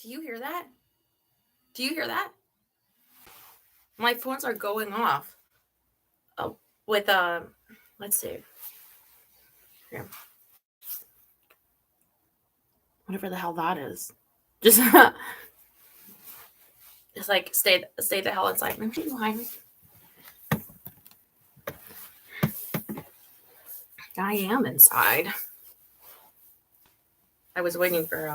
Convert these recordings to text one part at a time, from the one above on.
Do you hear that? Do you hear that? My phones are going off. Oh, with let's see. Here. Whatever the hell that is. Just just like stay the hell inside. Maybe she's behind me. I am inside. I was waiting for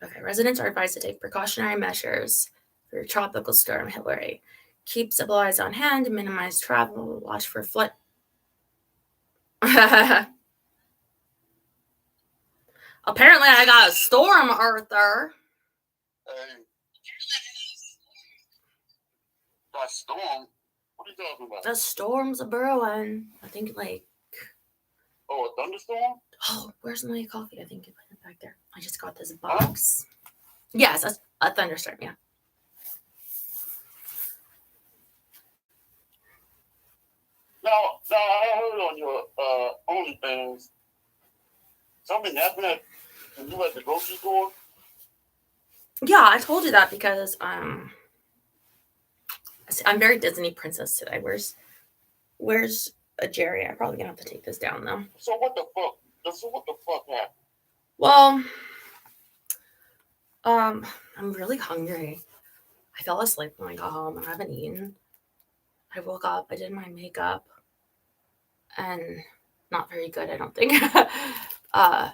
okay, residents are advised to take precautionary measures for tropical storm Hilary. Keep supplies on hand, minimize travel, watch for flood. Apparently I got a storm, Arthur. That storm? What are you talking about? The storm's a brewing. I think like... Oh, a thunderstorm? Oh, where's my coffee? I think you put it back there. I just got this box. Huh? Yes, a thunderstorm, yeah. Now I heard on your OnlyFans something happened when you were at the grocery store. Yeah, I told you that because I'm very Disney princess today. Where's a Jerry? I'm probably gonna have to take this down though. So what the fuck? Happened? Well, I'm really hungry. I fell asleep when I got home. I haven't eaten. I woke up. I did my makeup, and not very good, I don't think. So I'm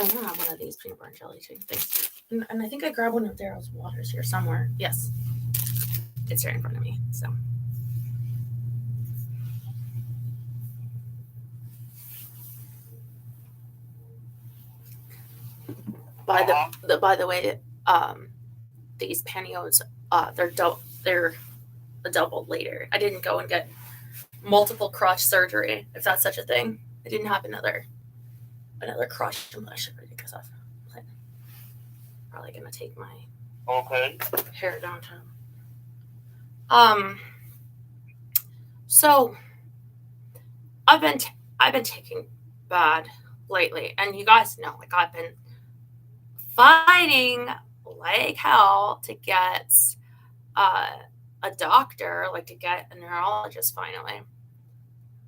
gonna have one of these peanut butter and jelly things. And I think I grabbed one of Daryl's waters here somewhere. Yes, it's right in front of me. So. By the way, these pantyhose, they're a double later. I didn't go and get multiple crotch surgery, if that's such a thing. I didn't have another crotch implant because I'm probably gonna take my hair downtown. So I've been taking bad lately, and you guys know, like, I've been fighting like hell to get a doctor, like to get a neurologist finally.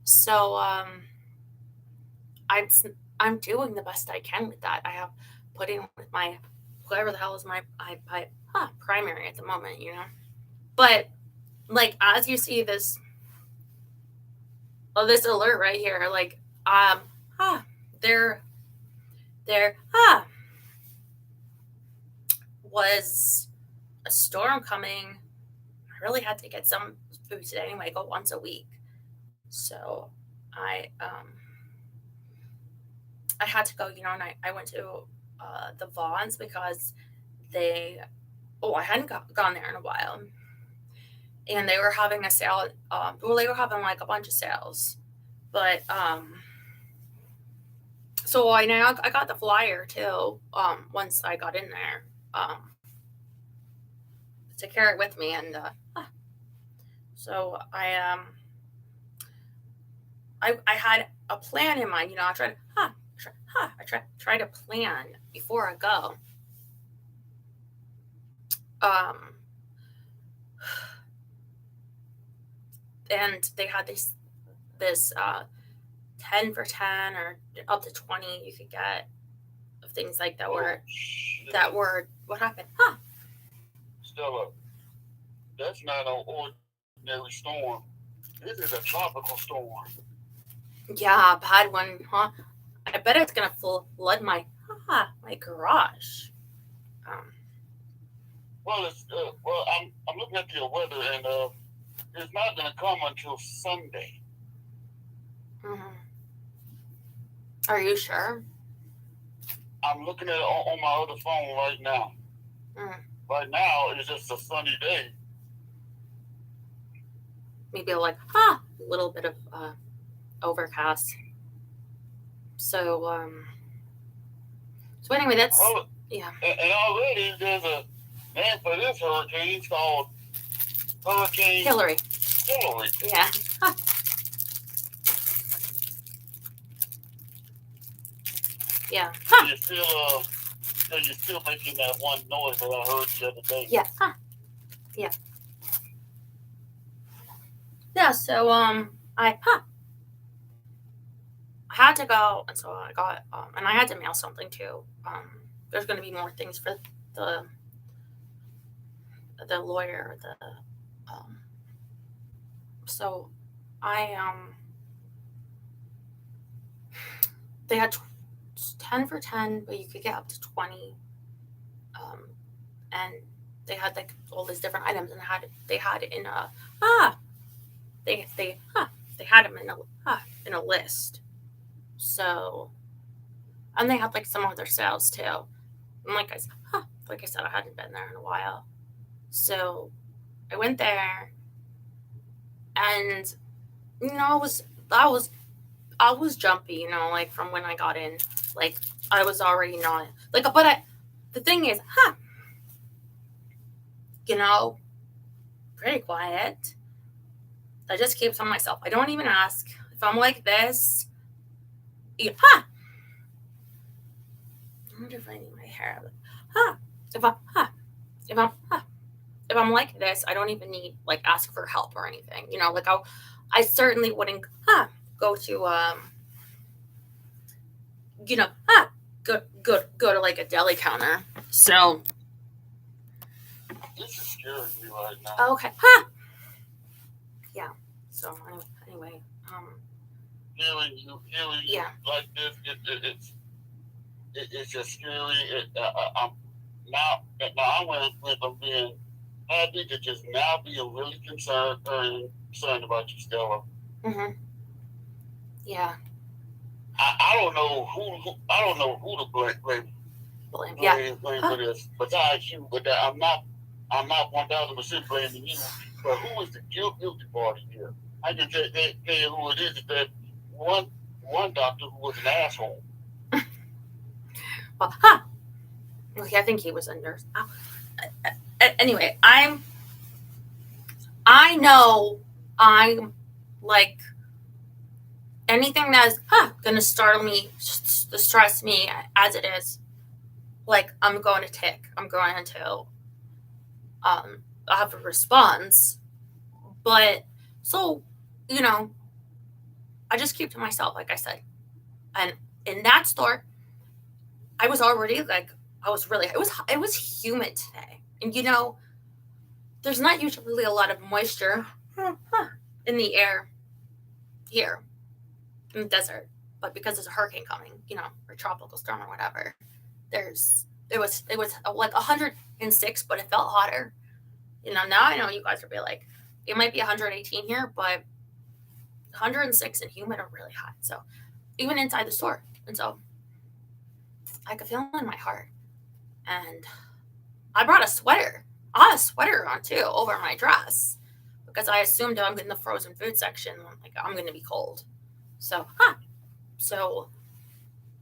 So I'm doing the best I can with that. I have put in with my whoever the hell is my primary at the moment, you know. But like, as you see this alert right here, like there was a storm coming. I really had to get some food today anyway. I go once a week, so I had to go, you know, and I went to the Vons because I hadn't gone there in a while, and they were having a sale. They were having like a bunch of sales, but so I got the flyer too. Once I got in there, to carry it with me, and so I had a plan in mind. You know, I try to plan before I go. And they had this 10 for 10 or up to 20 you could get of things like that were what happened? Stella, that's not an ordinary storm. This is a tropical storm. Yeah, bad one, huh? I bet it's gonna flood my garage. Well, I'm looking at your weather, and it's not gonna come until Sunday. Mm-hmm. Are you sure? I'm looking at it on my other phone right now. Right now, it's just a sunny day. Maybe like a little bit of overcast. So anyway, that's yeah. And already there's a name for this hurricane. It's called Hurricane Hilary. Yeah. Yeah. You feel because you're still making that one noise that I heard the other day. Yeah. Yeah. Yeah. So I had to go, and so I got and I had to mail something too. There's going to be more things for the lawyer. So I they had 10 for 10, but you could get up to 20. And they had like all these different items, and they had it in a they had them in a list. So, and they had like some other sales too. And like I said, I hadn't been there in a while, so I went there, and I was jumpy, like from when I got in, like I was already not like, but the thing is, pretty quiet. I just keep to myself. I don't even ask if I'm like this. I wonder if I need my hair. If I'm like this, I don't even need like ask for help or anything. Like I certainly wouldn't go to go to like a deli counter. So this is scaring me right now. Okay. Yeah. So anyway, hearing you like this, it's just scary. Now I went from being happy to just now being really concerned about you, Stella. Mm-hmm. Yeah. I don't know who to blame for this besides you, but I'm not 1,000% blaming you. But who is the guilty party here? I can tell you who it is. It's that one doctor who was an asshole. Well, I think he was a nurse. Anyway, I know I'm like anything that's gonna startle me, stress me as it is. Like I'm going to tick. I'm going to I have a response. But so, I just keep to myself, like I said. And in that store, I was already like, it was humid today. And there's not usually a lot of moisture in the air here in the desert. But because there's a hurricane coming, or tropical storm or whatever, it was like 106, but it felt hotter. Now I know you guys will be like, it might be 118 here, but 106 and humid are really hot. So even inside the store. And so I could feel it in my heart. And I brought a sweater. I had a sweater on too over my dress because I assumed I'm in the frozen food section. Like I'm going to be cold. So,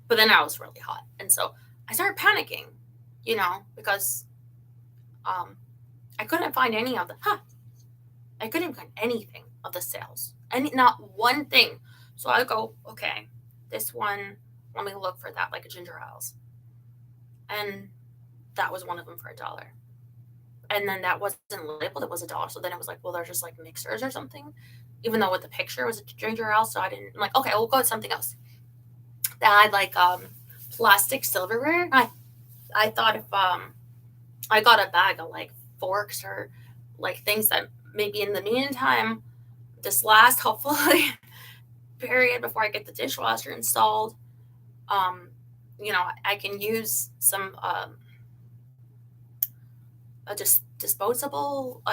but then I was really hot. And so I started panicking, because I couldn't find any of I couldn't find anything of the sales. Not one thing. So I go, okay, this one, let me look for that, like a ginger ales. And that was one of them for $1. And then that wasn't labeled, it was $1. So then it was like, well, they're just like mixers or something. Even though with the picture it was a ginger ale, so I'm like, okay, we'll go with something else. That had like plastic silverware. I thought if I got a bag of like forks or like things that maybe in the meantime, this last hopefully period before I get the dishwasher installed, I can use some disposable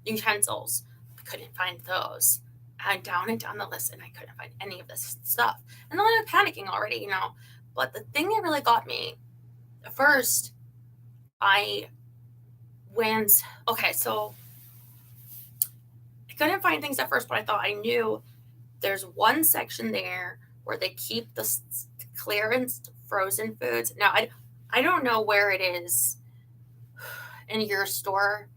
utensils. I couldn't find those. And down the list, and I couldn't find any of this stuff. And then I was panicking already, But the thing that really got me, first, I went, okay, so I couldn't find things at first, but I thought I knew there's one section there where they keep the clearance frozen foods. Now, I don't know where it is in your store,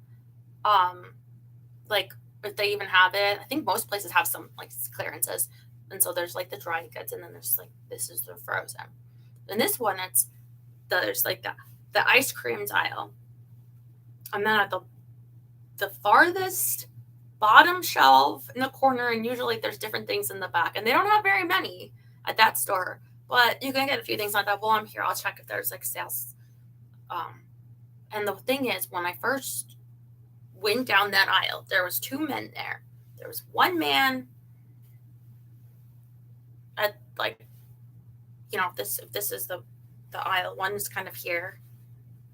like if they even have it. I think most places have some like clearances, and so there's like the dry goods, and then there's like this is the frozen. And this one, there's like the ice creams aisle. And then at the farthest bottom shelf in the corner, and usually there's different things in the back, and they don't have very many at that store, but you can get a few things like that. While I'm here, I'll check if there's like sales. And the thing is, when I first went down that aisle, there was 2 men there. There was one man at like, if this is the aisle, one is kind of here,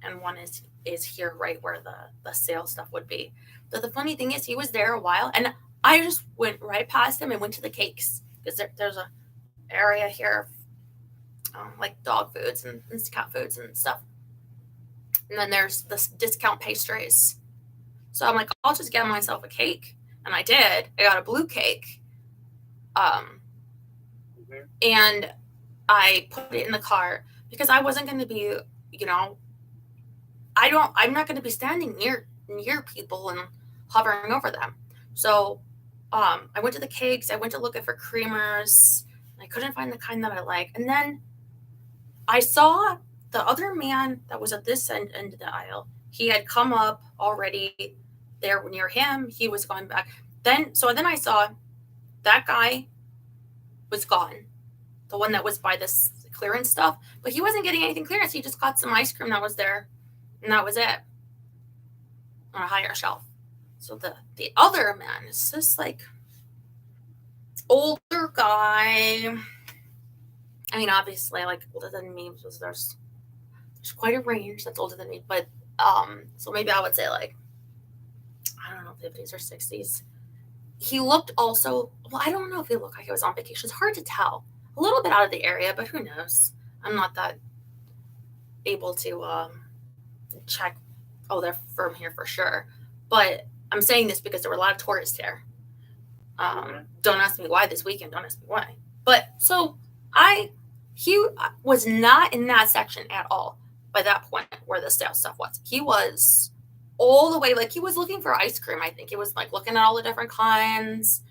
and one is here right where the sale stuff would be. But the funny thing is, he was there a while, and I just went right past him and went to the cakes, because there's a area here of like dog foods and cat foods and stuff. And then there's the discount pastries. So I'm like, I'll just get myself a cake. And I did. I got a blue cake. And I put it in the car because I wasn't going to be, I'm not going to be standing near people and hovering over them. So I went to the cakes. I went to look for creamers. I couldn't find the kind that I like. And then I saw the other man that was at this end of the aisle. He had come up already there near him. He was going back. Then I saw that guy was gone. The one that was by this clearance stuff. But he wasn't getting anything clearance. He just got some ice cream that was there. And that was it. On a higher shelf. So the other man is this like older guy. I mean, obviously, like older than me, because there's quite a range that's older than me. But so maybe I would say like, I don't know, 50s or 60s. He looked also, well, I don't know if he looked like he was on vacation. It's hard to tell. A little bit out of the area, but who knows? I'm not that able to check, they're from here for sure. But I'm saying this because there were a lot of tourists here. Don't ask me why this weekend. Don't ask me why. But so he was not in that section at all by that point where the sales stuff was. He was all the way, like he was looking for ice cream. I think he was like looking at all the different kinds.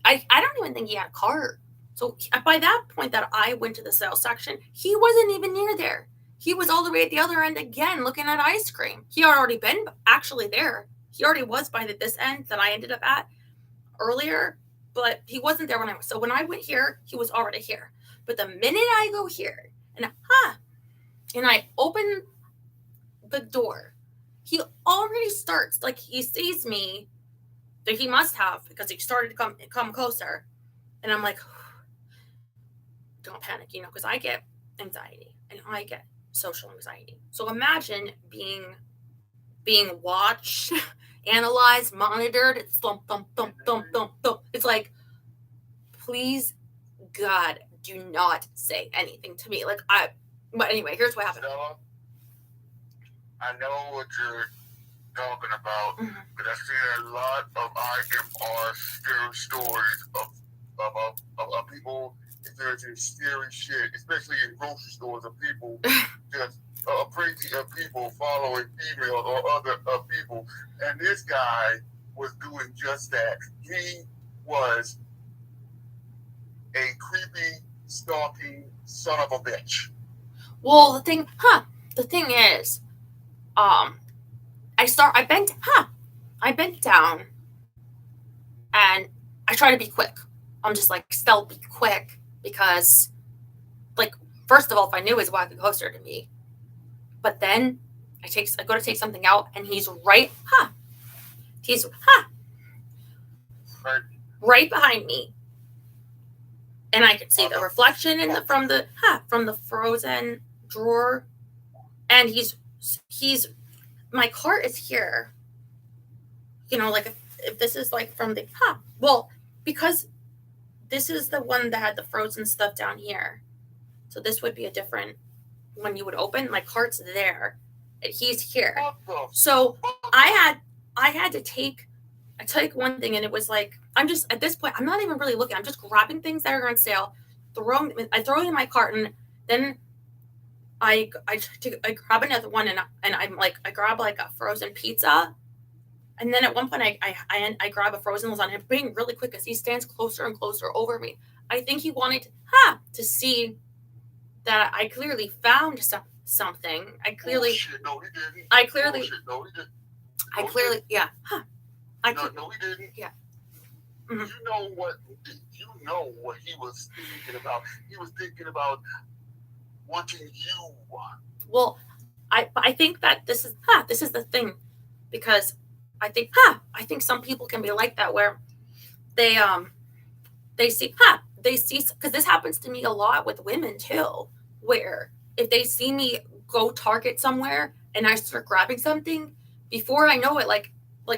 I don't even think he had a cart. So by that point that I went to the sales section, he wasn't even near there. He was all the way at the other end again, looking at ice cream. He had already been actually there. He already was by this end that I ended up at earlier, but he wasn't there when I was. So when I went here, he was already here. But the minute I go here and I open the door, he already starts, like he sees me, that he must have, because he started to come closer. And I'm like, don't panic, because I get anxiety and I get social anxiety. So imagine being watched, analyzed, monitored. It's thump, thump, thump, thump, thump, thump. It's like, please, God, do not say anything to me. But anyway, here's what happened. Stella, I know what you're talking about, but I've seen a lot of IMR scary stories of people experiencing scary shit, especially in grocery stores, of people just crazy of people following females or other people. And this guy was doing just that. He was a creepy, stalking son of a bitch. Well, the thing is, I bent down, and I try to be quick. I'm just like, still be quick, because, like, first of all, if I knew he was walking closer to me, but then I go to take something out, and he's right behind me, and I can see the reflection from the frozen drawer, and he's my cart is here. Like if this is like from the because this is the one that had the frozen stuff down here. So this would be a different one you would open. My cart's there, and he's here. So I had to take one thing, and it was like, I'm just, at this point, I'm not even really looking. I'm just grabbing things that are on sale, I throw it in my cart, and then I grab another one, and I'm like, I grab like a frozen pizza. And then at one point, I grab a frozen lasagna. I'm being really quick as he stands closer and closer over me. I think he wanted to see that I clearly found something. I clearly. Oh, shit, no, he didn't. I clearly. Oh, shit, no, he didn't. I clearly. Yeah. Huh. No, he didn't. Yeah. Mm-hmm. You know what he was thinking about. He was thinking about wanting you. Well, I think that this is the thing, because I think some people can be like that, where they see because this happens to me a lot with women too, where if they see me go Target somewhere and I start grabbing something, before I know it, like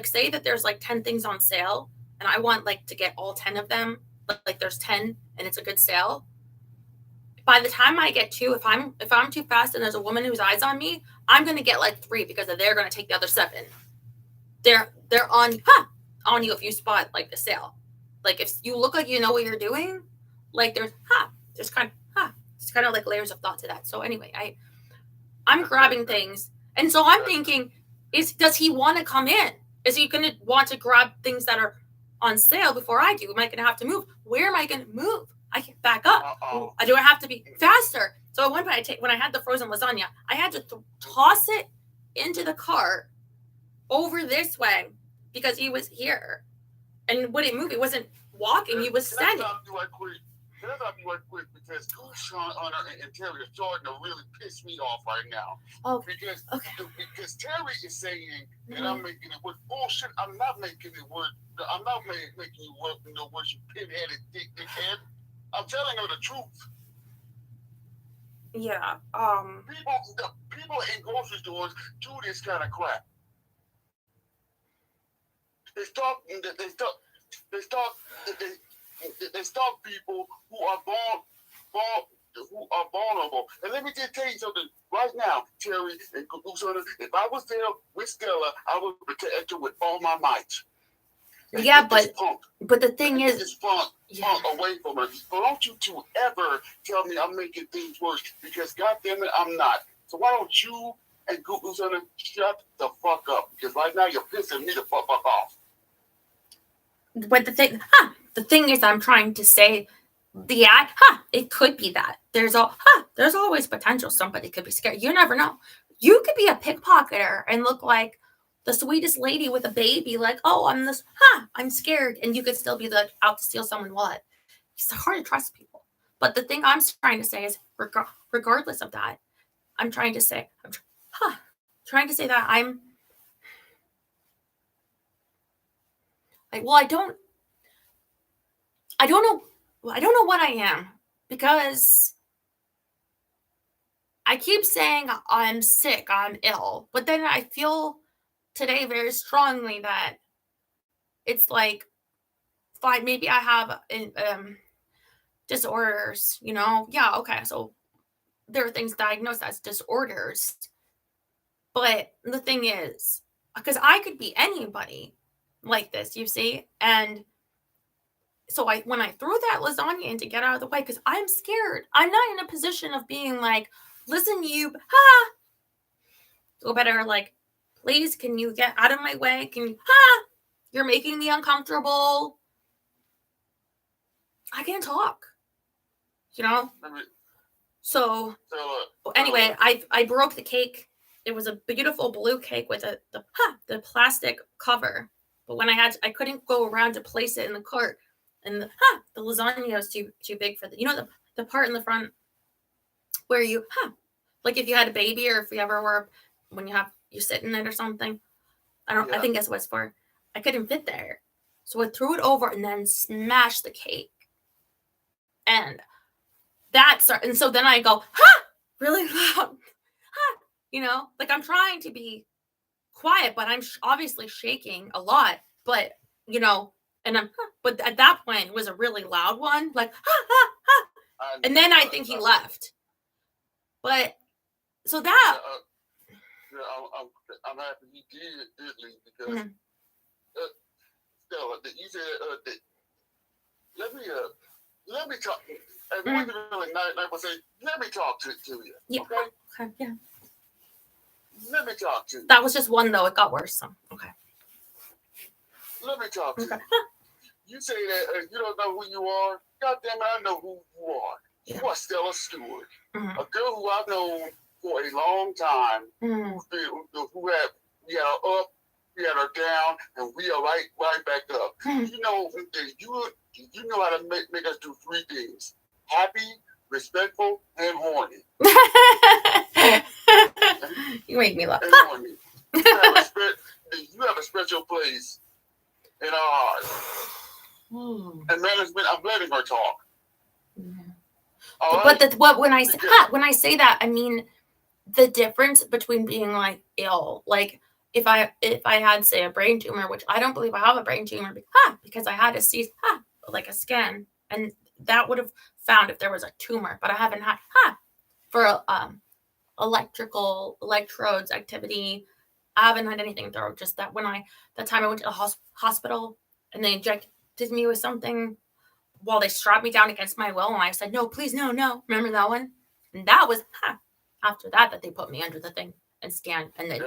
say that there's like 10 things on sale and I want like to get all 10 of them, like there's 10 and it's a good sale. By the time I get 2, if I'm too fast and there's a woman whose eyes on me, I'm gonna get like 3 because they're gonna take the other 7. They're on you if you spot like the sale. Like if you look like you know what you're doing, like there's kind of like layers of thought to that. So anyway, I'm grabbing things, and so I'm thinking, does he want to come in? Is he gonna want to grab things that are on sale before I do? Am I gonna have to move? Where am I gonna move? I can back up. Do I have to be faster? So at one point, when I had the frozen lasagna, I had to toss it into the cart over this way because he was here and wouldn't move. He wasn't walking. He was standing. Can I stop you right quick? Because Sean and Terry are starting to really piss me off right now. Oh, because Terry is saying that I'm making it work. Bullshit. I'm not making it work. I'm not making you work in the words, you pinheaded dickhead. I'm telling her the truth. Yeah. People in grocery stores do this kind of crap. They stalk people who are vulnerable. And let me just tell you something right now, Terry and Usana. If I was there with Stella, I would protect her with all my might. Yeah, but the thing is, just punk away from her. So don't you two ever tell me I'm making things worse, because goddamn it, I'm not. So why don't you and Usana shut the fuck up? Because right now you're pissing me the fuck off. But the thing is, I'm trying to say, it could be that there's always potential. Somebody could be scared. You never know. You could be a pickpocketer and look like the sweetest lady with a baby, like, oh, I'm scared, and you could still be out to steal someone's wallet. It's hard to trust people. But the thing I'm trying to say is, regardless of that, I'm trying to say, that I'm like, well, I don't know what I am, because I keep saying I'm sick, I'm ill, but then I feel today very strongly that it's like, fine, maybe I have disorders, yeah, okay, so there are things diagnosed as disorders. But the thing is, because I could be anybody like this, you see, and so when I threw that lasagna in to get out of the way, because I'm scared, I'm not in a position of being like, listen, you, so better, like, please, can you get out of my way? You're making me uncomfortable. I can't talk, So anyway, I broke the cake. It was a beautiful blue cake with the plastic cover. But when I couldn't go around to place it in the cart, and the lasagna was too big for the part in the front where you like if you had a baby, or if you ever were, when you sit in it or something. I think that's what it's for. I couldn't fit there, so I threw it over and then smashed the cake. And so then I go really loud, like I'm trying to be quiet, but I'm obviously shaking a lot. But and but at that point it was a really loud one, like and then I think he left. But so that I'm happy he did leave, because Stella, you said let me talk. And women really not say, let me talk to you. Yeah. Okay. Yeah. Let me talk to you. That was just one, though. It got worse. So okay. Let me talk to you. You say that you don't know who you are. God damn it, I know who you are. Yeah. You are Stella Stewart. A girl who I've known for a long time, who had we had her up, we had her down, and we are right back up. You know, you know how to make us do three things: happy, respectful, and horny. You make me laugh. And horny. You have a special place in our hearts. And management, I'm letting her talk. But when I say that, I mean the difference between being like ill, like if I had, say, a brain tumor, which I don't believe I have a brain tumor, because I had to see like a scan, and that would have found if there was a tumor, but I haven't had for electrodes activity. I haven't had anything through. Just that the time I went to the hospital and they injected me with something while they strapped me down against my will, and I said, no, please, no. Remember that one? And that was after that they put me under the thing and scanned. And then,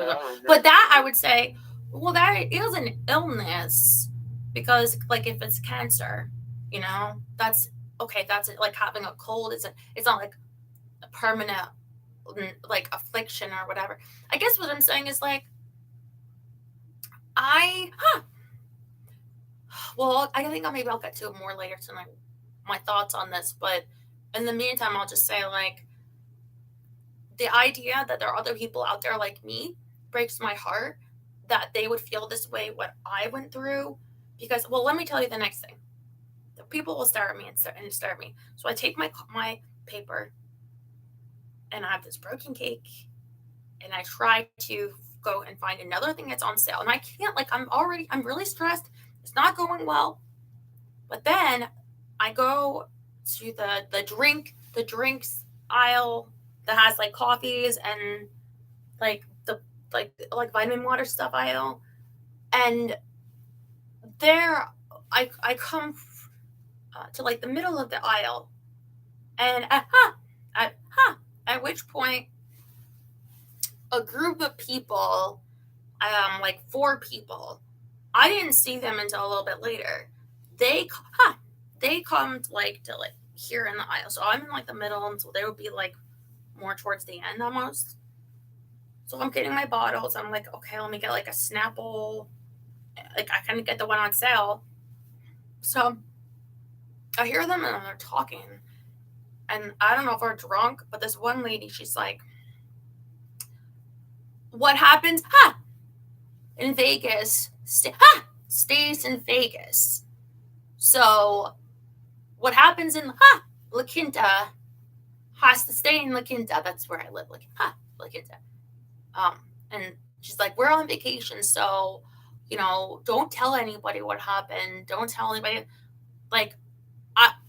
but that I would say, well, that is an illness, because like if it's cancer, you know, that's okay. That's like having a cold. It's not like a permanent like affliction or whatever. I guess what I'm saying is like well, I think maybe I'll get to it more later tonight, my thoughts on this. But in the meantime, I'll just say, like, the idea that there are other people out there like me breaks my heart, that they would feel this way, what I went through. Because, well, let me tell you the next thing. The people will stare at me and stare at me. So I take my paper, and I have this broken cake, and I try to go and find another thing that's on sale. And I can't, like, I'm really stressed. It's not going well. But then I go to the drinks aisle that has like coffees and like the vitamin water stuff aisle. And there I come to like the middle of the aisle, and at which point a group of people, like 4 people, I didn't see them until a little bit later. They come to here in the aisle. So I'm in like the middle, and so they would be like more towards the end almost. So I'm getting my bottles. I'm like, okay, let me get like a Snapple. Like I kind of get the one on sale. So I hear them and they're talking. And I don't know if they're drunk, but this one lady, she's like, what happens in Vegas stays in Vegas. So what happens in La Quinta has to stay in La Quinta. That's where I live, La Quinta. And she's like, we're on vacation, so, you know, don't tell anybody what happened. Don't tell anybody. Like,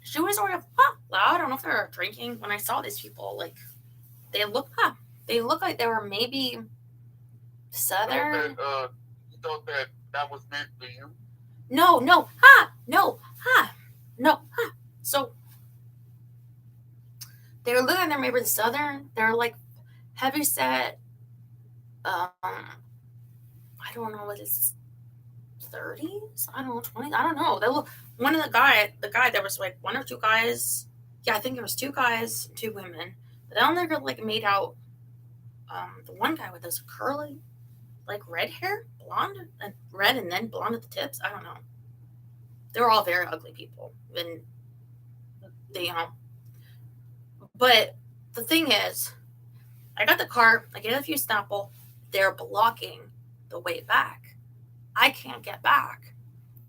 she was sort of I don't know if they were drinking. When I saw these people, like, they look like they were maybe Southern. You thought that was meant for you? No. So they were looking at maybe the Southern. They're like heavy set. I don't know what it's 30s. I don't know, 20s. I don't know. They look. One of the guy there was like 1 or 2 guys. Yeah, I think there was 2 guys, 2 women. But then they were like made out. The one guy with this curly, like red hair, blonde and red, and then blonde at the tips. I don't know. They were all very ugly people, and they, you know. But the thing is, I got the car. I get a few Snapple. They're blocking the way back. I can't get back.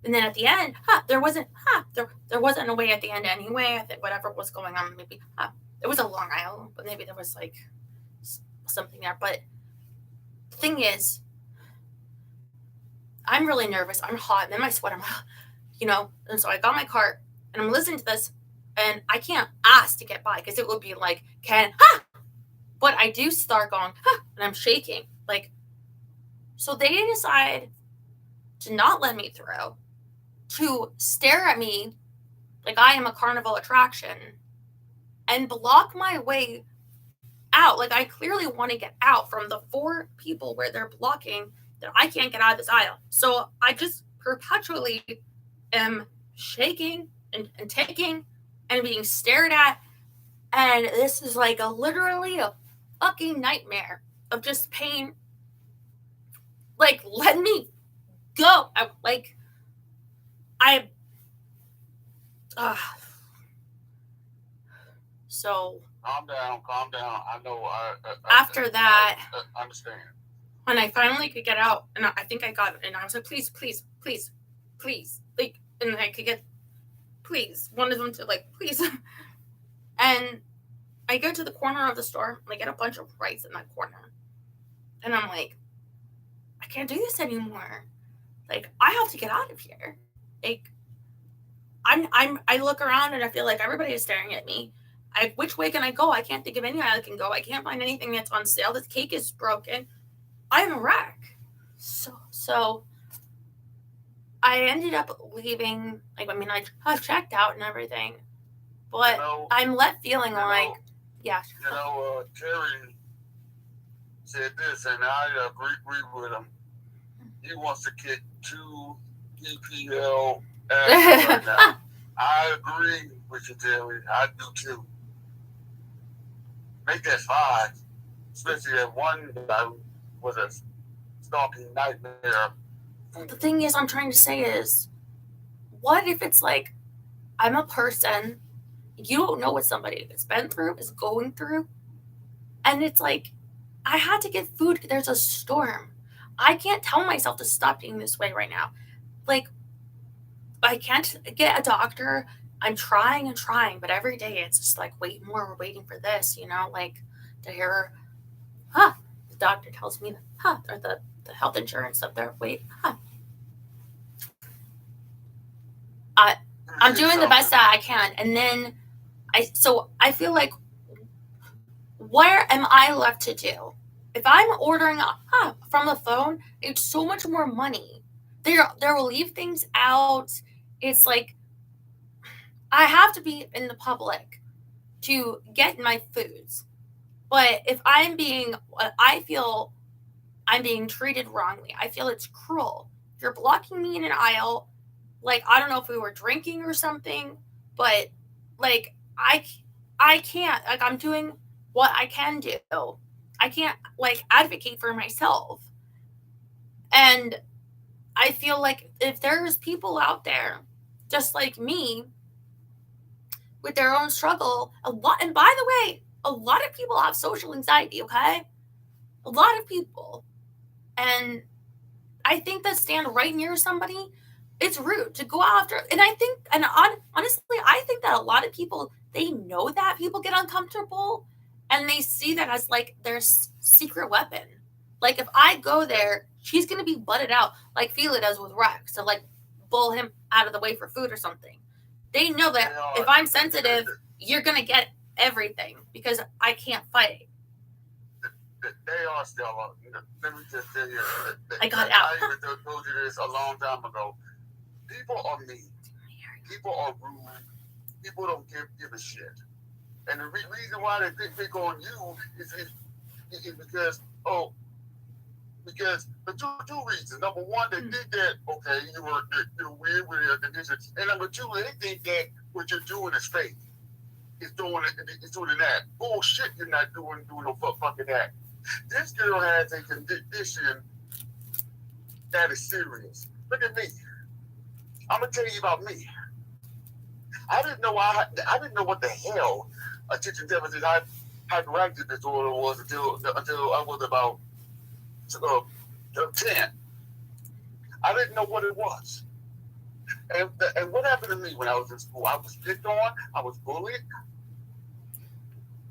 And then at the end, there wasn't a way at the end anyway. I think whatever was going on, maybe it was a long aisle, but maybe there was like something there. But the thing is, I'm really nervous. I'm hot, and then my sweat. You know, and so I got my cart, and I'm listening to this, and I can't ask to get by because it would be like, but I do start going, and I'm shaking. Like, so they decide to not let me through, to stare at me like I am a carnival attraction, and block my way out. Like, I clearly want to get out from the 4 people where they're blocking, that I can't get out of this aisle. So I just perpetually am shaking and taking and being stared at. And this is like literally a fucking nightmare of just pain. Like, let me go. So. Calm down. I know. After that, I understand. When I finally could get out, and I think I got it, and I was like, please, like, and I could get, please, one of them to like, please. And I go to the corner of the store, and I get a bunch of rice in that corner, and I'm like, I can't do this anymore. Like, I have to get out of here. Like, I look around and I feel like everybody is staring at me. Which way can I go? I can't think of any way I can go. I can't find anything that's on sale. This cake is broken. I'm a wreck. So I ended up leaving. Like, I mean, I checked out and everything, but I'm left feeling like, yeah. Terry said this, and I agree with him. He wants to kick 2 EPL ass right now. I agree with you, Terry. I do too. Make that 5, especially that one guy was a stalking nightmare. The thing is, I'm trying to say is, what if it's like, I'm a person, you don't know what somebody has been through, is going through, and it's like, I had to get food. There's a storm. I can't tell myself to stop being this way right now. Like, I can't get a doctor. I'm trying, but every day it's just like, wait more, we're waiting for this, like to hear, the doctor tells me, or the health insurance up there, wait, I'm doing the best that I can. And then I feel like, where am I left to do? If I'm ordering from the phone, it's so much more money. They will leave things out. It's like, I have to be in the public to get my foods. But if I feel I'm being treated wrongly, I feel it's cruel. You're blocking me in an aisle. Like, I don't know if we were drinking or something, but like, I can't, like, I'm doing what I can do. I can't like advocate for myself. And I feel like if there's people out there just like me with their own struggle, and by the way, a lot of people have social anxiety, okay? A lot of people. And I think that stand right near somebody, it's rude to go after. And I think, and honestly, I think that a lot of people, they know that people get uncomfortable and they see that as like their secret weapon. Like, if I go there, she's going to be butted out like Fila does with Rex to like bull him out of the way for food or something. They know that if I'm sensitive, you're going to get everything because I can't fight. They are still. Let me just tell you. I got it out. I even told you this a long time ago. People are mean. People are rude. People don't give a shit. And the reason why they pick on you is because the two reasons. Number one, they think that you're weird with your conditions, and number two, they think that what you're doing is fake. It's doing that bullshit. You're not doing no fucking that. This girl has a condition that is serious. Look at me. I'm gonna tell you about me. I didn't know what the hell attention deficit hyperactive disorder was until I was about 10. I didn't know what it was. And what happened to me when I was in school? I was picked on. I was bullied,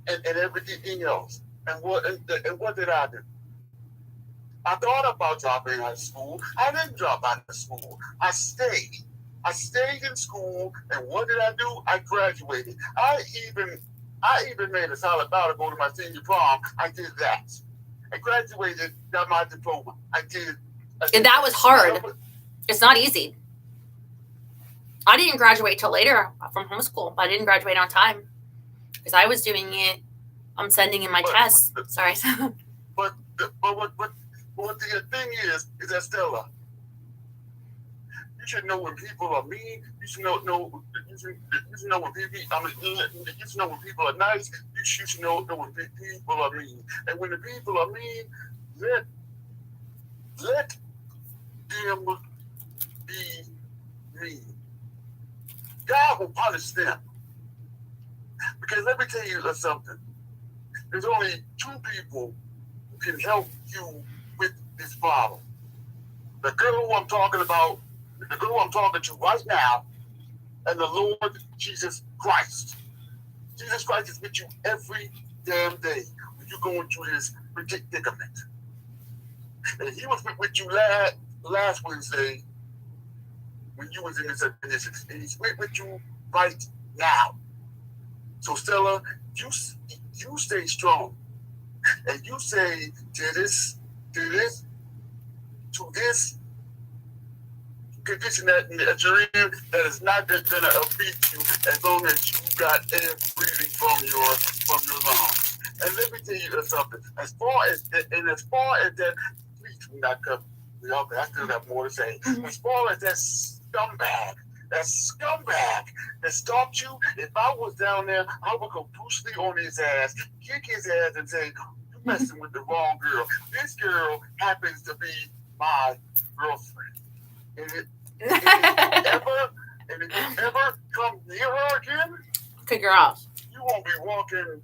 and everything else. And what did I do? I thought about dropping out of school. I didn't drop out of school. I stayed. I stayed in school, and what did I do? I graduated. I even made a solid vow to go to my senior prom. I did that. I graduated, got my diploma. I did. And that was hard. It's not easy. I didn't graduate till later from homeschool, but I didn't graduate on time because I was doing it. I'm sending in my tests. Sorry. But what the thing is that Stella, you should know when people are mean. You should know when people, you know when people are nice. You should know when people are mean. And when the people are mean, let them be mean. God will punish them. Because let me tell you something. There's only two people who can help you with this problem. The girl who I'm talking about, the girl who I'm talking to right now, and the Lord Jesus Christ. Jesus Christ is with you every damn day when you're going through this predicament. And he was with you last Wednesday when you was in this condition. And he's with you right now. So Stella, you stay strong. And you say to this condition that you're in, that is not going to affect you as long as you got air breathing from your lungs. And let me tell you something. As far as that, please do not cut me off. I still got more to say. Mm-hmm. As far as that scumbag that stalked you, if I was down there, I would go brutally on his ass, kick his ass, and say, "You messing with the wrong girl. This girl happens to be my girlfriend." And if you ever come near her again, kick her off. You won't be walking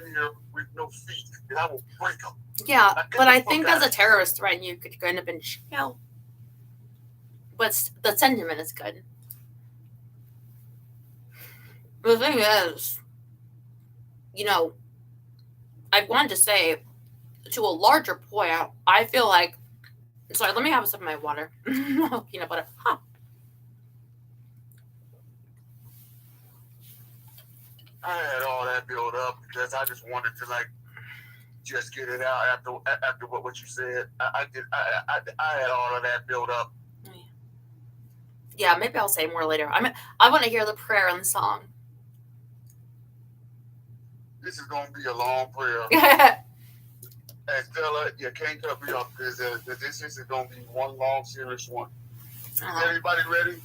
here with no feet, and I will break them. Yeah, but I think as a terrorist threat, you could end up in jail. But the sentiment is good. The thing is, I wanted to say, to a larger point, I feel like. Sorry, let me have some of my water. Peanut butter. Huh. I had all that built up because I just wanted to just get it out after what you said. I had all of that built up. Yeah, maybe I'll say more later. I want to hear the prayer and the song. This is gonna be a long prayer. And Stella, you can't cut me off because this is going to be one long, serious one. Is everybody ready?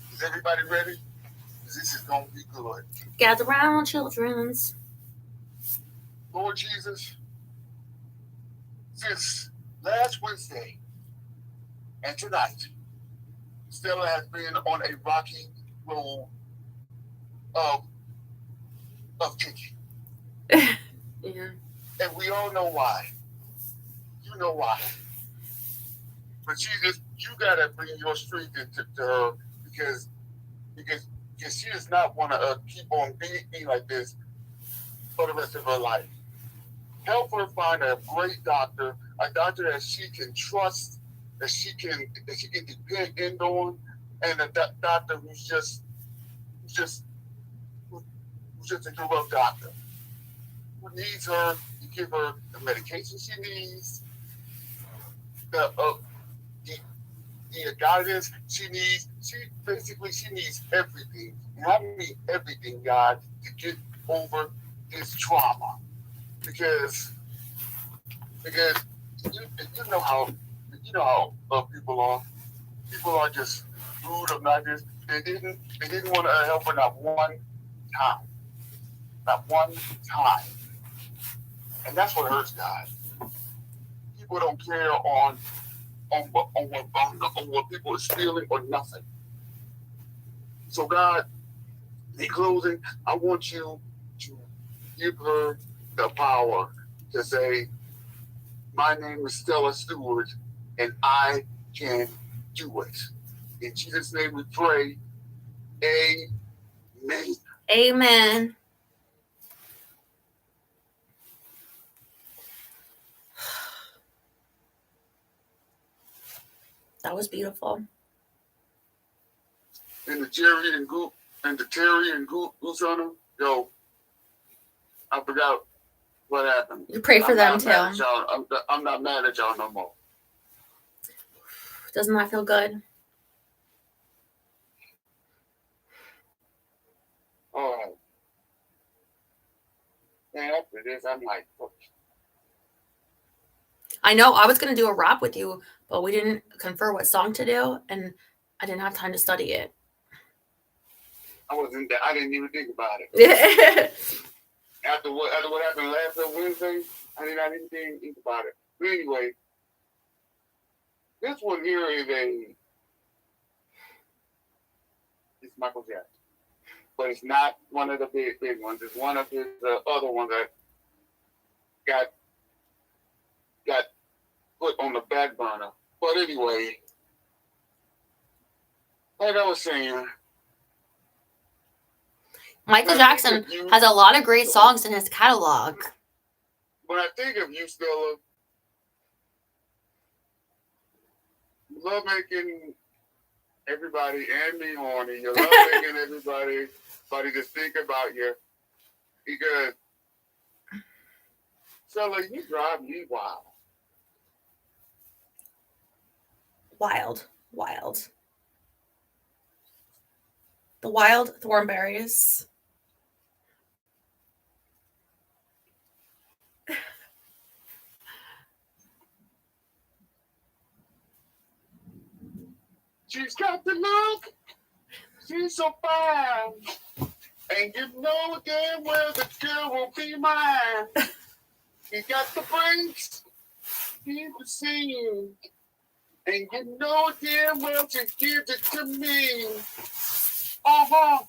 Because this is going to be good. Gather round, children's. Lord Jesus, since last Wednesday and tonight, Stella has been on a rocky road of kicking. Yeah. And we all know why. You know why. But Jesus, you gotta bring your strength into her because she does not want to keep on being like this for the rest of her life. Help her find a great doctor, a doctor that she can trust, that she can depend on, and a doctor who's just a good doctor who needs her to give her the medication she needs, the guidance she needs. She needs everything. And I mean everything, God, to get over this trauma. Because you know how people are. People are just rude, obnoxious. They didn't want to help her not one time. Not one time. And that's what hurts, God. People don't care on what people is feeling or nothing. So God, in closing, I want you to give her the power to say, my name is Stella Stewart, and I can do it. In Jesus' name we pray. Amen. Amen. That was beautiful. And the Terry and Goose on them, yo, I forgot what happened. You pray for them too. I'm not mad at y'all no more. Doesn't that feel good? All right. And after this, I'm like, I know I was going to do a rap with you, but we didn't confer what song to do, and I didn't have time to study it. I didn't even think about it. After what happened last Wednesday, I didn't even think about it. But anyway, this one here it's Michael Jackson. But it's not one of the big ones. It's one of his other ones that got put on the back burner. But anyway, like I was saying, Michael Jackson has a lot of great songs in his catalog. When I think of you, Stella, you love making everybody and me horny. You love making everybody just think about you. Because, Stella, you drive me wild. Wild. The wild thornberries. She's got the look. She's so fine. And you know damn well the girl will be mine. You got the brains. Keep the scene. And you know damn well to give it to me. Uh-huh.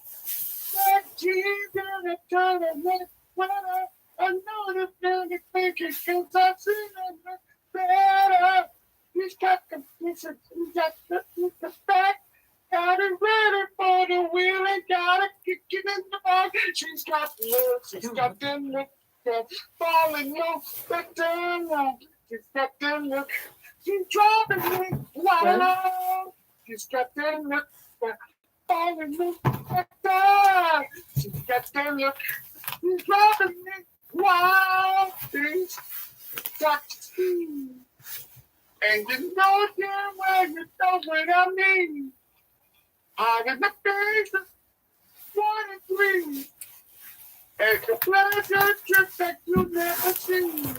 That she's gonna turn and make better. I know the feeling thinking because I've seen it better. He's got the pieces, he's got the back. Got it ready for the wheel and got it kicking in the back. She's got the look, she's got the look. Falling low, but down. She's got the look. She's driving me wild. She's got the look. Falling low, but down. She's got the look. She's driving me wild. She's got the and you know damn well you know what I mean. Hard in the face of 23. It's a pleasure trip that you never seen.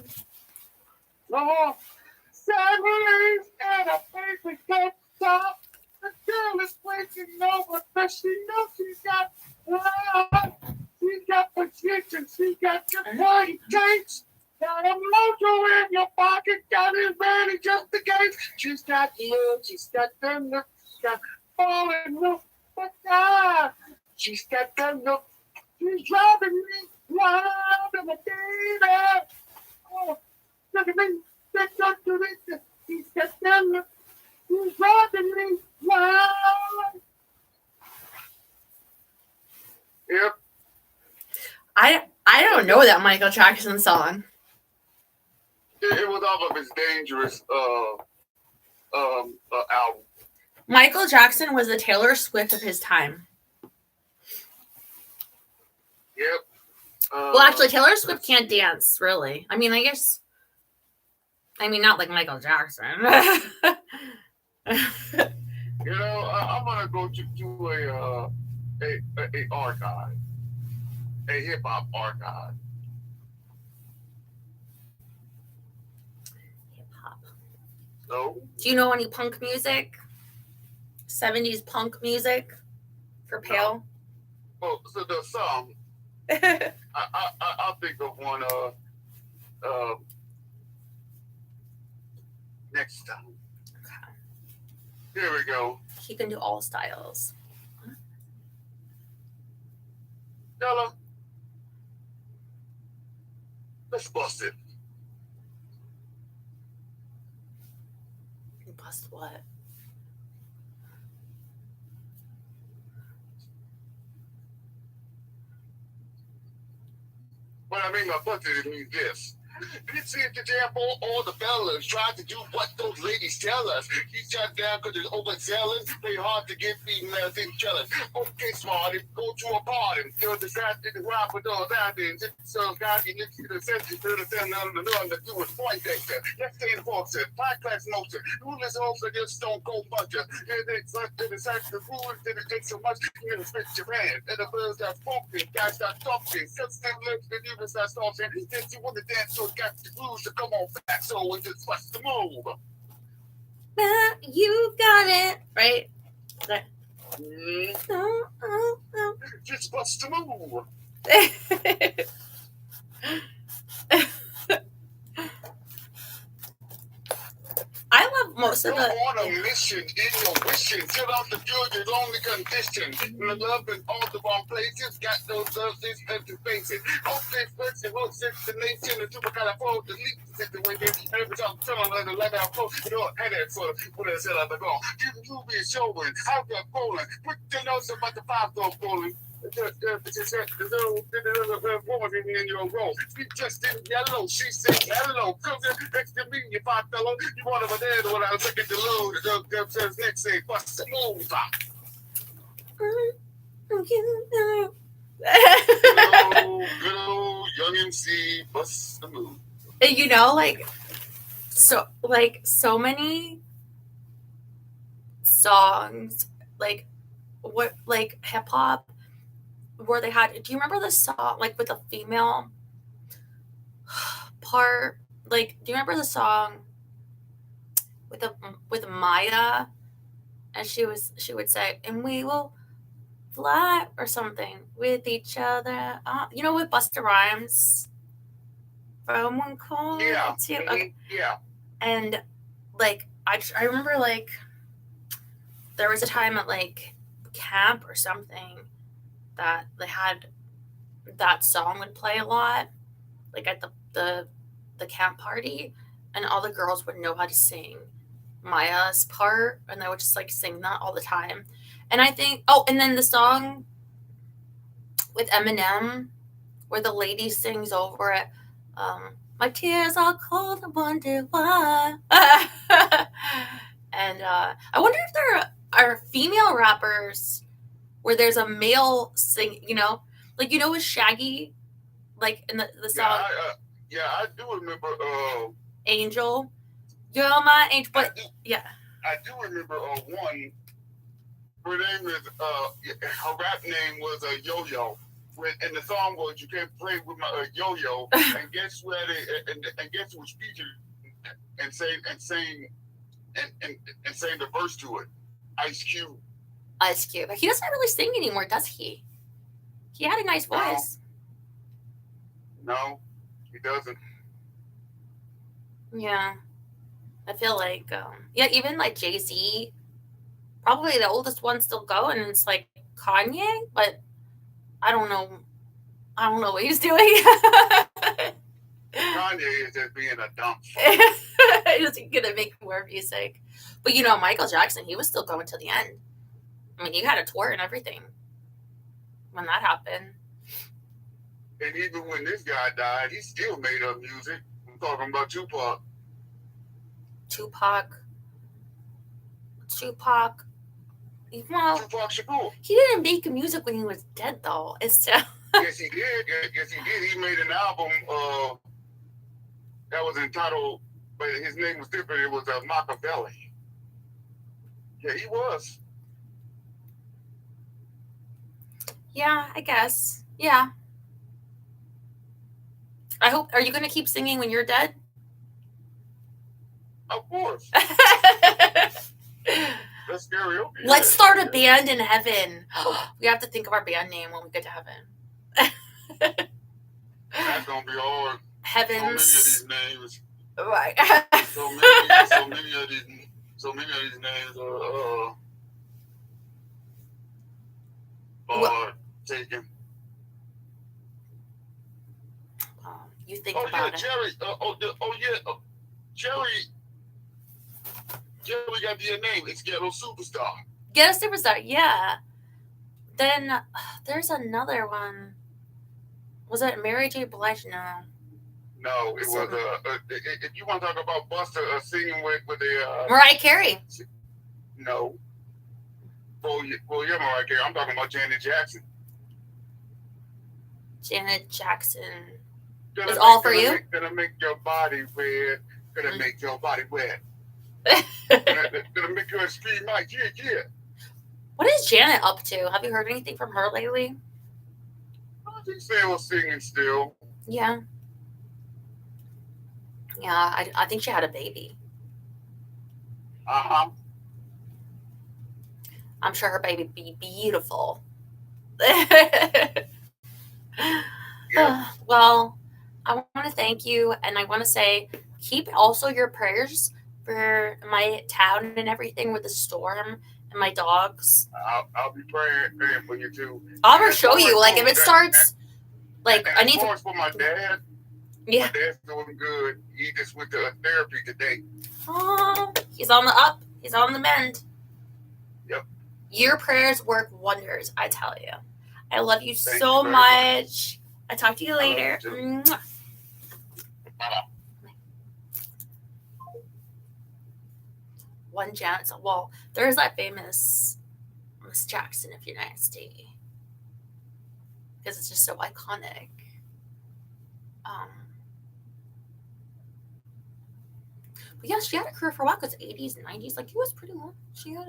Oh, sideways and a face we can't stop. The girl is waking over, but she knows she's got love. She's got position, she got the what it takes. Got a mojo in your pocket, got it ready just in case. She's got love, she's got the look, she's got falling look, but God, she's got the look. She's driving me wild, and a baby. Oh, look at me, she's got the look. She's driving me wild. Yep. I don't know that Michael Jackson song. It was off of his Dangerous album. Michael Jackson was the Taylor Swift of his time. Yep. Well, actually, Taylor Swift can't dance, really. I mean, not like Michael Jackson. You know, I'm gonna go to a archive, a hip hop archive. Hip hop. So, do you know any punk music? 70s punk music for Pale? No. Well, so there's some. I'll think of one next time. Okay. Here we go. He can do all styles. Stella, let's bust it. Bust what? What I mean by bust it means this. It's the example, all the fellas try to do what those ladies tell us. He shut down because it's overzealous. They hard to get females in jealous. Okay, smarty, go to a party. You're decided to ride with those ideas. So, God, you need to send you to the center of the norm to do it point data. Let's stay in Boston. High class notion. Rulers also just don't go buncher. It's like the the rules that it takes so much. You know, spit your hand. And the birds are spoken. Guys start talking. Sensitive lips, and even start talking. Then you want to dance to got the rules to come on back, so we just watch the move. You got it. Right? Just bust a move. I love most of the. On a mission in your wishing. Fill out the good is only condition. The love in all the wrong places. Got those loves these empty faces. Hope this person, hope the nation. The super kind of fall. The leap situation. Every time I'm telling her the level I flow. You know, headache for what I said I go. You be showing. How that bowling. Put your nose about the 5-goal bowling. Just in your role. She just in yellow. She said hello. Come next to me, you fine fellow. You want over there when I was looking at the load. The says next say bust the move. Good old young MC bust the move. You know, like so many songs, like what, like hip hop, where they had. Do you remember the song, like with the female part? Like, do you remember the song with Maya, and she would say, "And we will fly" or something with each other. You know, with Busta Rhymes. From one corner to okay. Yeah. And like I remember, like there was a time at like camp or something that they had that song would play a lot, like at the camp party, and all the girls would know how to sing Maya's part, and they would just like sing that all the time. And I think and then the song with Eminem where the lady sings over it, my tears are cold, I wonder why. And I wonder if there are female rappers where there's a male sing, you know, like, you know, with Shaggy, like in the song. I do remember Angel. You're my angel. But I do remember one. Her name is her rap name was Yo-Yo. And the song was "You Can't Play with My Yo-Yo," and guess where and guess who was featured and saying the verse to it? Ice Cube. Ice Cube. He doesn't really sing anymore, does he? He had a nice voice. No, he doesn't. Yeah, I feel like even like Jay-Z, probably the oldest one still going, and it's like Kanye, but I don't know what he's doing. Kanye is just being a dump. He's gonna make more music. But you know, Michael Jackson, he was still going to the end. I mean, he had a tour and everything when that happened. And even when this guy died, he still made up music. I'm talking about Tupac. Tupac. Well, Tupac Shakur. He didn't make music when he was dead, though. It's still. Yes, he did. He made an album that was entitled, but his name was different. It was Machiavelli. Yeah, he was. Yeah, I guess. Yeah. I hope. Are you going to keep singing when you're dead? Of course. That's karaoke. Let's start a band in heaven. We have to think of our band name when we get to heaven. That's gonna be hard. Heavens. So many of these names. Right. so many of these names are taken. You think about it. Jerry got the name. It's Ghetto Superstar. Ghetto Superstar, yeah. Then there's another one. Was it Mary J. Blige? No, it was if you want to talk about Buster singing with the Mariah Carey. No. Well, yeah, Mariah Carey. I'm talking about Janet Jackson. Janet Jackson. It's all for you? Gonna make your body wet. Gonna make your body wet. gonna make you scream like, yeah. What is Janet up to? Have you heard anything from her lately? I think she was singing still. Yeah. Yeah, I think she had a baby. Uh-huh. I'm sure her baby be beautiful. Well, I want to thank you, and I want to say keep also your prayers for my town and everything with the storm and my dogs. I'll be praying for you too. I'll show you, like, if it starts, like, I need to. For my dad, Yeah. My dad's doing good. He just went to therapy today. Oh, he's on the up. He's on the mend. Yep. Your prayers work wonders, I tell you. I love you so much. I'll talk to you later. One Janet. Well, there's that famous Miss Jackson, if you're nasty, because it's just so iconic. But yeah, she had a career for a while, because 80s and 90s, like, it was pretty long. She had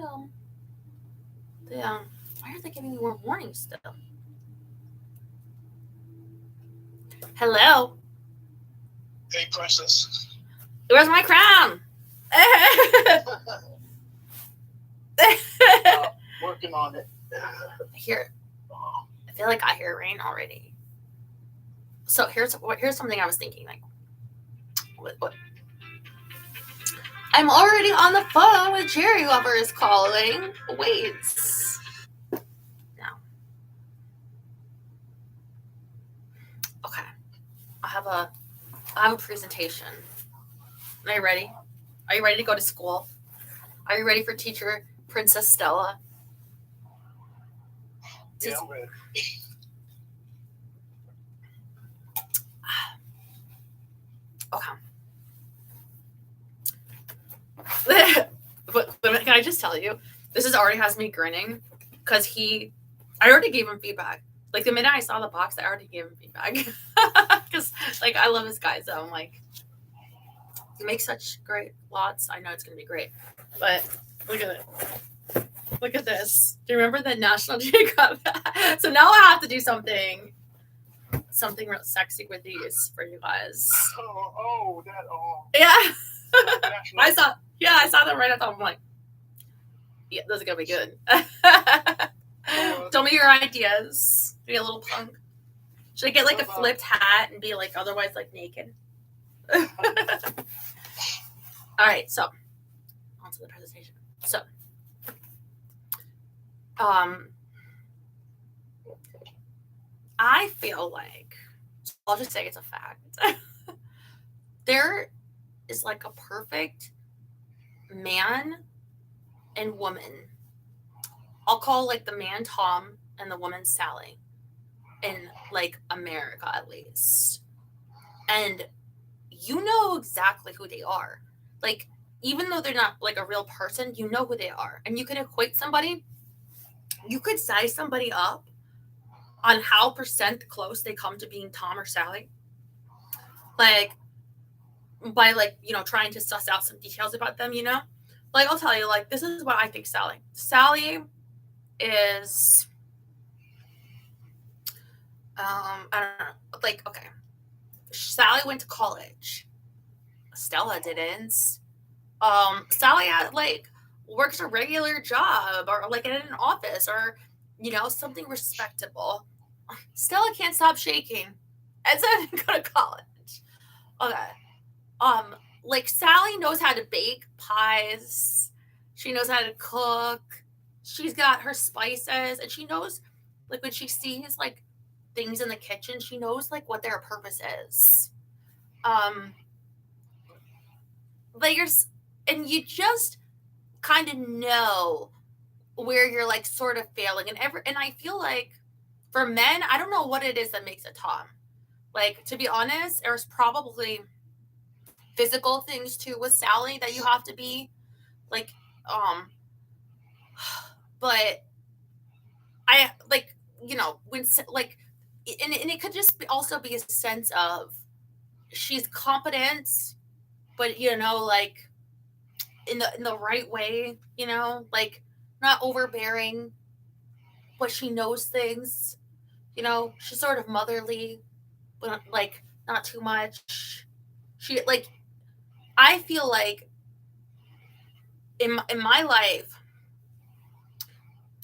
why are they giving me more warnings still? Hello. Hey, princess. Where's my crown? Working on it. I feel like I hear rain already. So here's something I was thinking. Like, what? I'm already on the phone with Jerry. Whoever is calling. Wait. No. Okay. I have a presentation. Are you ready? Are you ready to go to school? Are you ready for teacher Princess Stella? Yeah, I'm ready. Okay. But can I just tell you, this already has me grinning, because I already gave him feedback. Like, the minute I saw the box, I already gave him feedback. Because, like, I love this guy, so I'm like, he makes such great lots. I know it's going to be great. But look at it. Look at this. Do you remember the National Geographic? So now I have to do something real sexy with these for you guys. Yeah. I saw them right at the top. I'm like, yeah, those are going to be good. Tell me your ideas. Be a little punk. Should I get, like, a flipped hat and be, like, otherwise, like, naked? All right, so on to the presentation. So, I feel like, I'll just say it's a fact. There is, like, a perfect man and woman. I'll call, like, the man Tom and the woman Sally, in, like, America at least. And you know exactly who they are. Like, even though they're not, like, a real person, you know who they are. And you can equate somebody, you could size somebody up on how % close they come to being Tom or Sally. Like, by, like, you know, trying to suss out some details about them, you know? Like, I'll tell you, like, this is what I think Sally. Sally is, I don't know, like, okay. Sally went to college. Stella didn't. Sally had, like, works a regular job, or, like, in an office, or, you know, something respectable. Stella can't stop shaking. And so I didn't go to college. Okay. Like, Sally knows how to bake pies. She knows how to cook. She's got her spices, and she knows, like, when she sees, like, things in the kitchen, she knows, like, what their purpose is. Layers, and you just kind of know where you're, like, sort of failing, and I feel like for men, I don't know what it is that makes a Tom. Like, to be honest, there's probably physical things too with Sally that you have to be, like, but I, like, you know, when, like, and it could just also be a sense of she's competent, but, you know, like, in the right way, you know, like, not overbearing, but she knows things, you know, she's sort of motherly, but, like, not too much. She, like, I feel like in my life,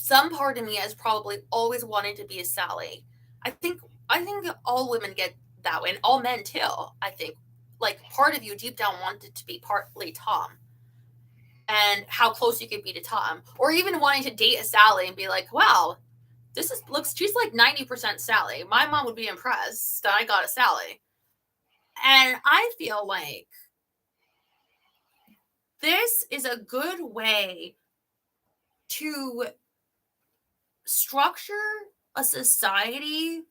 some part of me has probably always wanted to be a Sally. I think all women get that way, and all men too. I think like part of you deep down wanted to be partly Tom, and how close you could be to Tom, or even wanting to date a Sally and be like, wow, she's like 90% Sally. My mom would be impressed that I got a Sally. And I feel like this is a good way to structure a society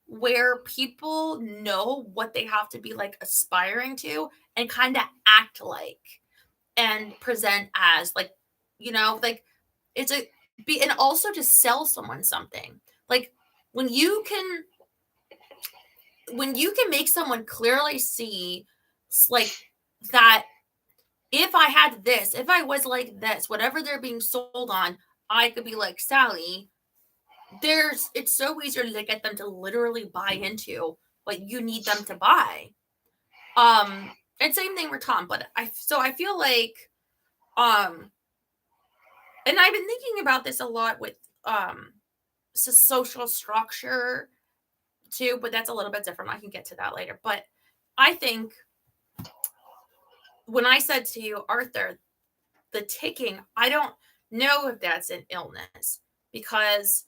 where people know what they have to be like aspiring to and kind of act like and present as like, like it's and also to sell someone something. Like when you can make someone clearly see like that if I had this, if I was like this, whatever they're being sold on, I could be like Sally. It's so easier to get them to literally buy into what you need them to buy. And same thing with Tom, but I feel like, and I've been thinking about this a lot with social structure too, but that's a little bit different. I can get to that later. But I think when I said to you, Arthur, the ticking, I don't know if that's an illness, because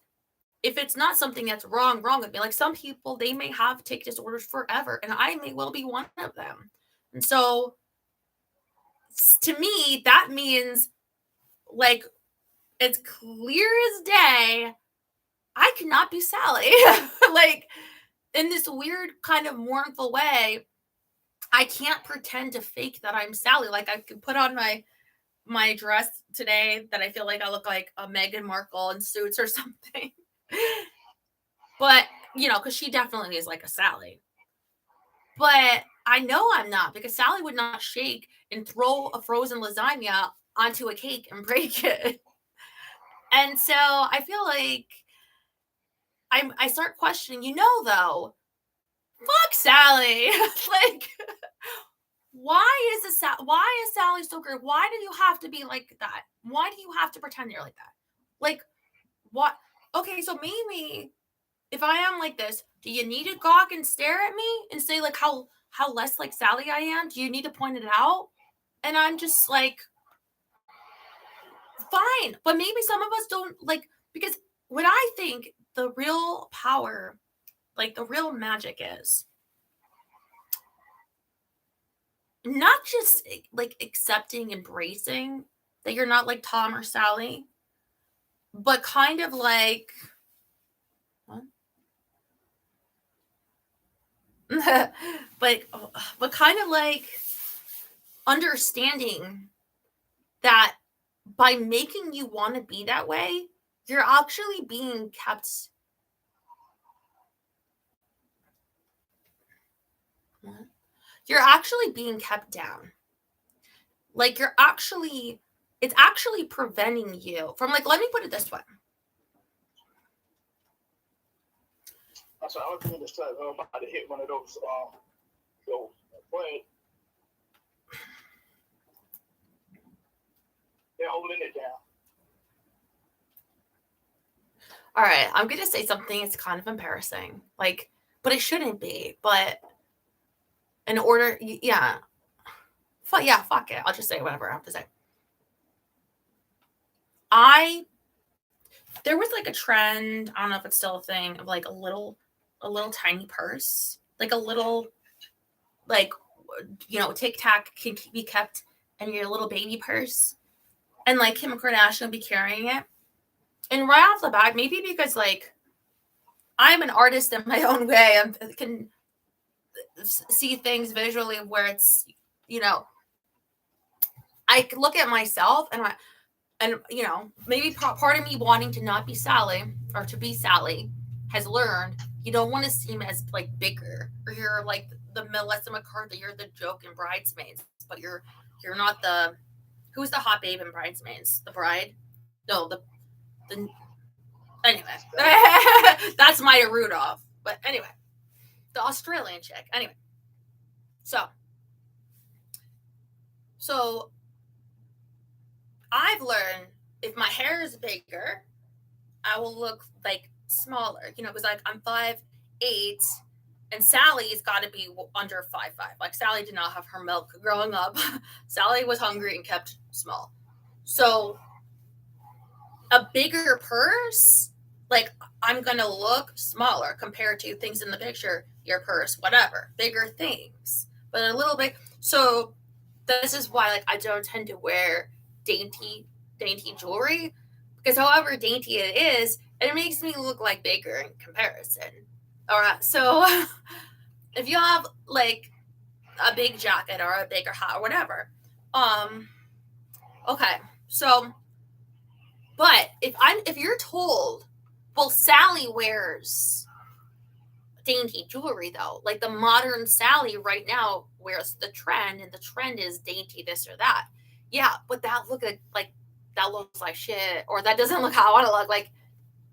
if it's not something that's wrong with me, like some people, they may have tic disorders forever, and I may well be one of them. And so to me, that means like it's clear as day, I cannot be Sally. Like in this weird kind of mournful way, I can't pretend to fake that I'm Sally. Like I could put on my dress today that I feel like I look like a Meghan Markle in Suits or something. But, because she definitely is like a Sally. But I know I'm not, because Sally would not shake and throw a frozen lasagna onto a cake and break it. And so I feel like I start questioning, though, fuck Sally. Like, why is Sally so great? Why do you have to be like that? Why do you have to pretend you're like that? Like, what? Okay, so maybe if I am like this, do you need to gawk and stare at me and say like how less like Sally I am? Do you need to point it out? And I'm just like, fine. But maybe some of us don't like, because what I think the real power, like the real magic is not just like accepting, embracing that you're not like Tom or Sally, but kind of like, what? but kind of like understanding that by making you want to be that way, you're actually being kept. What? You're actually being kept down. Like it's actually preventing you from like, let me put it this way. So I was going to say, I'm about to hit one of those, but they're holding it down. All right, I'm going to say something. It's kind of embarrassing, like, but it shouldn't be. But in order, yeah, fuck it. I'll just say whatever I have to say. There was like a trend, I don't know if it's still a thing, of like a little tiny purse, like a little, like, Tic Tac can be kept in your little baby purse, and like Kim Kardashian would be carrying it. And right off the bat, maybe because like I'm an artist in my own way, I can see things visually where it's, I look at myself and maybe part of me wanting to not be Sally or to be Sally has learned you don't want to seem as like bigger, or you're like the Melissa McCarthy, you're the joke in Bridesmaids, but you're not the, who's the hot babe in Bridesmaids? The bride? No, the anyway. That's Maya Rudolph. But anyway, the Australian chick. Anyway. So I've learned if my hair is bigger, I will look like smaller, because like I'm 5'8", and Sally's got to be under 5'5". Like Sally did not have her milk growing up. Sally was hungry and kept small. So a bigger purse, like I'm gonna look smaller compared to things in the picture, your purse, whatever, bigger things, but a little bit. So this is why like I don't tend to wear dainty jewelry, because however dainty it is, it makes me look like bigger in comparison. All right, so if you have like a big jacket or a bigger hat or whatever, okay, so. But if you're told, well, Sally wears dainty jewelry though, like the modern Sally right now wears the trend, and the trend is dainty this or that. Yeah, but that that looks like shit, or that doesn't look how I want to look. Like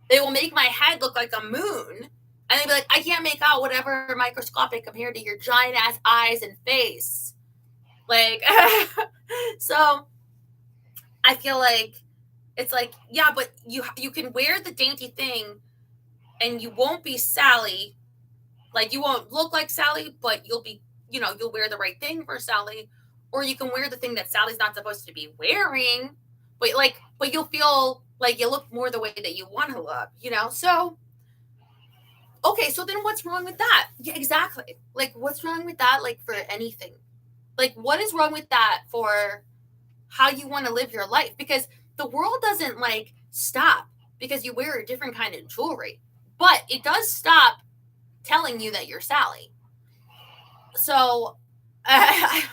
it will make my head look like a moon, and they'd be like, I can't make out whatever microscopic compared to your giant ass eyes and face. Like, so I feel like. It's like, yeah, but you can wear the dainty thing and you won't be Sally. Like you won't look like Sally, but you'll be, you'll wear the right thing for Sally. Or you can wear the thing that Sally's not supposed to be wearing, but you'll feel like you look more the way that you want to look, So, okay, so then what's wrong with that? Yeah, exactly. Like what's wrong with that? Like for anything, like what is wrong with that for how you want to live your life? Because the world doesn't like stop because you wear a different kind of jewelry, but it does stop telling you that you're Sally. So I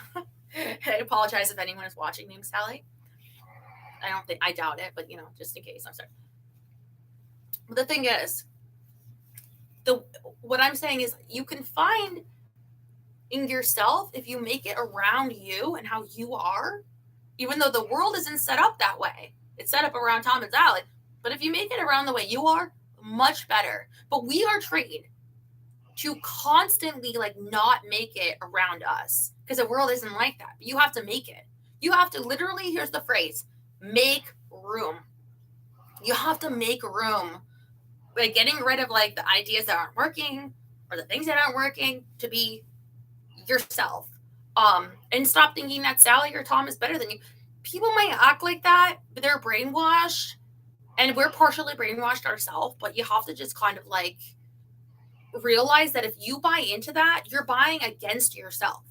apologize if anyone is watching named Sally. I doubt it, but just in case, I'm sorry. But the thing is, what I'm saying is you can find in yourself, if you make it around you and how you are, even though the world isn't set up that way. It's set up around Tom and Sally. But if you make it around the way you are, much better. But we are trained to constantly like not make it around us because the world isn't like that. But you have to make it. You have to literally, here's the phrase, make room. You have to make room. Like getting rid of like the ideas that aren't working or the things that aren't working to be yourself. And stop thinking that Sally or Tom is better than you. People might act like that, but they're brainwashed, and we're partially brainwashed ourselves, but you have to just kind of like realize that if you buy into that, you're buying against yourself.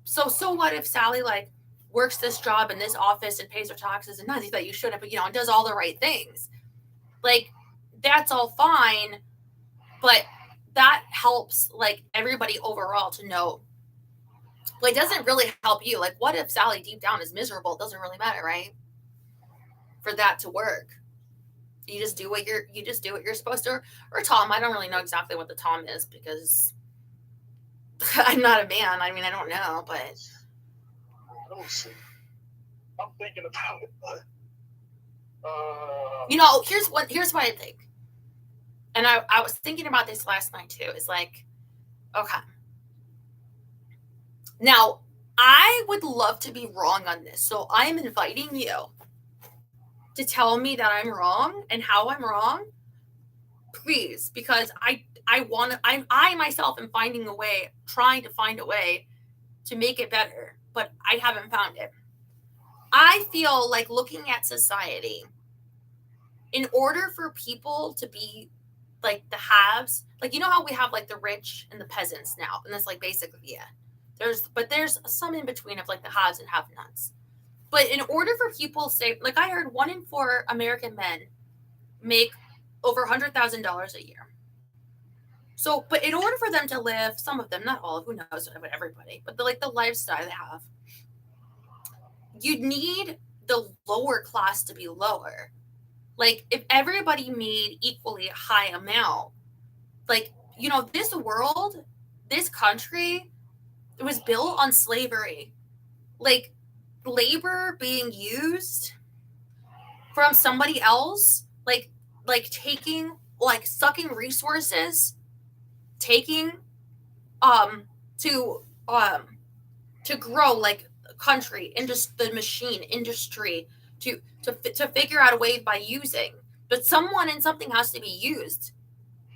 So what if Sally like works this job in this office and pays her taxes and nothing that you shouldn't, but and does all the right things? Like that's all fine, but that helps like everybody overall to know. But it doesn't really help you. Like, what if Sally deep down is miserable? It doesn't really matter, right? For that to work, you just do what you're supposed to. Or Tom, I don't really know exactly what the Tom is because I'm not a man. I mean, I don't know, but I don't see. I'm thinking about it, but here's what I think, and I was thinking about this last night too. It's like, okay. Now, I would love to be wrong on this. So I am inviting you to tell me that I'm wrong and how I'm wrong. Please, because I myself am trying to find a way to make it better, but I haven't found it. I feel like looking at society, in order for people to be like the haves, like how we have like the rich and the peasants now, and that's like basically there's some in between of like the haves and have-nots. But in order for people say, like I heard 1 in 4 American men make over $100,000 a year. So, but in order for them to live, some of them, not all, who knows, everybody, but the lifestyle they have, you'd need the lower class to be lower. Like if everybody made equally a high amount, like, this world, this country, it was built on slavery. Like labor being used from somebody else, like taking, like sucking resources, taking to grow like a country and just the machine industry to figure out a way by using. but someone and something has to be used,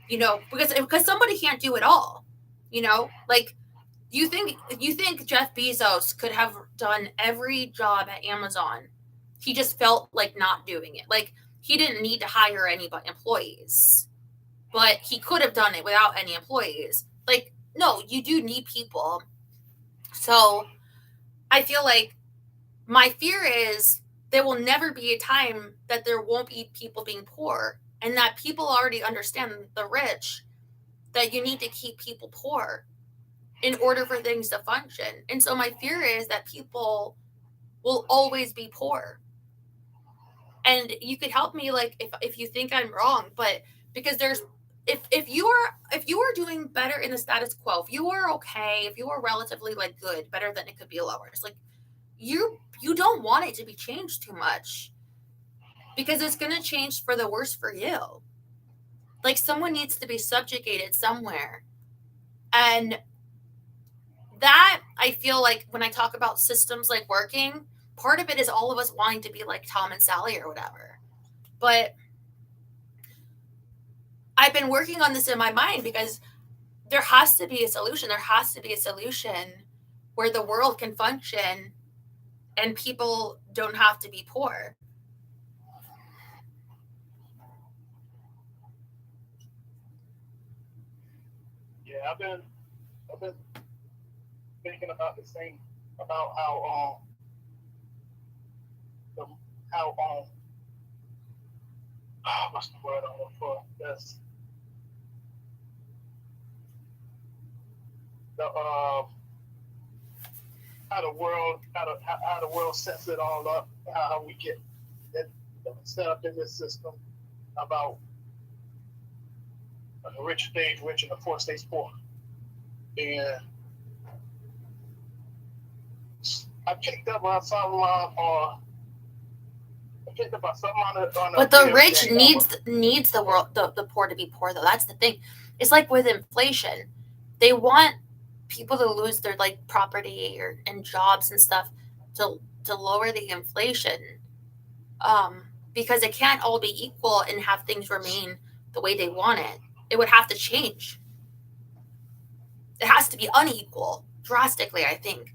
because somebody can't do it all, like you think Jeff Bezos could have done every job at Amazon. He just felt like not doing it. Like he didn't need to hire any employees, but he could have done it without any employees. Like, no, you do need people. So I feel like my fear is there will never be a time that there won't be people being poor, and that people already understand, the rich, that you need to keep people poor in order for things to function. And so my fear is that people will always be poor. And you could help me, like, if you think I'm wrong, but because there's, if you are doing better in the status quo, if you are okay, if you are relatively like good, better than it could be lower, it's like you don't want it to be changed too much, because it's going to change for the worse for you. Like someone needs to be subjugated somewhere. And that, I feel like when I talk about systems like working, part of it is all of us wanting to be like Tom and Sally or whatever. But I've been working on this in my mind because there has to be a solution. There has to be a solution where the world can function and people don't have to be poor. Yeah, I've been thinking about the same, about how what's the word I'm looking for? That's the how the world sets it all up, how we get it set up in this system about the rich stays rich and the poor stays poor. And I picked up on something but the rich needs the world, the poor to be poor, though. That's the thing. It's like with inflation, they want people to lose their like property and jobs and stuff to lower the inflation, because it can't all be equal and have things remain the way they want it. It would have to change. It has to be unequal drastically, I think,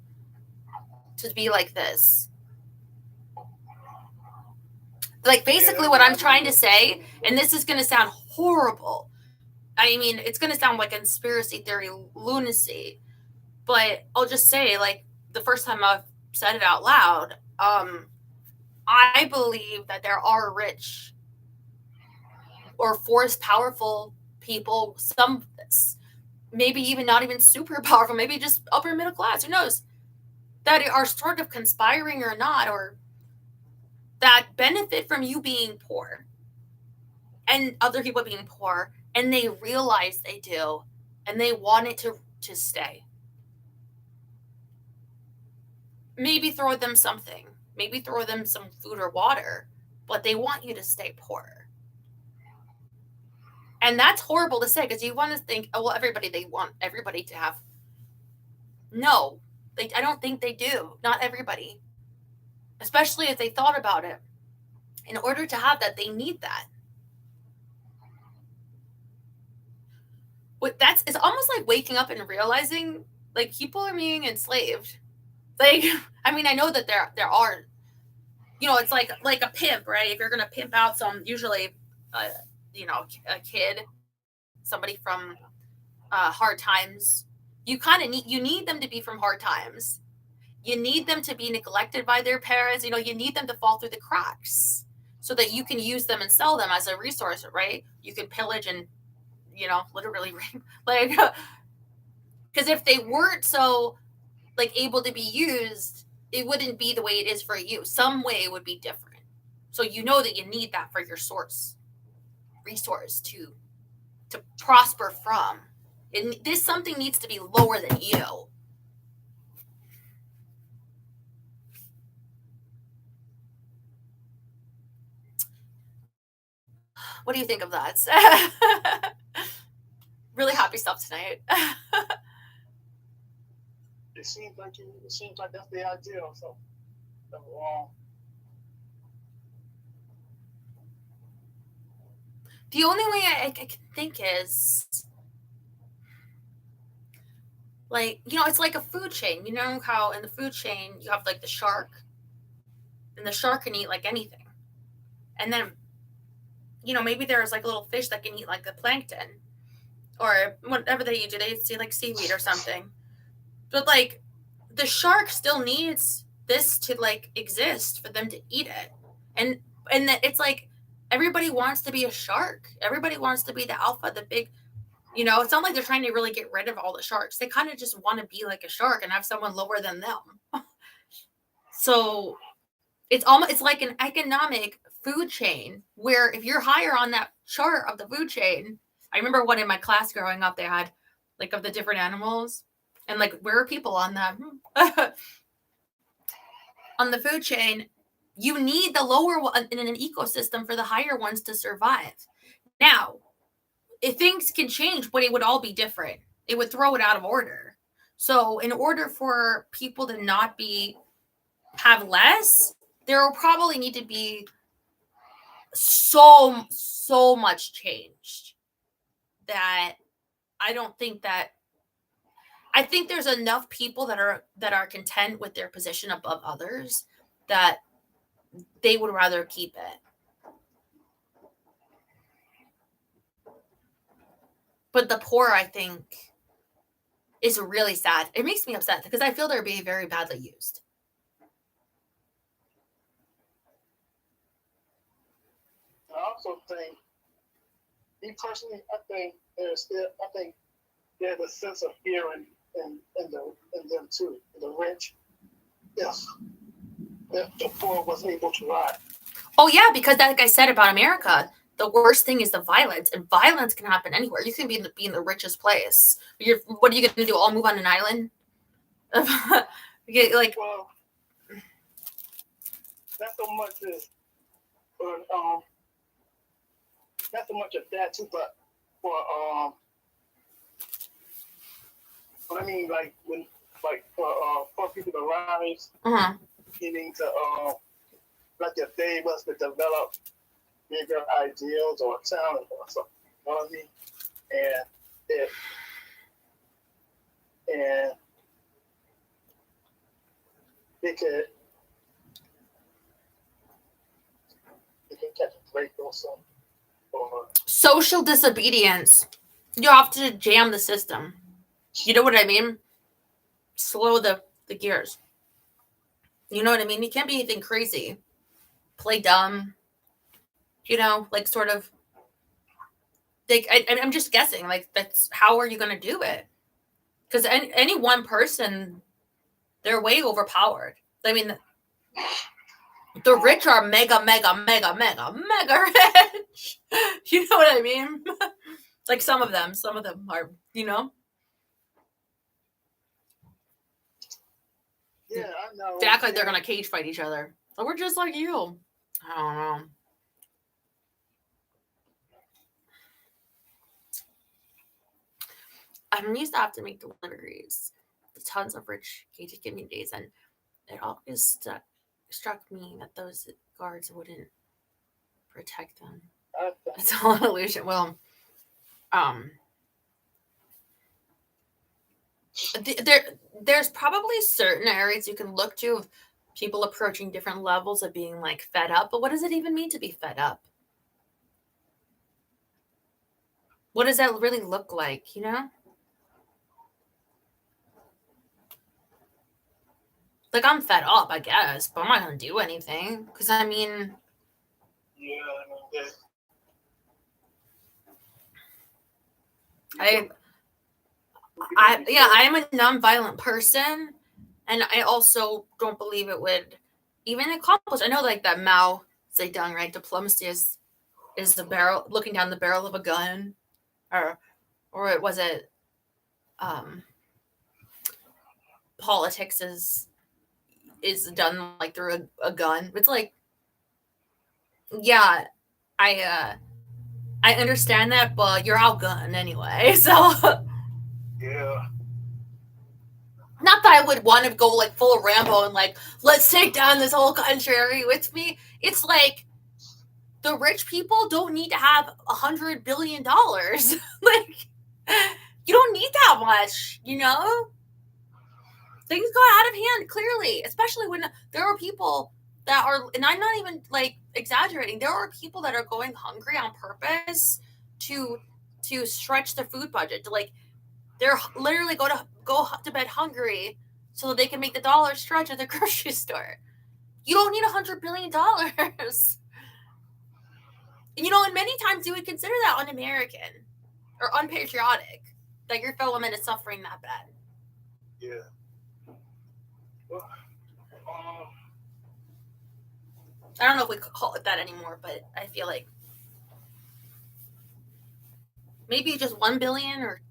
to be like this. Like basically what I'm trying to say, and this is going to sound horrible. I mean, it's going to sound like conspiracy theory lunacy, but I'll just say, like, the first time I've said it out loud, I believe that there are rich or force powerful people, some maybe even not even super powerful, maybe just upper middle class, who knows, that are sort of conspiring or not, or that benefit from you being poor and other people being poor, and they realize they do, and they want it to stay. Maybe throw them something, maybe throw them some food or water, but they want you to stay poor. And that's horrible to say, because you want to think, oh, well, they want everybody to have. No, I don't think they do. Not everybody. Especially if they thought about it. In order to have that, they need that. It's almost like waking up and realizing, like, people are being enslaved. Like, I mean, I know that there are, it's like a pimp, right? If you're going to pimp out usually, a kid, somebody from hard times, you need them to be from hard times. You need them to be neglected by their parents. You need them to fall through the cracks so that you can use them and sell them as a resource, right? You can pillage and, literally rape. Like, because if they weren't so, like, able to be used, it wouldn't be the way it is for you. Some way it would be different. So you know that you need that for your resource to prosper from. This something needs to be lower than you. What do you think of that? Really happy stuff tonight. It seems like that's the idea. So, The only way I can think is, like, it's like a food chain. You know how in the food chain you have like the shark, and the shark can eat like anything, and then maybe there's like a little fish that can eat like the plankton or whatever they eat. Do they see like seaweed or something? But like the shark still needs this to like exist for them to eat it, and it's like everybody wants to be a shark. Everybody wants to be the alpha, the big. It's not like they're trying to really get rid of all the sharks. They kind of just want to be like a shark and have someone lower than them. So it's like an economic food chain where if you're higher on that chart of the food chain, I remember one in my class growing up, they had like of the different animals and like where are people on them? On the food chain, you need the lower one in an ecosystem for the higher ones to survive. Now, if things can change, but it would all be different. It would throw it out of order. So in order for people to not have less, there will probably need to be so much changed that I don't think that I think there's enough people that are content with their position above others that they would rather keep it. But the poor, I think, is really sad. It makes me upset because I feel they're being very badly used. I also think, me personally, I think there's a sense of fear in them too. The rich, if the poor was able to rise. Oh yeah, because like I said about America, the worst thing is the violence, and violence can happen anywhere. You can be in the richest place. What are you going to do? All move on an island? Like, well, not so much as, not so much of that too, but I mean, like when, like for people to rise, meaning to like if they was to develop bigger ideals or talent or something, you know what I mean? And they can catch a break or something. Or social disobedience. You have to jam the system. You know what I mean? Slow the gears. You know what I mean? You can't be anything crazy. Play dumb. Like sort of. Like I'm just guessing. Like that's how are you going to do it? Because any one person, they're way overpowered. I mean, the rich are mega, mega, mega, mega, mega rich. You know what I mean? Like some of them are, yeah, I know. They act like they're gonna cage fight each other. So we're just like you. I don't know. I used to have to make deliveries to tons of rich gated communities, and it always struck me that those guards wouldn't protect them. It's all an illusion. Well, there's probably certain areas you can look to of people approaching different levels of being like fed up, but what does it even mean to be fed up? What does that really look like, Like, I'm fed up, I guess, but I'm not gonna do anything because I mean, I am a nonviolent person, and I also don't believe it would even accomplish. I know, like that Mao Zedong, right? Diplomacy is the barrel, looking down the barrel of a gun, or was it politics is done like through a gun. It's like, yeah, I understand that, but you're outgunned anyway, so yeah. Not that I would want to go like full Rambo and like, let's take down this whole country with me. It's like, the rich people don't need to have $100 billion. Like, you don't need that much, you know? Things got out of hand, clearly, especially when there are people that are, and I'm not even like exaggerating, there are people that are going hungry on purpose to stretch their food budget. Like, they're literally go to bed hungry so that they can make the dollar stretch at the grocery store. You don't need $100 billion. And, and many times you would consider that un-American or unpatriotic, that your fellow man is suffering that bad. Yeah. Well, I don't know if we could call it that anymore, but I feel like maybe just 1 billion or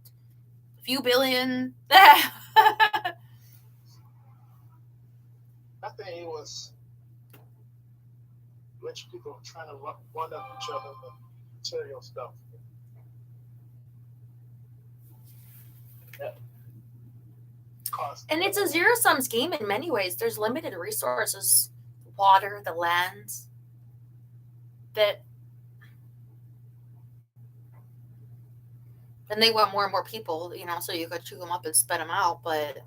a few billion. I think it was rich people trying to one up each other with material stuff. Yeah. And it's a zero-sum game in many ways. There's limited resources, water, the lands, that, and they want more and more people, so you could chew them up and spit them out. But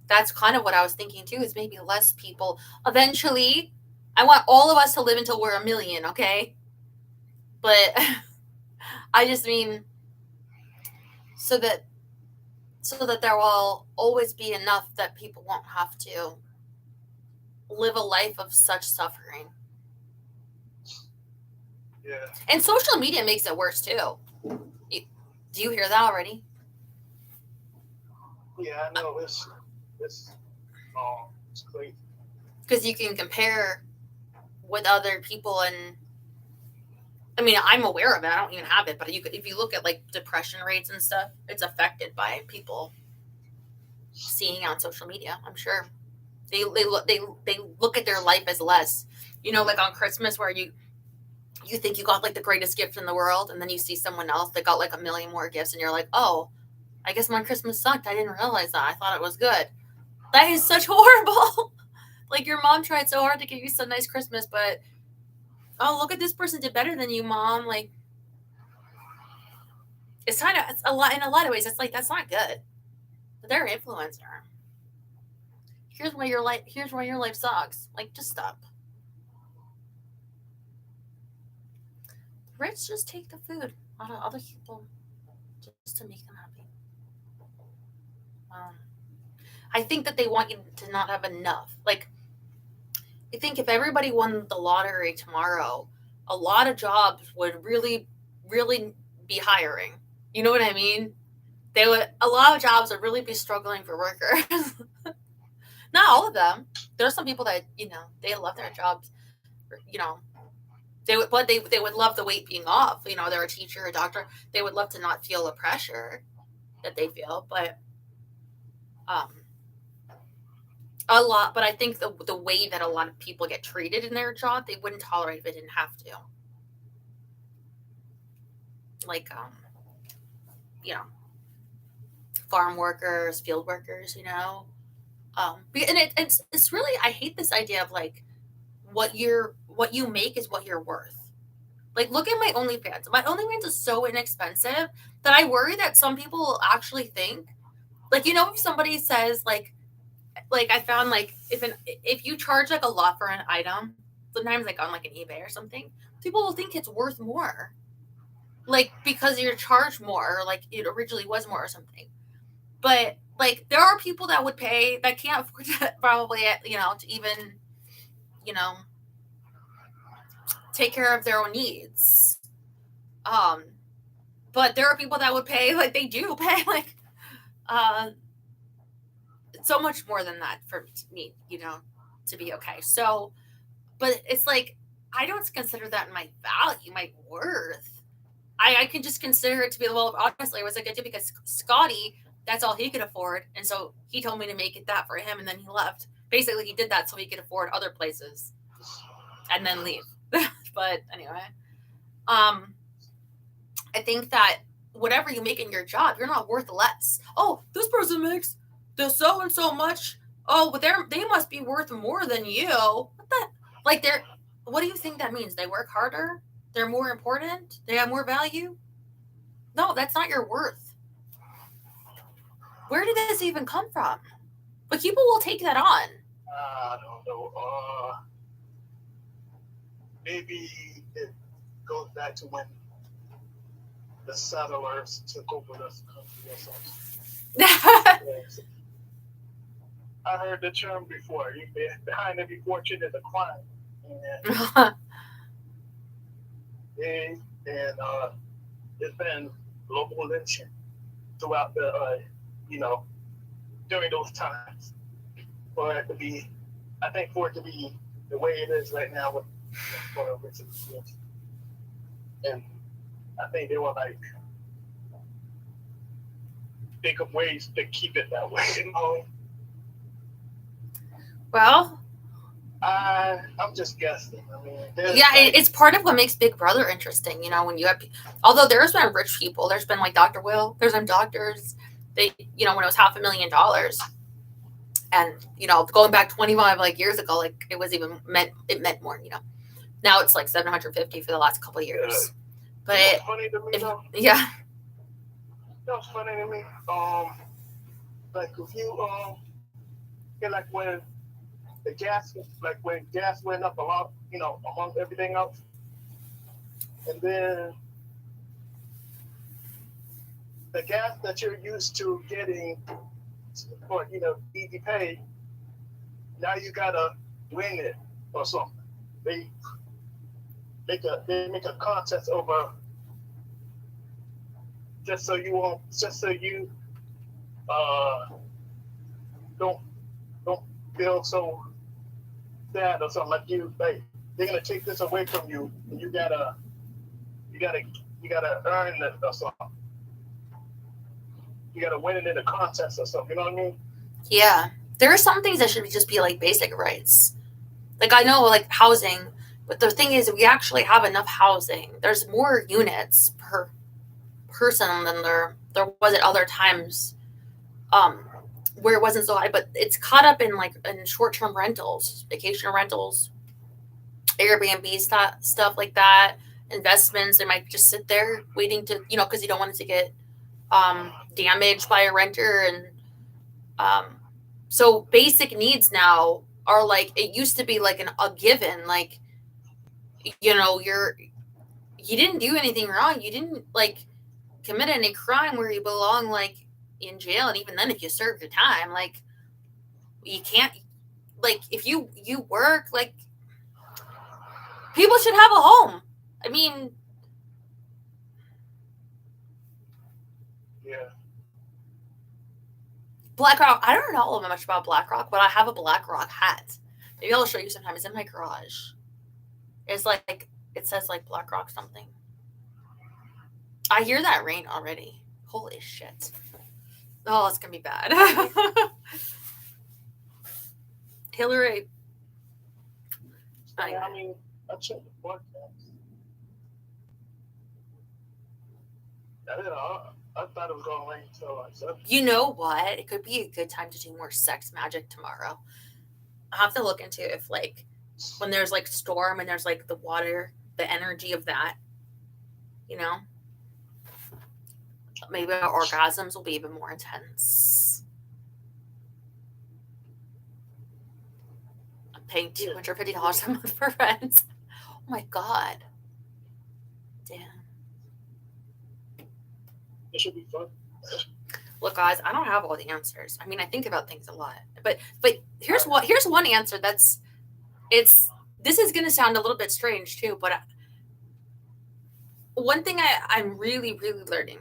that's kind of what I was thinking too, is maybe less people. Eventually, I want all of us to live until we're 1 million, okay? But I just mean so that there will always be enough that people won't have to live a life of such suffering. Yeah. And social media makes it worse too. Do you hear that already? Yeah, I know. It's crazy. Because you can compare with other people, and I mean, I'm aware of it. I don't even have it, but if you look at like depression rates and stuff, it's affected by people seeing on social media. I'm sure they look at their life as less. Like on Christmas, where you think you got like the greatest gift in the world, and then you see someone else that got like 1 million more gifts, and you're like, oh, I guess my Christmas sucked. I didn't realize that. I thought it was good. That is such horrible. Like, your mom tried so hard to give you some nice Christmas, but oh, look at this person did better than you, Mom. Like, it's a lot in a lot of ways. It's like, that's not good. But they're an influencer. Here's why your life sucks. Like, just stop. Rich just take the food out of other people just to make them happy. I think that they want you to not have enough. Like, I think if everybody won the lottery tomorrow, a lot of jobs would really, really be hiring. You know what I mean? A lot of jobs would really be struggling for workers. Not all of them. There are some people that, they love their jobs. They would love the weight being off. They're a teacher, a doctor. They would love to not feel the pressure that they feel, but a lot. But I think the way that a lot of people get treated in their job, they wouldn't tolerate if they didn't have to. Like, farm workers, field workers, and it's really, I hate this idea of like, what you make is what you're worth. Like, look at my OnlyFans. My OnlyFans is so inexpensive that I worry that some people will actually think, like, if somebody says like I found like if you charge like a lot for an item, sometimes like on like an eBay or something, people will think it's worth more, like because you're charged more, or like it originally was more or something. But like, there are people that would pay, that can't afford to probably, to even, take care of their own needs. But there are people that would pay, like they do pay, like, so much more than that for me, to be okay. So, but it's like, I don't consider that my value, my worth. I can just consider it to be, well, honestly, it was a good deal because Scotty, that's all he could afford. And so he told me to make it that for him, and then he left. Basically, he did that so he could afford other places and then leave. But anyway, I think that whatever you make in your job, you're not worth less. Oh, this person makes the so-and-so much. Oh, but they must be worth more than you. What the? Like, What do you think that means? They work harder? They're more important? They have more value? No, that's not your worth. Where did this even come from? But people will take that on. I don't know. Maybe it goes back to when the settlers took over this country or something. I heard the term before. Behind every fortune is a crime. And it's been global lynching throughout the, during those times. For it to be, I think for it to be the way it is right now with Richard Smith. And I think they were like, think of ways to keep it that way, Well, I'm just guessing. I mean, it's part of what makes Big Brother interesting. When you have, although there's been rich people, there's been like Dr. Will, there's been doctors. They, when it was $500,000, and going back 25 years ago, like it meant more. Now it's like 750 for the last couple of years. But it's funny to me, yeah. That's funny to me. Like if you like when the gas, like when gas went up a lot, among everything else, and then the gas that you're used to getting for easy pay, now you gotta win it or something. They make a contest over just so you don't feel so sad or something, like they're gonna take this away from you, and you gotta earn it or something. You gotta win it in a contest or something. You know what I mean? Yeah, there are some things that should just be like basic rights. Like I know, like housing, but the thing is, we actually have enough housing. There's more units per person than there was at other times, where it wasn't so high. But it's caught up in short-term rentals, vacation rentals, Airbnb stuff like that, investments. They might just sit there waiting to, because you don't want it to get damaged by a renter. And so basic needs now are like, it used to be like a given, like, you didn't do anything wrong. You didn't commit any crime where you belong in jail. And even then, if you serve your time, you can't, if you work, people should have a home. I mean, yeah. BlackRock, I don't know much about BlackRock, but I have a BlackRock hat. Maybe I'll show you sometime. It's in my garage. It's it says BlackRock something. I hear that rain already. Holy shit. Oh, it's going to be bad. Hilary. I mean, I checked the forecast. I thought it was going to rain until 7. You know what? It could be a good time to do more sex magic tomorrow. I have to look into if when there's storm and there's the water, the energy of that, maybe our orgasms will be even more intense. I'm paying $250 a month for rent. Oh my God. Damn. It should be fun. Look, guys, I don't have all the answers. I mean, I think about things a lot, but here's one answer this is going to sound a little bit strange too, but one thing I'm really, really learning,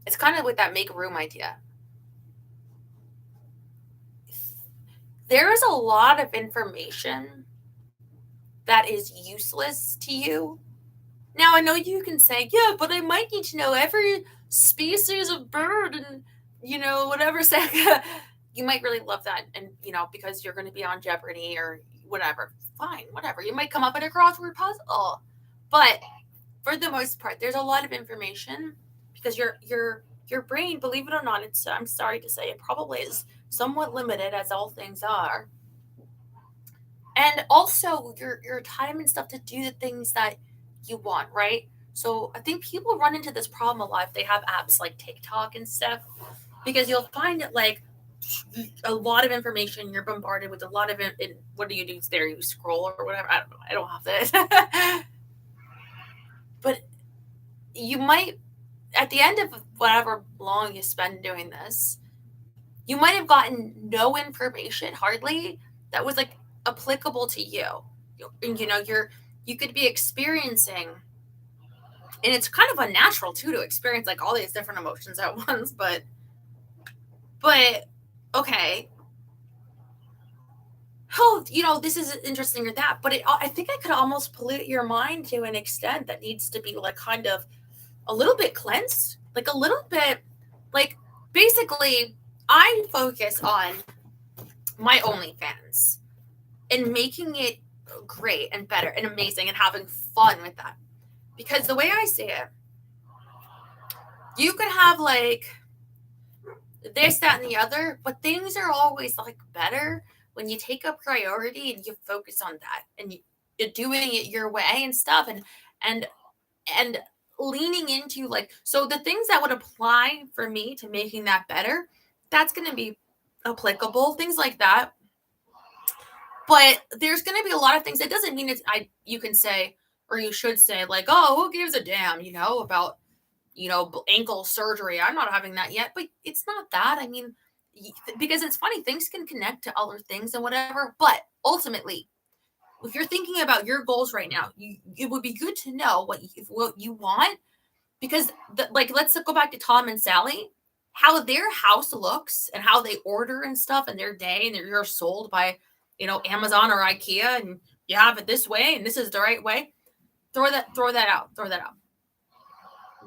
it's kind of with that make room idea. There is a lot of information that is useless to you. Now, I know you can say, yeah, but I might need to know every species of bird and, whatever. You might really love that. And, because you're going to be on Jeopardy or whatever. Fine, whatever. You might come up with a crossword puzzle. But for the most part, there's a lot of information because your brain, believe it or not, I'm sorry to say, it probably is somewhat limited, as all things are. and also your time and stuff to do the things that you want, right? So I think people run into this problem a lot if they have apps like TikTok and stuff, because you'll find it like a lot of information. You're bombarded with a lot of it. What do? There you scroll or whatever. I don't know. I don't have this. But you might, at the end of whatever long you spend doing this, you might have gotten no information hardly that was like applicable to you. You could be experiencing, and it's kind of unnatural too to experience like all these different emotions at once, but okay, oh, this is interesting or that, but I think I could almost pollute your mind to an extent that needs to be like kind of a little bit cleansed, like a little bit, like basically I focus on my OnlyFans and making it great and better and amazing and having fun with that. Because the way I see it, you could have like this, that, and the other, but things are always like better when you take a priority and you focus on that and you're doing it your way and stuff, and leaning into like, so the things that would apply for me to making that better, that's going to be applicable, things like that. But there's going to be a lot of things. It doesn't mean you can say, or you should say like, oh, who gives a damn, about, ankle surgery. I'm not having that yet, but it's not that. I mean, because it's funny, things can connect to other things and whatever. But ultimately, if you're thinking about your goals right now, it would be good to know what you want, because let's go back to Tom and Sally, how their house looks and how they order and stuff and their day, and you're sold by, Amazon or IKEA, and you have it this way and this is the right way. Throw that out.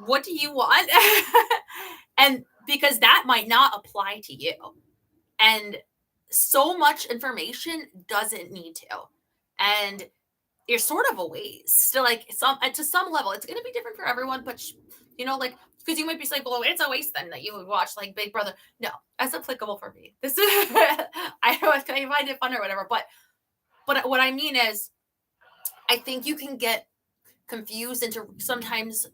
What do you want? And because that might not apply to you. And so much information doesn't need to. And you're sort of a waste. So like to some level, it's going to be different for everyone, but because you might be saying, well, it's a waste then that you would watch like Big Brother. No, that's applicable for me. This is, I find it fun or whatever. But what I mean is, I think you can get confused into sometimes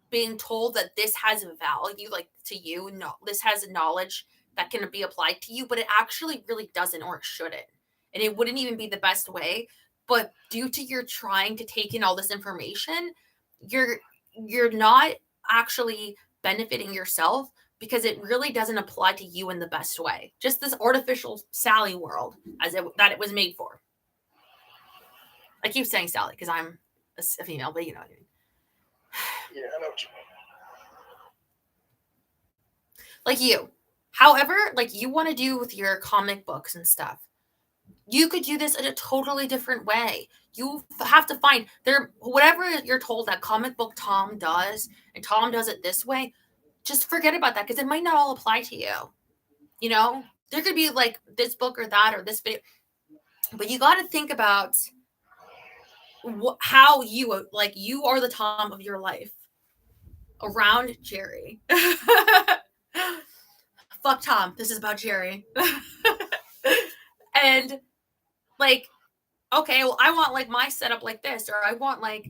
being told that this has value, like to you, no, this has knowledge that can be applied to you, but it actually really doesn't, or it shouldn't. And it wouldn't even be the best way. But due to your trying to take in all this information, you're not actually benefiting yourself, because it really doesn't apply to you in the best way. Just this artificial Sally world that it was made for. I keep saying Sally because I'm a female, but you know what I mean. Yeah, I know what you mean. Like you. However, like you want to do with your comic books and stuff, you could do this in a totally different way. You have to find whatever you're told that comic book Tom does, and Tom does it this way. Just forget about that, because it might not all apply to you. There could be like this book or that or this video, but you got to think about how you are the Tom of your life around Jerry. Fuck Tom. This is about Jerry. And like, okay, well, I want like my setup like this, or I want like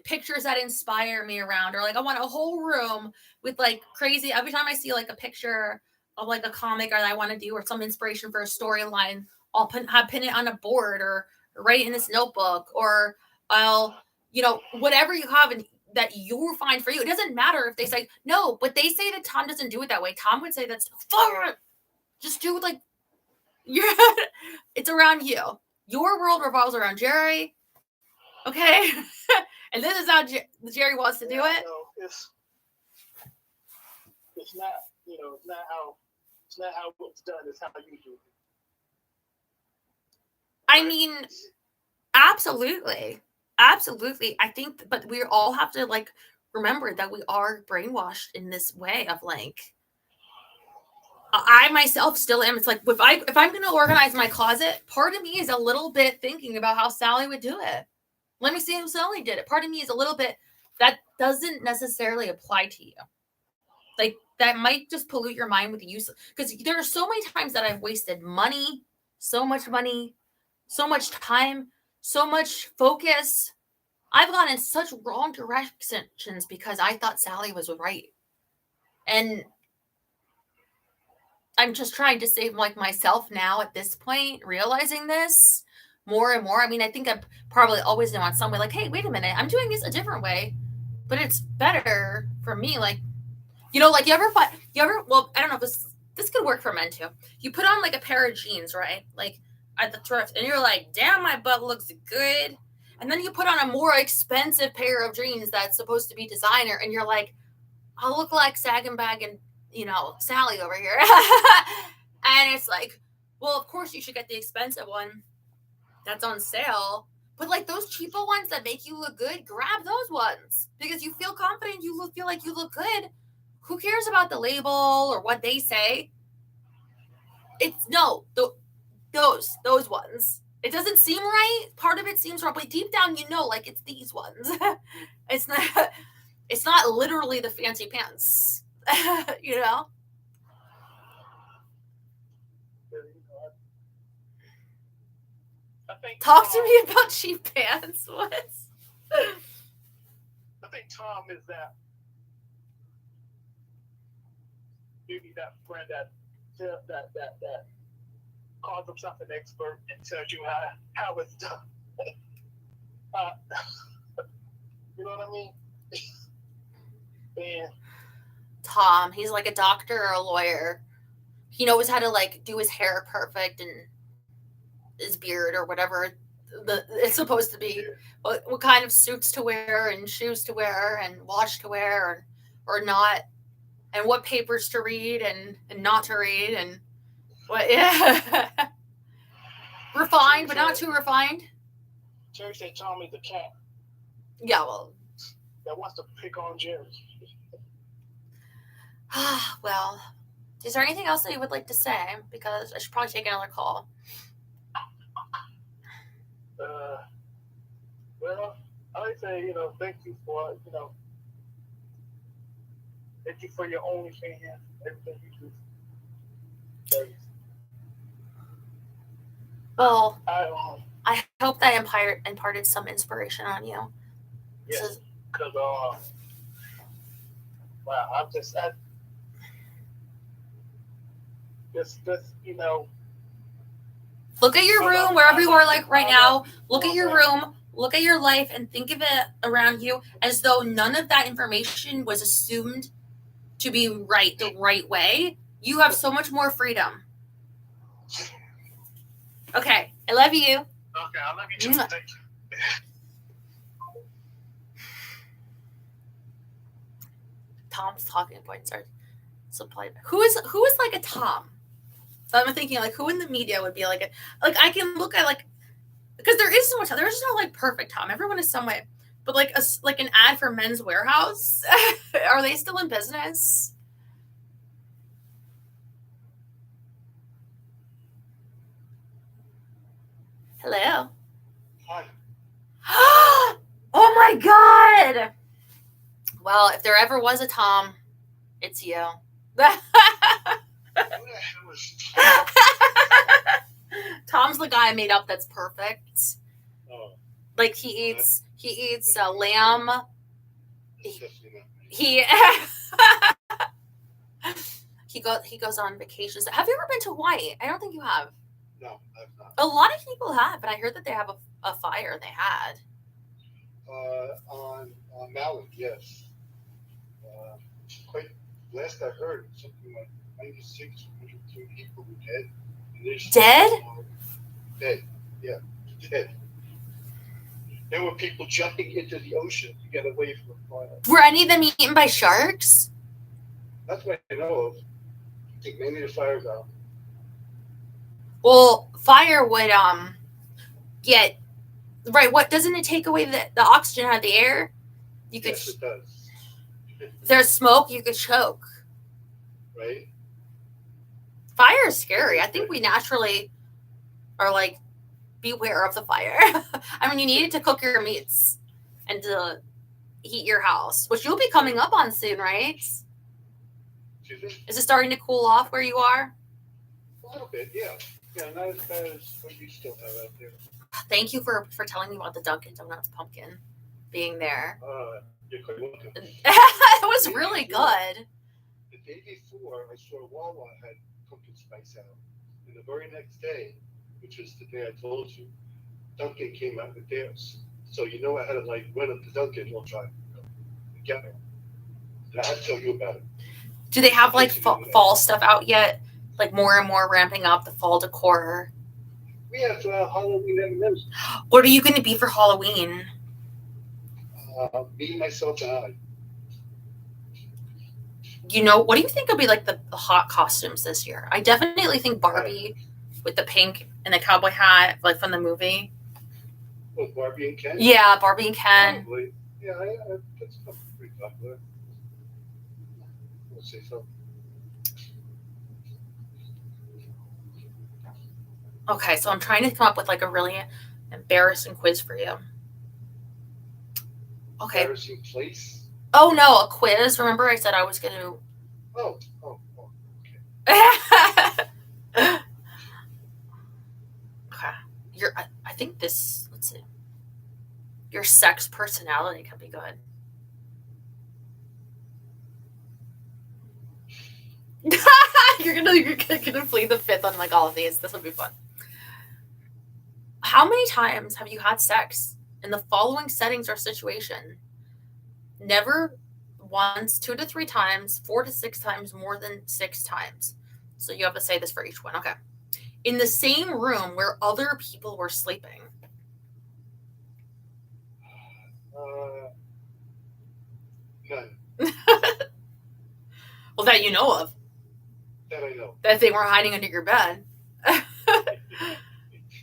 pictures that inspire me around, or like I want a whole room with like crazy, every time I see like a picture of like a comic or that I want to do, or some inspiration for a storyline, I'll pin it on a board or write it in this notebook, or I'll, whatever you have and that you find for you. It doesn't matter if they say no, but they say that Tom doesn't do it that way. Tom would say that's just do like it's around you. Your world revolves around Jerry. Okay. And this is how Jerry wants to do it. No, it's not, it's not how it's done. It's how you do it. I mean, absolutely. I think, but we all have to like remember that we are brainwashed in this way of like, I myself still am. It's like, if I'm going to organize my closet, part of me is a little bit thinking about how Sally would do it. Let me see how Sally did it. Part of me is a little bit, that doesn't necessarily apply to you. Like that might just pollute your mind with the use, because there are so many times that I've wasted money, so much money, so much time, so much focus. I've gone in such wrong directions because I thought Sally was right. And I'm just trying to save like myself now at this point, realizing this more and more. I mean, I think I probably always know on some way, like, hey, wait a minute, I'm doing this a different way, but it's better for me. Like, you know, like you ever, well, I don't know if this could work for men too. You put on like a pair of jeans, right? Like at the thrift, and you're like, damn, my butt looks good. And then you put on a more expensive pair of jeans that's supposed to be designer, and you're like, I'll look like Sag and Bag and, you know, Sally over here. And it's like, well, of course you should get the expensive one that's on sale. But like those cheaper ones that make you look good, grab those ones because you feel confident. You feel like you look good. Who cares about the label or what they say? It's those ones. It doesn't seem right. Part of it seems wrong, but deep down you know, like it's these ones. It's not literally the fancy pants. You know? Talk to me about cheap pants. What? I think Tom is that maybe that friend that calls himself an expert and tells you how it's done. You know what I mean? And Tom, he's like a doctor or a lawyer. He knows how to like do his hair perfect and his beard or whatever it's supposed to be. What kind of suits to wear and shoes to wear and watch to wear or not, and what papers to read and not to read and what. Yeah. Refined, but not too refined. Jerry said Tommy's the cat. Yeah, well, that wants to pick on Jerry. Well, is there anything else that you would like to say? Because I should probably take another call. Well, I would say, thank you for, thank you for your OnlyFans, everything you do. Well, I hope that imparted some inspiration on you. Yes, because, wow, I'm just, look at your room, wherever you are, like right now. Look at your room, look at your life, and think of it around you as though none of that information was assumed to be right the right way. You have so much more freedom. Okay, I love you. Okay, I love you too. Thank you. Tom's talking points are supplied. Who is like a Tom? So I'm thinking like who in the media would be like I can look at like, because there is so much. There's no like perfect Tom. Everyone is some way, but like an ad for Men's Warehouse. Are they still in business? Hello. Hi. Oh my God. Well, if there ever was a Tom, it's you. Tom's the guy I made up that's perfect. Oh. Like he eats lamb. He goes on vacations. Have you ever been to Hawaii? I don't think you have. No, I've not. A lot of people have, but I heard that they have a fire they had. On Maui, yes. Quite last I heard, something like 96 people were dead. Dead? Dead, yeah, dead. There were people jumping into the ocean to get away from the fire. Were any of them eaten by sharks? That's what I know of. I think many of the fires out. Well, fire would get right. What doesn't it take away the oxygen out of the air? You could. Yes, it does. If there's smoke, you could choke. Right. Fire is scary. I think we naturally are like beware of the fire. I mean, you need it to cook your meats and to heat your house, which you'll be coming up on soon, right? Excuse me? Is it starting to cool off where you are? Well, little bit, yeah. Yeah, not as bad as what you still have out there. Thank you for telling me about the Dunkin' Donuts pumpkin being there. You're quite welcome. It was really good. The day before, I saw Wawa had pumpkin spice out. And the very next day, which was the day I told you, Dunkin' came out with theirs. So you know I had to like run up to Dunkin' all try to get it. And I had to tell you about it. Do they have like fall stuff out yet? Like more and more ramping up the fall decor. We have Halloween M&Ms. What are you going to be for Halloween? Me, myself, and I. What do you think will be like the hot costumes this year? I definitely think Barbie with the pink and the cowboy hat, like from the movie. Oh, Barbie and Ken? Yeah, Barbie and Ken. Probably. Yeah, that's pretty popular. Let's say so. Okay, so I'm trying to come up with like a really embarrassing quiz for you. Okay. Embarrassing place? Oh no, a quiz. Remember I said I was going to... Oh, okay. I think this, let's see. Your sex personality could be good. You're gonna plead the fifth on like all of these. This will be fun. How many times have you had sex in the following settings or situation? Never once, 2 to 3 times, 4 to 6 times, more than 6 times. So you have to say this for each one. Okay. In the same room where other people were sleeping. None. Well, that you know of. That I know. That they weren't hiding under your bed.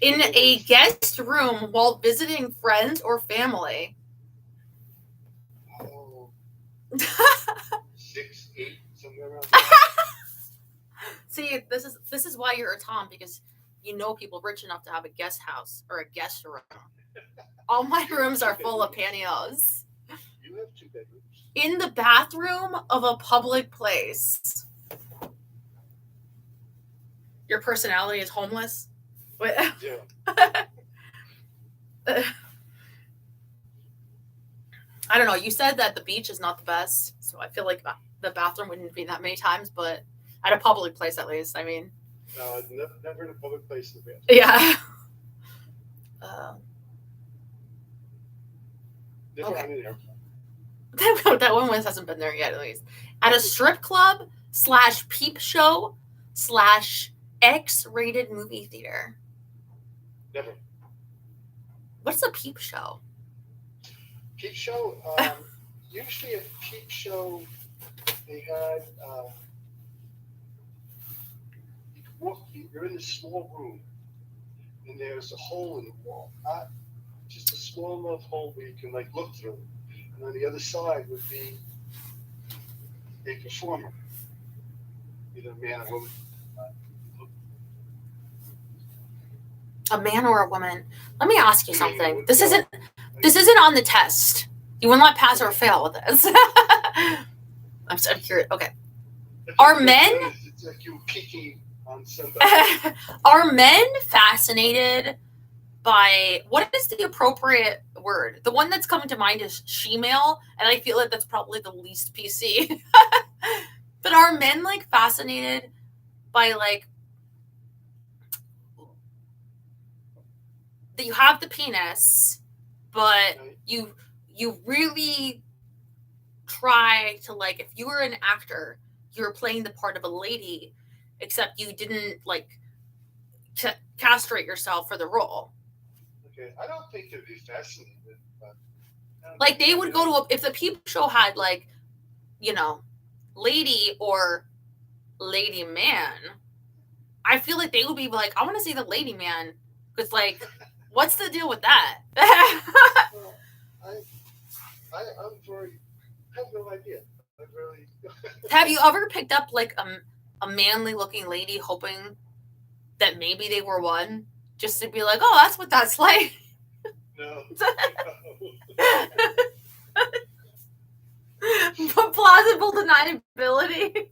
In a guest room while visiting friends or family. Oh. 6, 8, somewhere around there. See, this is why you're a Tom, because you know people rich enough to have a guest house or a guest room. All my rooms are full of pantyhose. You have 2 bedrooms. In the bathroom of a public place. Your personality is homeless? Wait. Yeah. I don't know. You said that the beach is not the best, so I feel like the bathroom wouldn't be that many times, but at a public place at least. I mean, never in a public place in the bathroom. Yeah. Never Okay. on an airplane. That one hasn't been there yet, at least. At a strip club / peep show / X-rated movie theater. Never. What's a peep show? Peep show. Usually at peep show, they had. You're in a small room, and there's a hole in the wall, not just a small enough hole where you can like look through. And on the other side would be a performer, either a man or woman. A man or a woman? Let me ask you something. This isn't on the test. You will not pass or fail with this. I'm so curious. Okay. Are men? It's like you peeking on somebody. Are men fascinated by, what is the appropriate word? The one that's coming to mind is she-male, and I feel like that's probably the least PC. But are men like fascinated by like that you have the penis, but you really try to, like, if you were an actor, you were playing the part of a lady, except you didn't like castrate yourself for the role. Okay, I don't think they'd be fascinated. But like they would go to if the peep show had like, lady or lady man. I feel like they would be like, I want to see the lady man, because like, what's the deal with that? Well, I have no idea. I really. Have you ever picked up like a manly looking lady, hoping that maybe they were one, just to be like, oh, that's what that's like? No. Plausible deniability.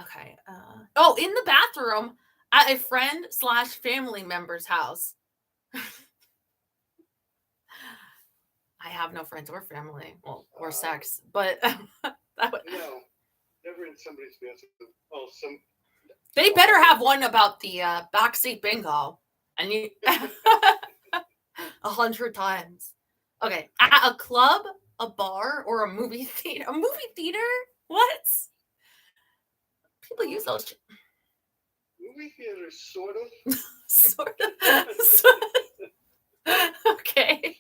Okay. In the bathroom at a friend / family member's house. I have no friends or family, or sex, but that would... No, never in somebody's bathroom. Oh, They better have one about the backseat bingo, and you 100 times. Okay, at a club, a bar, or a movie theater. A movie theater? What? People use those. Movie theater, sort of. Sort of. Okay.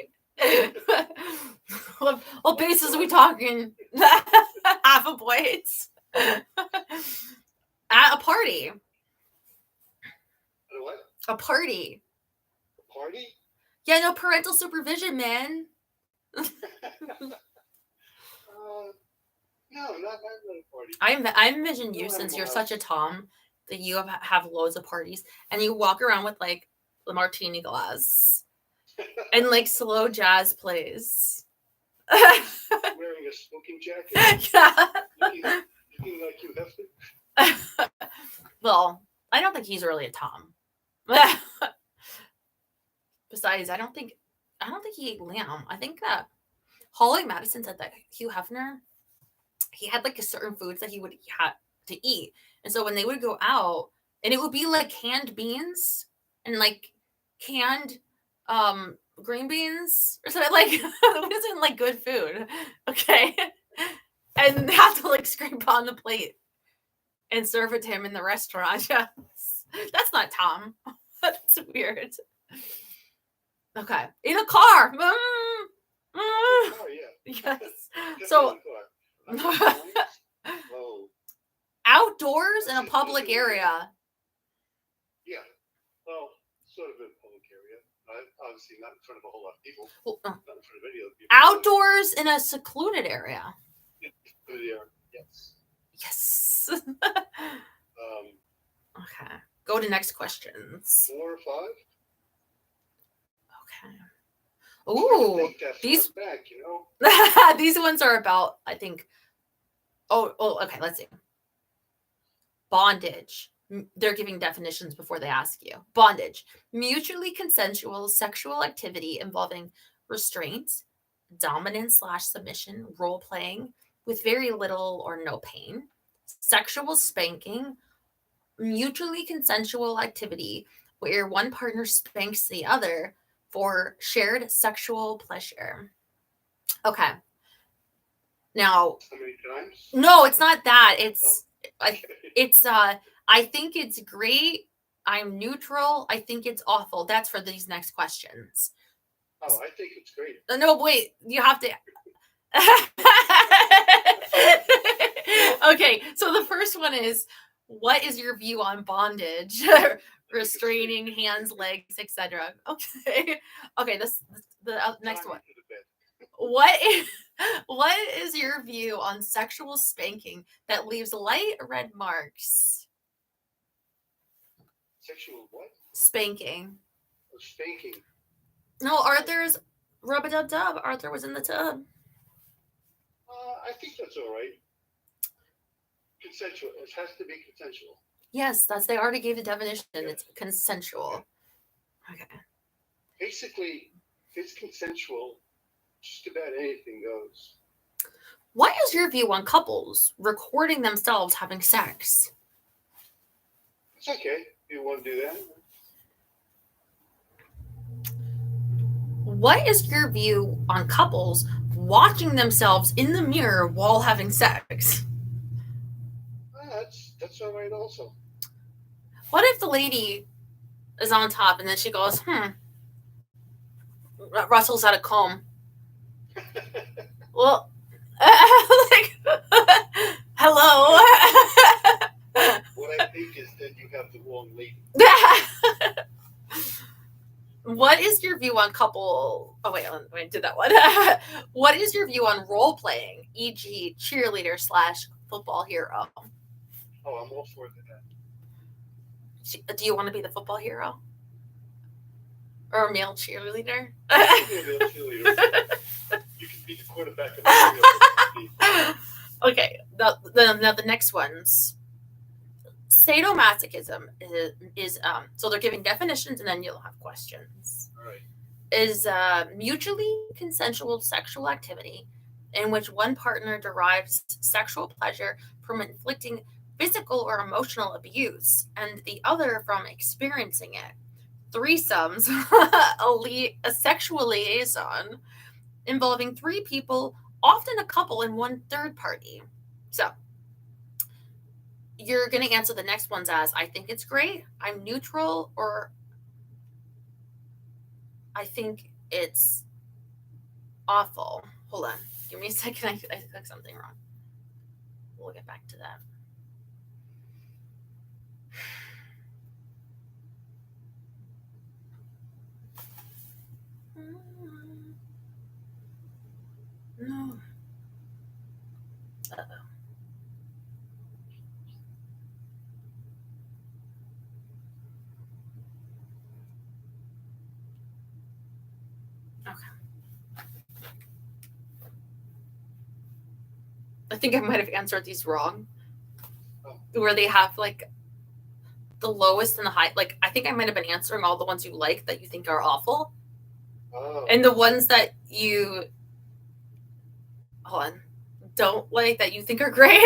What bases are we talking? Half a point. At a party. What? A party. A party? Yeah, no parental supervision, man. No, not a party. I envision you, since you're such a tom, that you have loads of parties, and you walk around with like the martini glass, and like slow jazz plays. Wearing a smoking jacket. Yeah. Looking like you have to. Well, I don't think he's really a tom. Besides, I don't think he ate lamb. I think that Holly Madison said that Hugh Hefner, he had like a certain foods that he would have to eat, and so when they would go out, and it would be like canned beans and like canned green beans or something, like it wasn't like good food, okay, and they have to like scrape on the plate and serve it to him in the restaurant. Yes. That's not Tom. That's weird. Okay, in a car. Oh yeah. Yes. Just So in the car. Oh. Outdoors in a public area. Yeah. Well, sort of in a public area. Obviously not in front of a whole lot of people. Well, Not in front of any other people. outdoors in a secluded area. Yes. Yes. Okay. Go to next questions. 4 or 5. Okay. Ooh, these back, you know. these ones are about, I think. Oh, okay. Let's see. Bondage. They're giving definitions before they ask you. Bondage: mutually consensual sexual activity involving restraint, dominance / submission, role playing with very little or no pain. Sexual spanking: mutually consensual activity where one partner spanks the other for shared sexual pleasure. Okay. Now, How many times? no, it's not that. It's Okay. I think it's great. I'm neutral. I think it's awful. That's for these next questions. Oh, I think it's great. No, wait. You have to. Okay, so the first one is, what is your view on bondage? Restraining hands, legs, etc. Okay. Okay, the next one. What is your view on sexual spanking that leaves light red marks? Sexual what? Spanking. Or spanking. No, Arthur's rub-a-dub-dub. Arthur was in the tub. I think that's all right. Consensual. It has to be consensual. Yes, they already gave the definition. It's consensual. Okay. Basically, if it's consensual, just about anything goes. What is your view on couples recording themselves having sex? It's okay. You want to do that? What is your view on couples watching themselves in the mirror while having sex? That's all right also. What if the lady is on top and then she goes, Russell's out of comb. Well, like, hello. What I think is that you have the wrong lady. What is your view on couple? Oh, wait, I did that one. What is your view on role playing, e.g., cheerleader / football hero? Oh, I'm all for that. Do you want to be the football hero? Or a male cheerleader? You can be the quarterback of the field. Okay, now the next ones. sadomasochism is so they're giving definitions and then you'll have questions. All right. Is mutually consensual sexual activity in which one partner derives sexual pleasure from inflicting physical or emotional abuse and the other from experiencing it. Threesomes, a sexual liaison involving three people, often a couple and one third party. So you're going to answer the next ones as I think it's great, I'm neutral, or I think it's awful. Hold on. Give me a second. I clicked something wrong. We'll get back to that. No. Uh-oh. Okay. I think I might have answered these wrong. Where they have like the lowest and the high. Like I think I might have been answering all the ones you like that you think are awful. Oh. And the ones that you don't like that you think are great.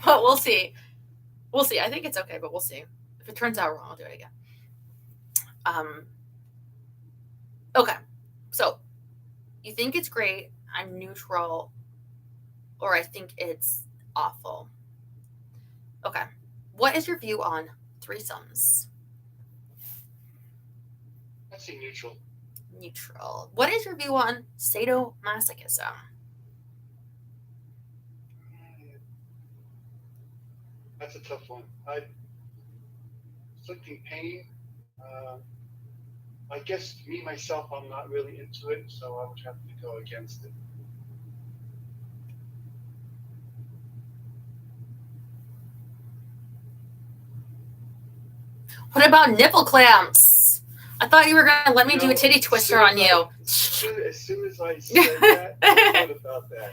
But we'll see. We'll see. I think it's okay, but we'll see. If it turns out wrong, I'll do it again. Okay. So you think it's great, I'm neutral, or I think it's awful. Okay. What is your view on threesomes? I say neutral. Neutral. What is your view on sadomasochism? That's a tough one. Inflicting pain. I guess me myself, I'm not really into it, so I would have to go against it. What about nipple clamps? I thought you were going to let me do a titty twister on you. As soon as I said that, I thought about that.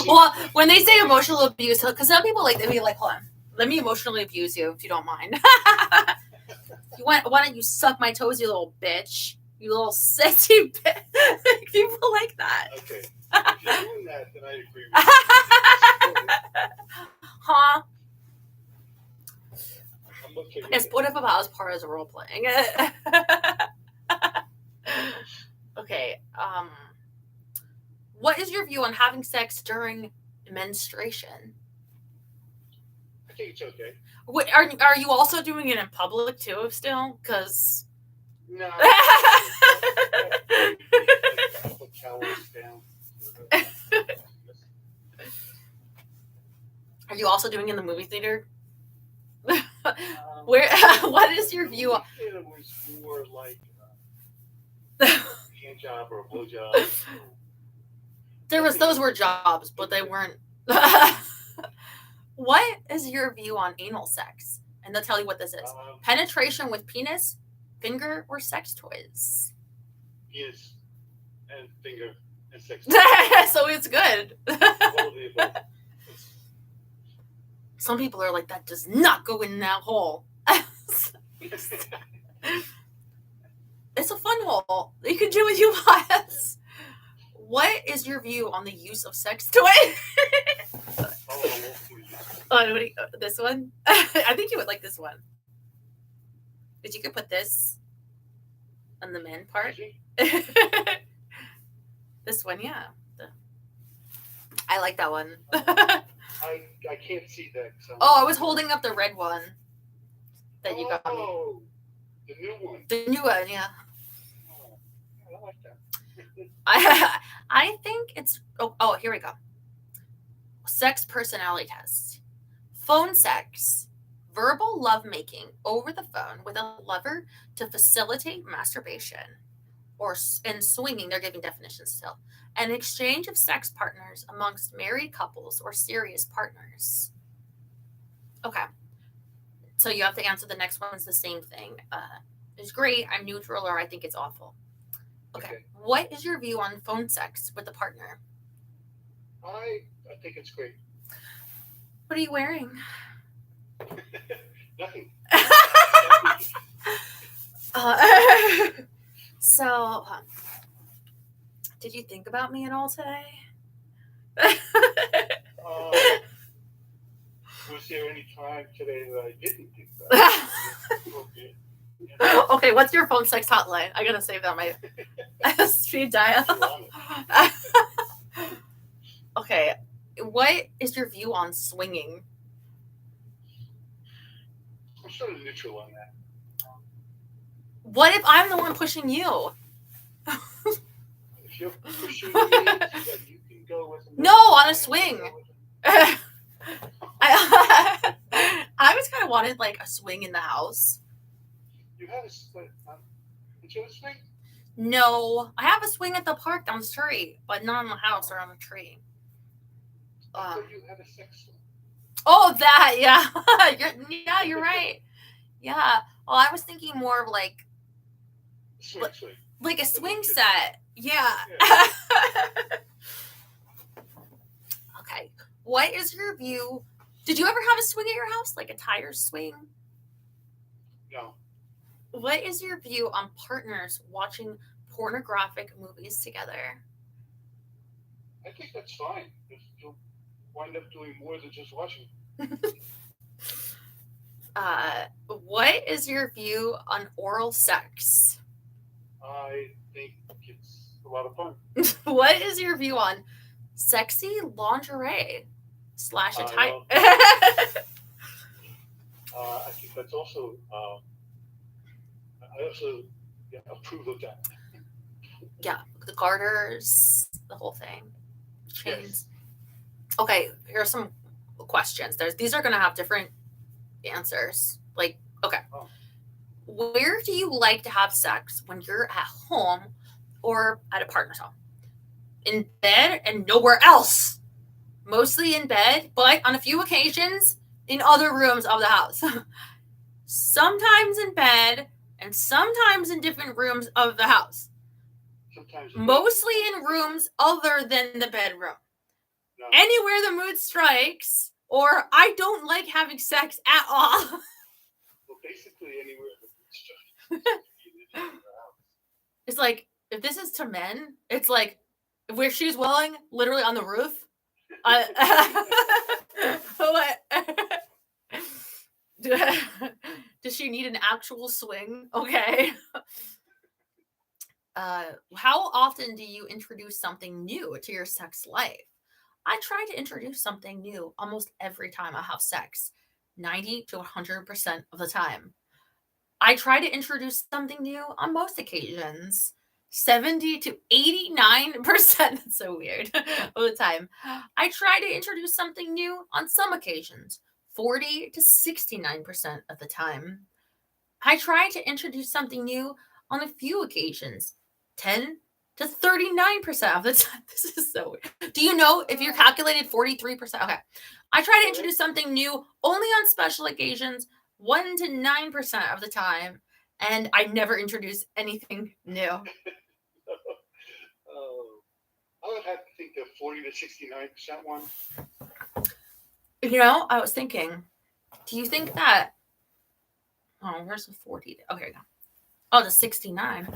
Well, when they say emotional abuse, because some people like, they be like, hold on, let me emotionally abuse you if you don't mind. Why don't you suck my toes, you little bitch? You little sexy bitch. People like that. Okay. If you're doing that, then I agree with you. Huh? I'm okay with It's it. what if I was part of the role playing? Okay. What is your view on having sex during menstruation? I think it's okay. What are you also doing it in public too? Still, because No. Put towels down. Are you also doing it in the movie theater? Where? What is your view on? It was more like a hand job or a blow job. Those were jobs, but they weren't. What is your view on anal sex? And they'll tell you what this is: penetration with penis, finger, or sex toys. Penis and finger and sex. So it's good. All of the above. Some people are like, that does not go in that hole. It's a fun hole. You can do what you want. What is your view on the use of sex toys? This one? I think you would like this one. Because you could put this on the men part. This one, yeah. I like that one. I can't see that. So. Oh, I was holding up the red one that you got me. Oh, the new one. The new one, yeah. Oh, I like that. I think it's... Oh, here we go. Sex personality test. Phone sex. Verbal lovemaking over the phone with a lover to facilitate masturbation. And swinging, they're giving definitions still. An exchange of sex partners amongst married couples or serious partners. Okay. So you have to answer the next one's the same thing. It's great, I'm neutral, or I think it's awful. Okay. What is your view on phone sex with a partner? I think it's great. What are you wearing? I So, did you think about me at all today? Was there any time today that I didn't think about it? Okay. Yeah. Okay, what's your phone sex hotline? I gotta save that on my speed dial. Okay, what is your view on swinging? I'm sort of neutral on that. What if I'm the one pushing you? If you're pushing me, you can go with No, on a swing. I was kind of wanted like a swing in the house. You had a swing. Did you have a swing? No, I have a swing at the park down the street, but not in the house or on the tree. I thought you had a sex swing. Oh, that, yeah. You're right. Yeah. Well, I was thinking more of like Swing. Like a swing set. Yeah. Okay. What is your view? Did you ever have a swing at your house? Like a tire swing? No. What is your view on partners watching pornographic movies together? I think that's fine. If you'll wind up doing more than just watching. What is your view on oral sex? I think it's a lot of fun. What is your view on sexy lingerie / attire? I think that's also. I also approve of that. Yeah, the garters, the whole thing, chains. Yes. Okay, here are some questions. These are going to have different answers. Like, okay. Oh. Where do you like to have sex when you're at home or at a partner's home? In bed and nowhere else. Mostly in bed, but on a few occasions in other rooms of the house. Sometimes in bed and sometimes in different rooms of the house. Sometimes. Mostly in rooms other than the bedroom. No. Anywhere the mood strikes, or I don't like having sex at all. Well, basically anywhere the mood strikes. It's like, if this is to men, it's like, where she's willing, literally on the roof. What? Does she need an actual swing? Okay. How often do you introduce something new to your sex life? I try to introduce something new almost every time I have sex, 90 to 100% of the time. I try to introduce something new on most occasions, 70 to 89%. That's so weird. Of the time. I try to introduce something new on some occasions, 40 to 69% of the time. I try to introduce something new on a few occasions, 10 to 39% of the time. This is so weird. Do you know if you're calculated 43%? Okay. I try to introduce something new only on special occasions, 1 to 9% of the time, and I never introduce anything new. I would have to think the 40 to 69% one. You know, I was thinking, do you think that? Oh, where's the 40? Okay, here we go. Oh, the 69.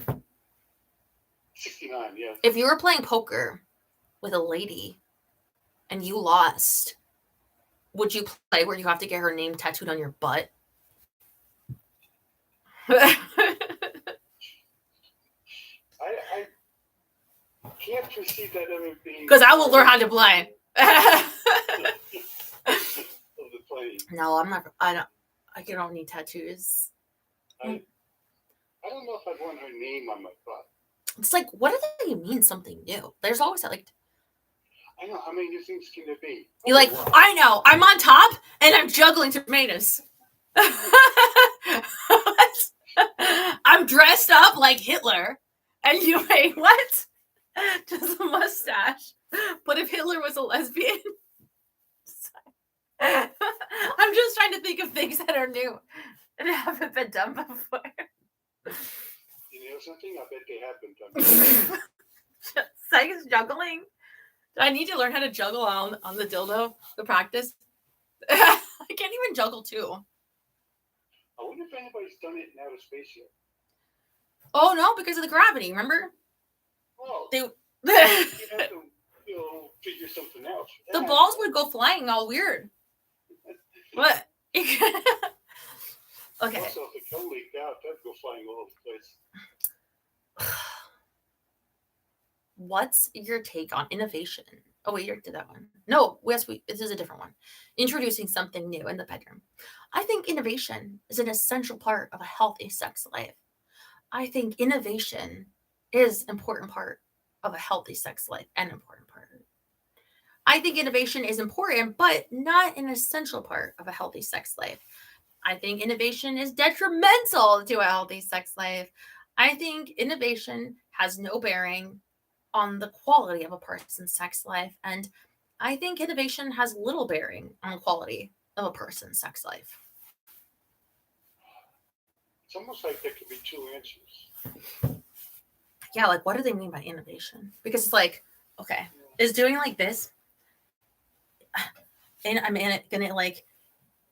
69, yeah. If you were playing poker with a lady and you lost, would you play where you have to get her name tattooed on your butt? I can't perceive that ever being. Because I will learn how to play. No, I'm not. I don't need tattoos. I don't know if I'd want her name on my butt. It's like, what do they mean something new? There's always that, like. I know, how many new things can there be? You're like, I know, I'm on top and I'm juggling tomatoes. I'm dressed up like Hitler, and you wait, what? Just a mustache. But if Hitler was a lesbian, I'm just trying to think of things that are new and haven't been done before. You know something? I bet they have been done. Sex juggling. Do I need to learn how to juggle on the dildo to practice? I can't even juggle too. I wonder if anybody's done it in outer space yet. Oh no, because of the gravity. Remember? Oh, They you have to, figure something out. the balls would go flying all weird. What? Okay. Also, if the cum leaked out, that'd go flying all over the place. What's your take on innovation? Oh wait, you did that one. No, yes, this is a different one. Introducing something new in the bedroom. I think innovation is an essential part of a healthy sex life. I think innovation is an important part of a healthy sex life, an important part. I think innovation is important, but not an essential part of a healthy sex life. I think innovation is detrimental to a healthy sex life. I think innovation has no bearing on the quality of a person's sex life. And I think innovation has little bearing on the quality of a person's sex life. It's almost like there could be two answers. Yeah, like what do they mean by innovation? Because it's like, okay, is doing like this, and I'm gonna like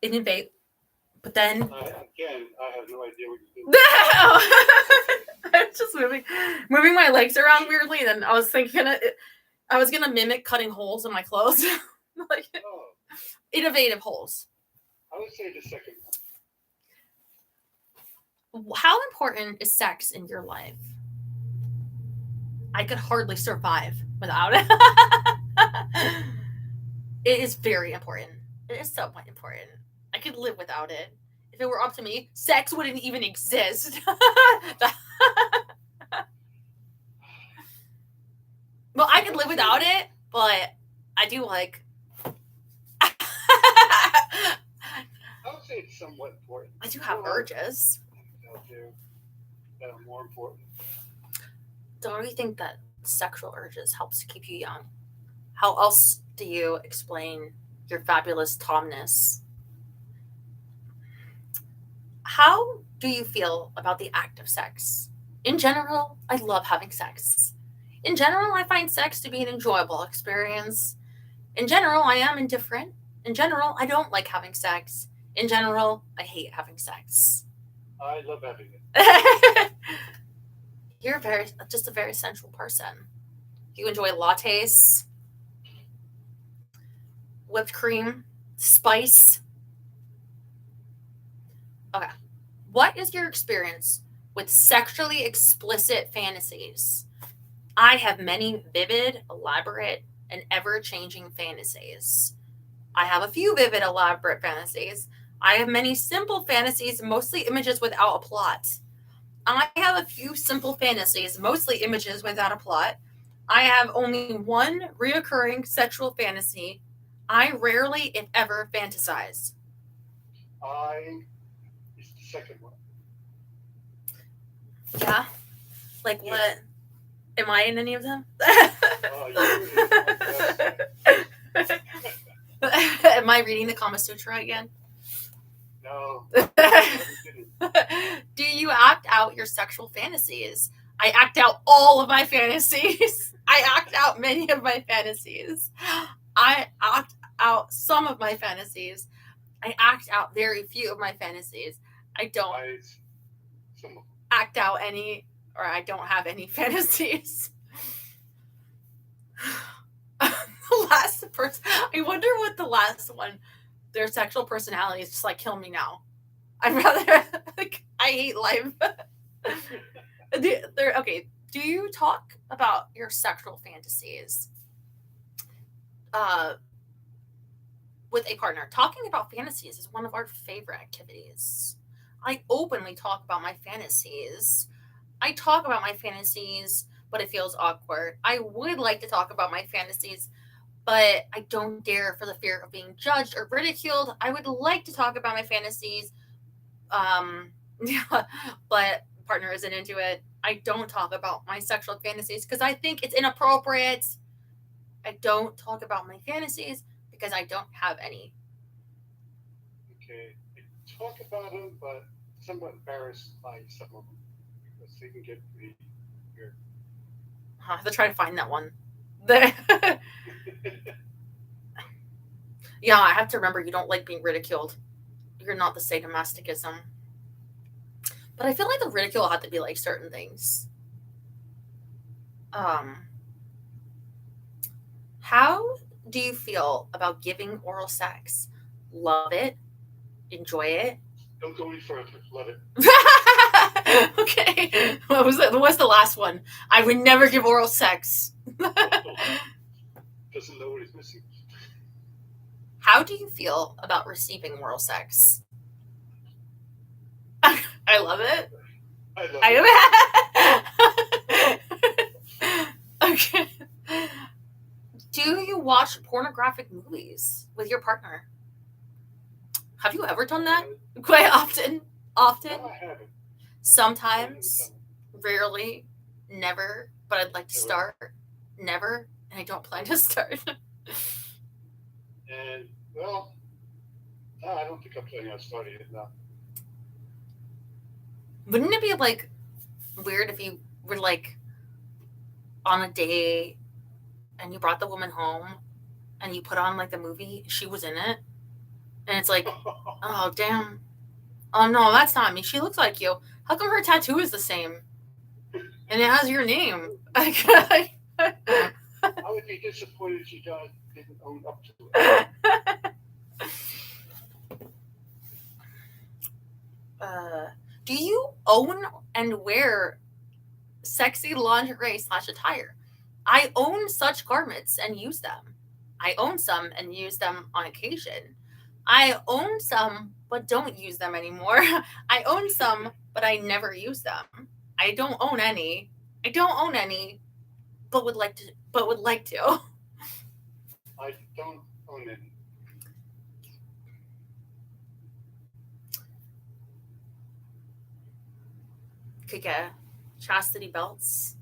innovate, but then again, I have no idea what you're doing. I was just moving my legs around weirdly. Then I was thinking I was gonna mimic cutting holes in my clothes, like innovative holes. I would say the second one. How important is sex in your life? I could hardly survive without it. It is very important. It is somewhat important. I could live without it. If it were up to me, sex wouldn't even exist. Well, I could live without it, but I do like. I would say it's somewhat important. I do have urges. Out there that are more important. Don't you think that sexual urges helps to keep you young? How else do you explain your fabulous Tomness? How do you feel about the act of sex? In general, I love having sex. In general, I find sex to be an enjoyable experience. In general, I am indifferent. In general, I don't like having sex. In general, I hate having sex. I love having it. You're just a very sensual person. You enjoy lattes, whipped cream, spice. Okay. What is your experience with sexually explicit fantasies? I have many vivid, elaborate, and ever-changing fantasies. I have a few vivid, elaborate fantasies. I have many simple fantasies, mostly images without a plot. I have a few simple fantasies, mostly images without a plot. I have only one reoccurring sexual fantasy. I rarely, if ever, fantasize. It's the second one. Yeah? Like yeah. What? Am I in any of them? Am I reading the Kama Sutra again? No. Do you act out your sexual fantasies? I act out all of my fantasies. I act out many of my fantasies. I act out some of my fantasies. I act out very few of my fantasies. I don't act out any, or I don't have any fantasies. The last person, I wonder what the last one, their sexual personality is just like, kill me now. I'd rather, like, I hate life. Okay, do you talk about your sexual fantasies with a partner? Talking about fantasies is one of our favorite activities. I openly talk about my fantasies. I talk about my fantasies, but it feels awkward. I would like to talk about my fantasies, but I don't dare for the fear of being judged or ridiculed. I would like to talk about my fantasies, but partner isn't into it. I don't talk about my sexual fantasies because I think it's inappropriate. I don't talk about my fantasies because I don't have any. Okay, I talk about them, but somewhat embarrassed by some of them because they can get pretty weird. I have to try to find that one. Yeah, I have to remember you don't like being ridiculed. You're not the sadomasochism. But I feel like the ridicule had to be like certain things. How do you feel about giving oral sex? Love it? Enjoy it? Don't go any further. Love it. Okay. What was it? What's the last one? I would never give oral sex. Doesn't know what he's missing. How do you feel about receiving oral sex? I love it. I love it. Okay. Do you watch pornographic movies with your partner? Have you ever done that? Quite often. Often. No, I haven't. Sometimes. Rarely. Never. But I'd like to start. Never. And I don't plan to start. And, well, no, I don't think I'm planning on starting it now. Wouldn't it be like weird if you were like on a date and you brought the woman home and you put on like the movie, she was in it, and it's like, oh damn, oh no, that's not me. She looks like you. How come her tattoo is the same and it has your name? I would be disappointed if she didn't own up to it. Do you own and wear sexy lingerie / attire? I own such garments and use them. I own some and use them on occasion. I own some but don't use them anymore. I own some but I never use them. I don't own any. I don't own any, but would like to. I don't own any. Could get chastity belts.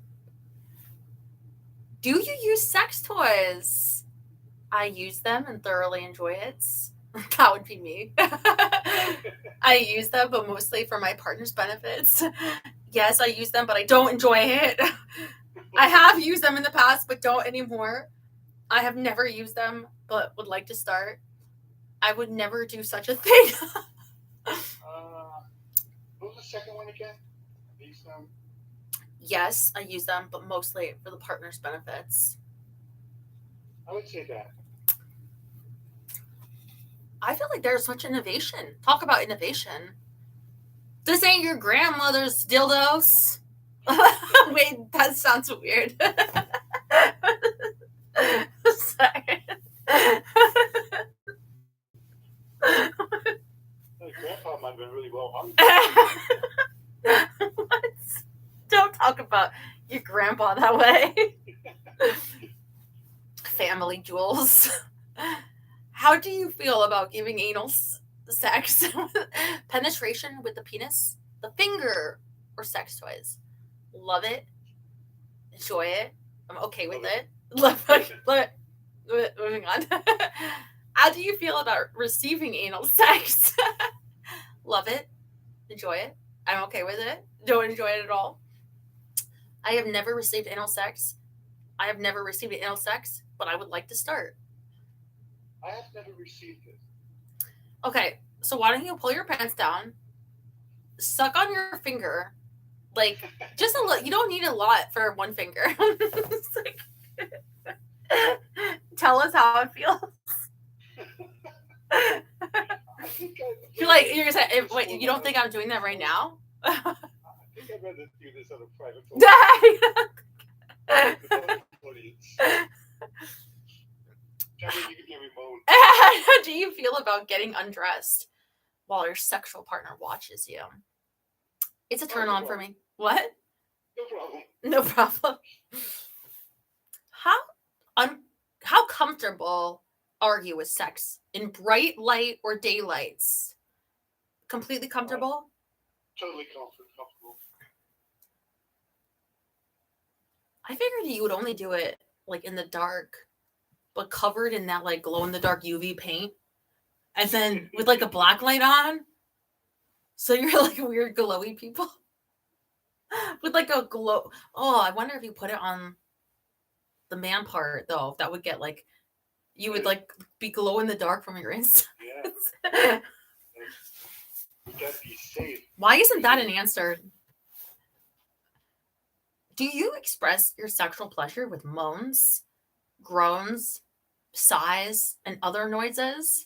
Do you use sex toys? I use them and thoroughly enjoy it. That would be me. I use them, but mostly for my partner's benefits. Yes, I use them, but I don't enjoy it. I have used them in the past, but don't anymore. I have never used them, but would like to start. I would never do such a thing. What was the second one again? Yes, I use them, but mostly for the partner's benefits. I would say that. I feel like there's such innovation. Talk about innovation. This ain't your grandmother's dildos. Wait, that sounds weird. Sorry. Grandpa might have been really well hung. What? Don't talk about your grandpa that way. Family jewels. How do you feel about giving anal sex? Penetration with the penis, the finger, or sex toys? Love it. Enjoy it. I'm okay with it. Moving on. How do you feel about receiving anal sex? Love it. Enjoy it. I'm okay with it. Don't enjoy it at all. I have never received anal sex. I have never received anal sex, but I would like to start. I have never received it. Okay, so why don't you pull your pants down, suck on your finger, like just a little. You don't need a lot for one finger. Like, tell us how it feels. You're gonna say, wait, you don't think I'm doing that right now? I think I'd rather do this on a private audience. You can hear me moan. How do you feel about getting undressed while your sexual partner watches you? It's a turn on for me. What? No problem. No problem. How comfortable are you with sex in bright light or daylights? Completely comfortable? Totally comfortable. I figured you would only do it like in the dark, but covered in that like glow in the dark UV paint, and then with like a black light on. So you're like weird glowy people with like a glow. Oh, I wonder if you put it on the man part though. That would get like you would like be glow in the dark from your inside. Yeah. got to be safe. Why isn't that an answer? Do you express your sexual pleasure with moans, groans, sighs, and other noises,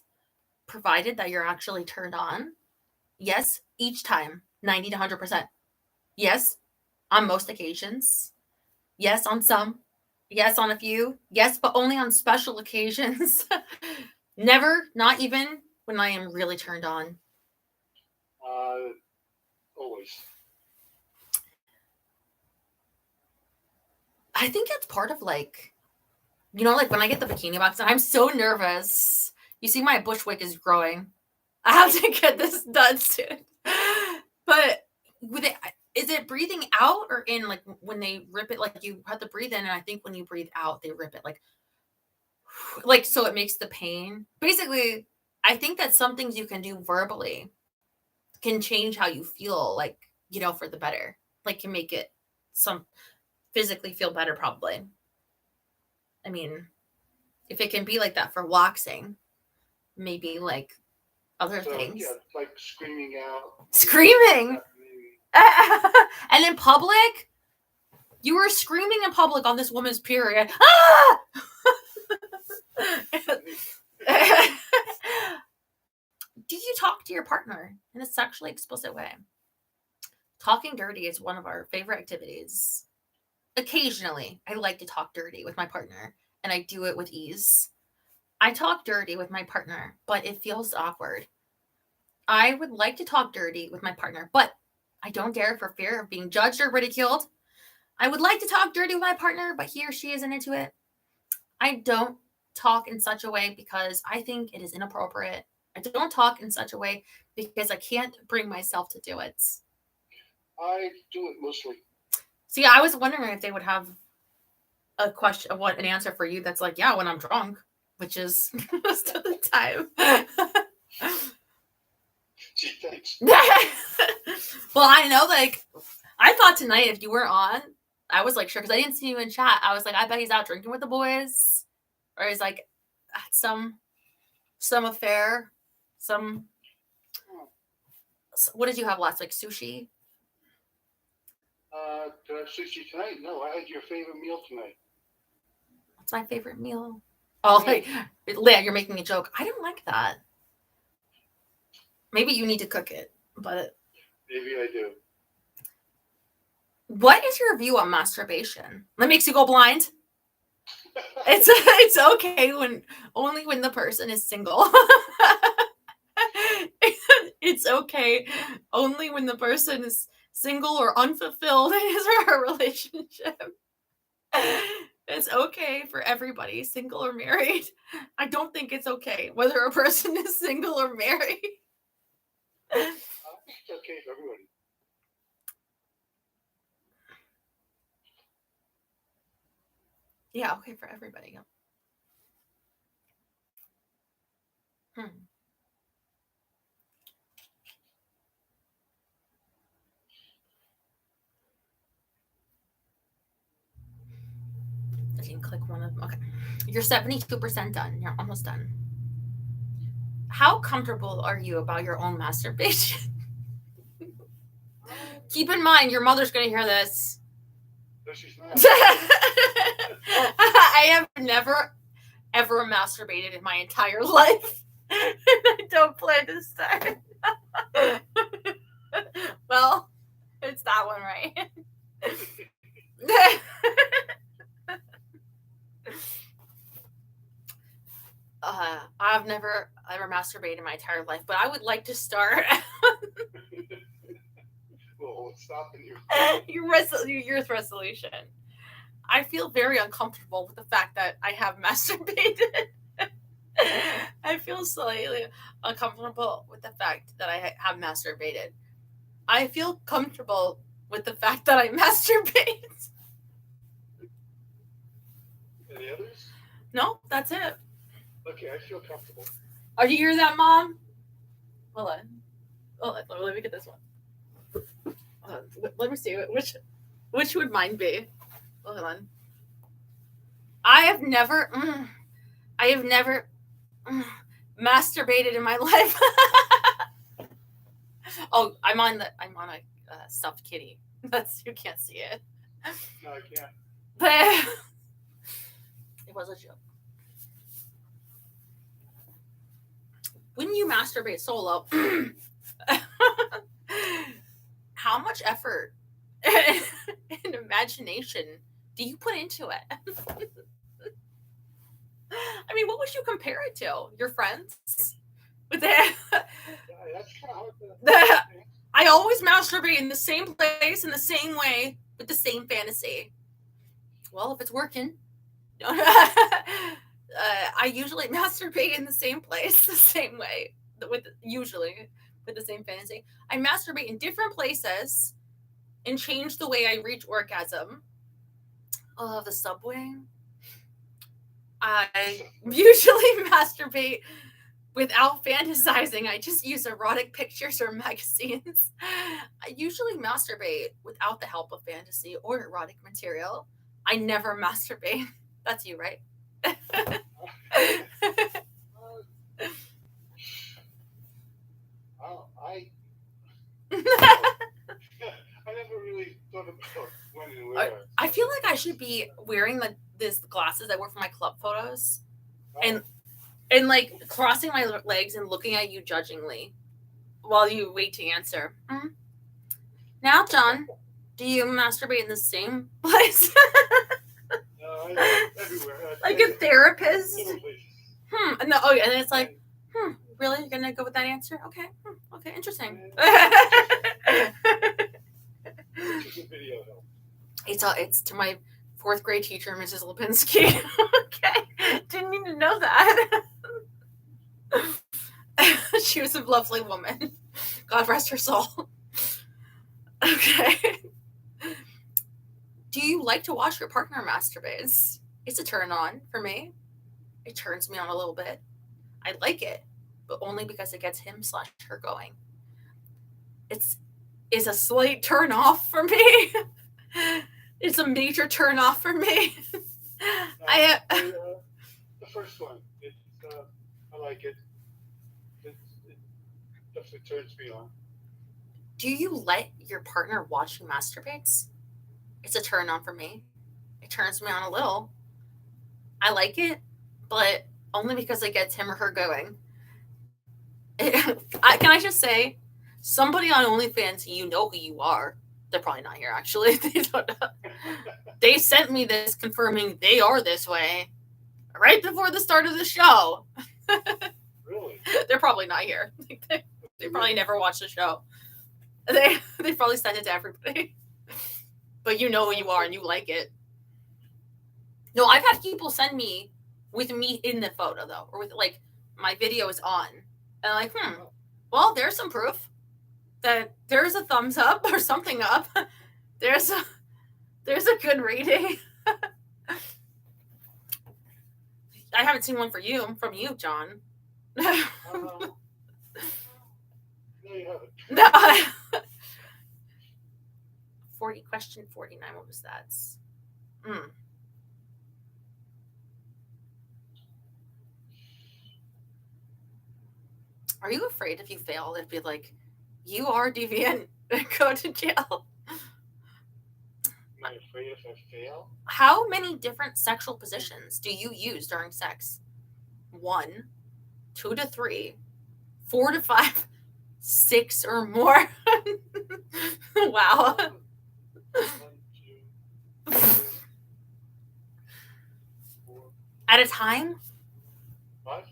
provided that you're actually turned on? Yes, each time, 90 to 100%. Yes, on most occasions. Yes, on some. Yes, on a few. Yes, but only on special occasions. Never, not even when I am really turned on. Always. I think it's part of like, like when I get the bikini box, I'm so nervous. You see, my bushwick is growing. I have to get this done soon. But is it breathing out or in? Like when they rip it, like you have to breathe in, and I think when you breathe out, they rip it like so it makes the pain. Basically, I think that some things you can do verbally can change how you feel, like, for the better. Like can make it some physically feel better, probably. I mean, if it can be like that for waxing, maybe like other things. Yeah, like screaming out. Screaming! And in public? You were screaming in public on this woman's period. Ah! Do you talk to your partner in a sexually explicit way? Talking dirty is one of our favorite activities. Occasionally, I like to talk dirty with my partner, and I do it with ease. I talk dirty with my partner, but it feels awkward. I would like to talk dirty with my partner, but I don't dare for fear of being judged or ridiculed. I would like to talk dirty with my partner, but he or she isn't into it. I don't talk in such a way because I think it is inappropriate. I don't talk in such a way because I can't bring myself to do it. I do it mostly. See, I was wondering if they would have a question, an answer for you that's like, yeah, when I'm drunk, which is most of the time. Gee, thanks. Well, I know, like, I thought tonight if you were on, I was like, sure, because I didn't see you in chat. I was like, I bet he's out drinking with the boys, or he's like at some affair, what did you have last week? Sushi? Did I have sushi tonight? No, I had your favorite meal tonight. What's my favorite meal? Oh, Leah, you're making a joke. I don't like that. Maybe you need to cook it, but maybe I do. What is your view on masturbation? That makes you go blind? It's okay only when the person is single. It's okay only when the person is single or unfulfilled in his or her relationship. It's okay for everybody, single or married. I don't think it's okay whether a person is single or married. I think it's okay for everybody. Yeah, okay for everybody. Yeah. I didn't click one of them. Okay. You're 72% done. You're almost done. How comfortable are you about your own masturbation? Keep in mind, your mother's going to hear this. No, she's not. I have never, ever masturbated in my entire life. And I don't plan to start. Well, it's that one, right? I've never ever masturbated in my entire life, but I would like to start. Well, what's stopping you? Your resolution. I feel very uncomfortable with the fact that I have masturbated. I feel slightly uncomfortable with the fact that I have masturbated. I feel comfortable with the fact that I masturbate. Any others? No, that's it. Okay, I feel comfortable. Are you hear that, Mom? Hold on. Let me get this one. Let me see which would mine be. Hold on. I have never masturbated in my life. Oh, I'm on a stuffed kitty. You can't see it. No, I can't. But it was a joke. When you masturbate solo, how much effort and imagination do you put into it? I mean, what would you compare it to? Your friends? With that? Yeah, that's kind of hard to. I always masturbate in the same place, in the same way, with the same fantasy. Well, if it's working. I usually masturbate in the same place, the same way, usually with the same fantasy. I masturbate in different places and change the way I reach orgasm. The subway. I usually masturbate without fantasizing. I just use erotic pictures or magazines. I usually masturbate without the help of fantasy or erotic material. I never masturbate. That's you, right? I never really thought about when and where. I feel like I should be wearing these glasses I wear for my club photos, and like crossing my legs and looking at you judgingly while you wait to answer. Mm-hmm. Now, John, do you masturbate in the same place? Everywhere. Like a therapist? And it's like, really? You're gonna go with that answer? Okay. Okay, interesting. It's to my 4th grade teacher, Mrs. Lipinski. Okay. Didn't need to know that. She was a lovely woman. God rest her soul. Okay. Do you like to watch your partner masturbate? It's a turn on for me. It turns me on a little bit. I like it, but only because it gets him/her going. It's a slight turn off for me. It's a major turn off for me. The first one, I like it. It definitely turns me on. Do you let your partner watch you masturbate? It's a turn on for me. It turns me on a little. I like it, but only because it gets him or her going. Can I just say, somebody on OnlyFans, you know who you are. They're probably not here, actually. They don't know. They sent me this confirming they are this way right before the start of the show. Really? They're probably not here. They probably never watched the show. They probably sent it to everybody. But you know who you are and you like it. No, I've had people send me with me in the photo, though, or with, like, my video is on. And I'm like, well, there's some proof that there's a thumbs up or something up. There's a good rating. I haven't seen one from you, John. No, you haven't. No. Question 49. What was that? Are you afraid if you fail, it'd be like, you are deviant, go to jail? Am I afraid if I fail? How many different sexual positions do you use during sex? 1, 2 to 3, 4 to 5, 6 or more? Wow. 1, 2, 3, 4. At a time? 5?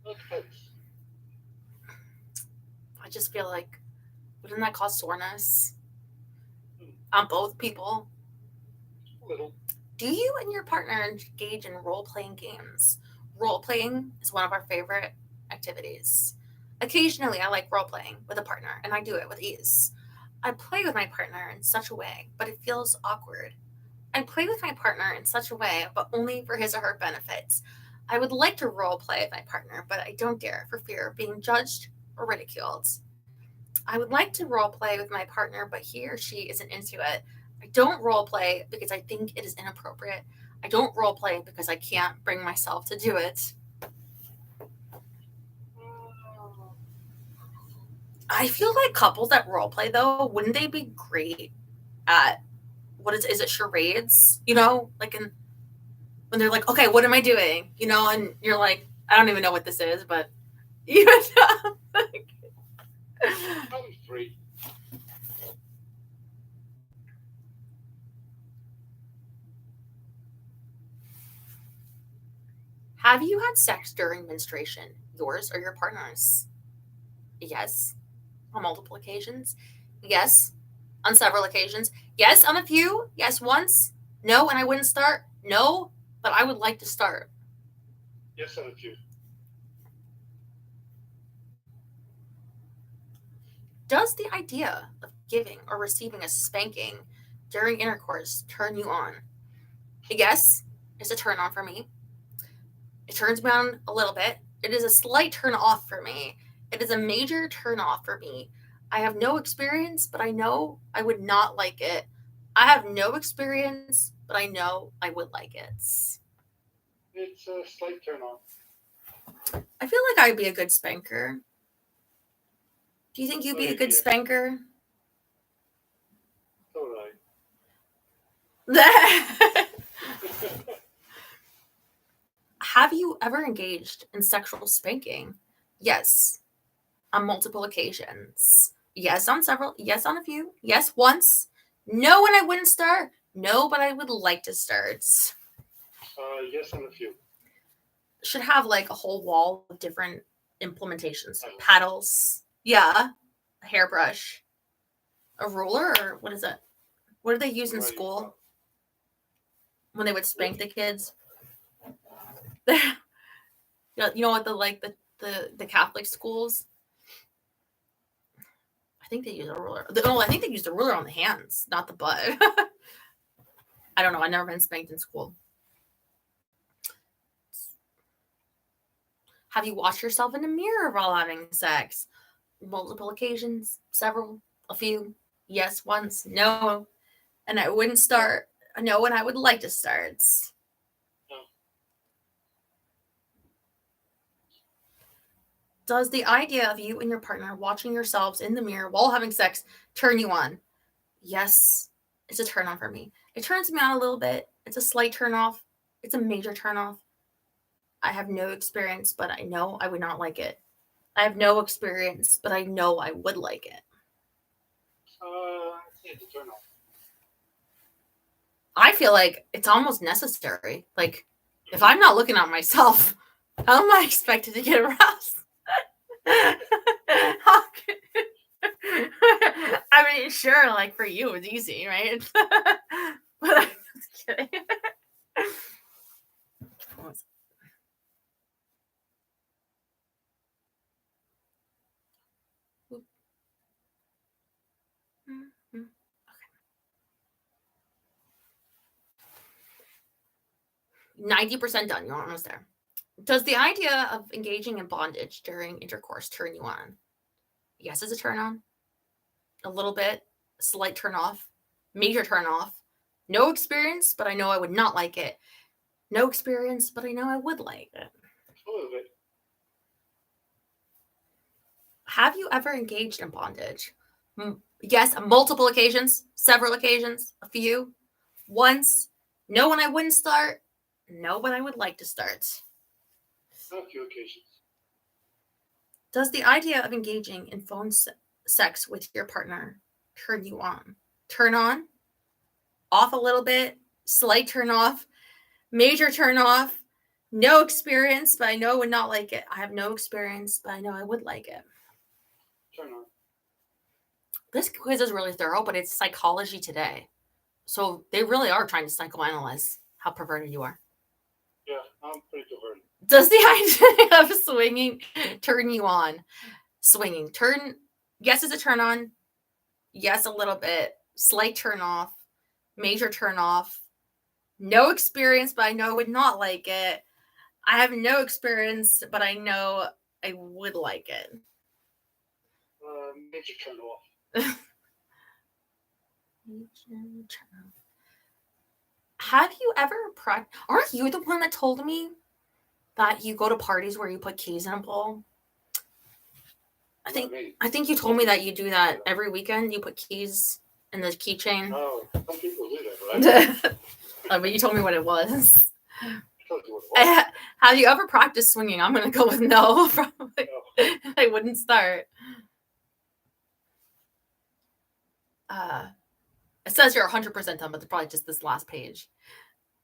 That depends. I just feel like, wouldn't that cause soreness on both people? A little. Do you and your partner engage in role-playing games? Role-playing is one of our favorite activities. Occasionally, I like role-playing with a partner, and I do it with ease. I play with my partner in such a way, but it feels awkward. I play with my partner in such a way, but only for his or her benefits. I would like to role-play with my partner, but I don't dare for fear of being judged or ridiculed. I would like to role-play with my partner, but he or she isn't into it. I don't role-play because I think it is inappropriate. I don't role-play because I can't bring myself to do it. I feel like couples that role play though, wouldn't they be great at what is it charades? You know, like when they're like, okay, what am I doing? You know, and you're like, I don't even know what this is, but you know, like, Probably 3. have you had sex during menstruation, yours or your partner's? Yes, on multiple occasions. Yes, on several occasions. Yes, on a few. Yes, once. No, and I wouldn't start. No, but I would like to start. Yes, on a few. Does the idea of giving or receiving a spanking during intercourse turn you on? Yes, it's a turn on for me. It turns me on a little bit. It is a slight turn off for me. It is a major turn off for me. I have no experience, but I know I would not like it. I have no experience, but I know I would like it. It's a slight turn on. I feel like I'd be a good spanker. Do you think you'd be a good spanker? So would I. Have you ever engaged in sexual spanking? Yes, on multiple occasions. Yes, on several. Yes, on a few. Yes, once. No, and I wouldn't start. No, but I would like to start. Yes, on a few. Should have like a whole wall of different implementations. Paddles. Yeah. A hairbrush. A ruler, or what is it? What did they use in school when they would spank the kids? You know what, the Catholic schools? I think they use a ruler. I think they used a ruler on the hands, not the butt. I don't know. I've never been spanked in school. Have you watched yourself in the mirror while having sex? Multiple occasions, several, a few. Yes, once. No, and I wouldn't start. No, and I would like to start. Does the idea of you and your partner watching yourselves in the mirror while having sex turn you on? Yes, it's a turn on for me. It turns me on a little bit. It's a slight turn off. It's a major turn off. I have no experience, but I know I would not like it. I have no experience, but I know I would like it. It's a turn off. I feel like it's almost necessary. Like, if I'm not looking at myself, how am I expected to get aroused? I mean, sure, like for you, it's easy, right? But I'm just kidding. 90% done. You're almost there. Does the idea of engaging in bondage during intercourse turn you on? Yes, it's a turn on. A little bit. Slight turn off. Major turn off. No experience, but I know I would not like it. No experience, but I know I would like it. A little bit. Have you ever engaged in bondage? Yes, on multiple occasions, several occasions, a few, once. No, when I wouldn't start. No, but I would like to start. On a few occasions. Does the idea of engaging in phone sex with your partner turn you on? Turn on? Off a little bit? Slight turn off? Major turn off? No experience, but I know I would not like it. I have no experience, but I know I would like it. Turn on. This quiz is really thorough, but it's psychology today. So they really are trying to psychoanalyze how perverted you are. Yeah, I'm pretty perverted. Does the idea of swinging turn you on? Swinging. Yes, it's a turn on. Yes, a little bit. Slight turn off. Major turn off. No experience, but I know I would not like it. I have no experience, but I know I would like it. Major turn off. Major turn off. Have you ever aren't you the one that told me that you go to parties where you put keys in a bowl? I think you told me that you do that every weekend. You put keys in the keychain. Oh, some people do that, right? But you told me what it was. I told you what it was. Have you ever practiced swinging? I'm gonna go with no. Probably. No. I wouldn't start. It says you're 100% done, but it's probably just this last page.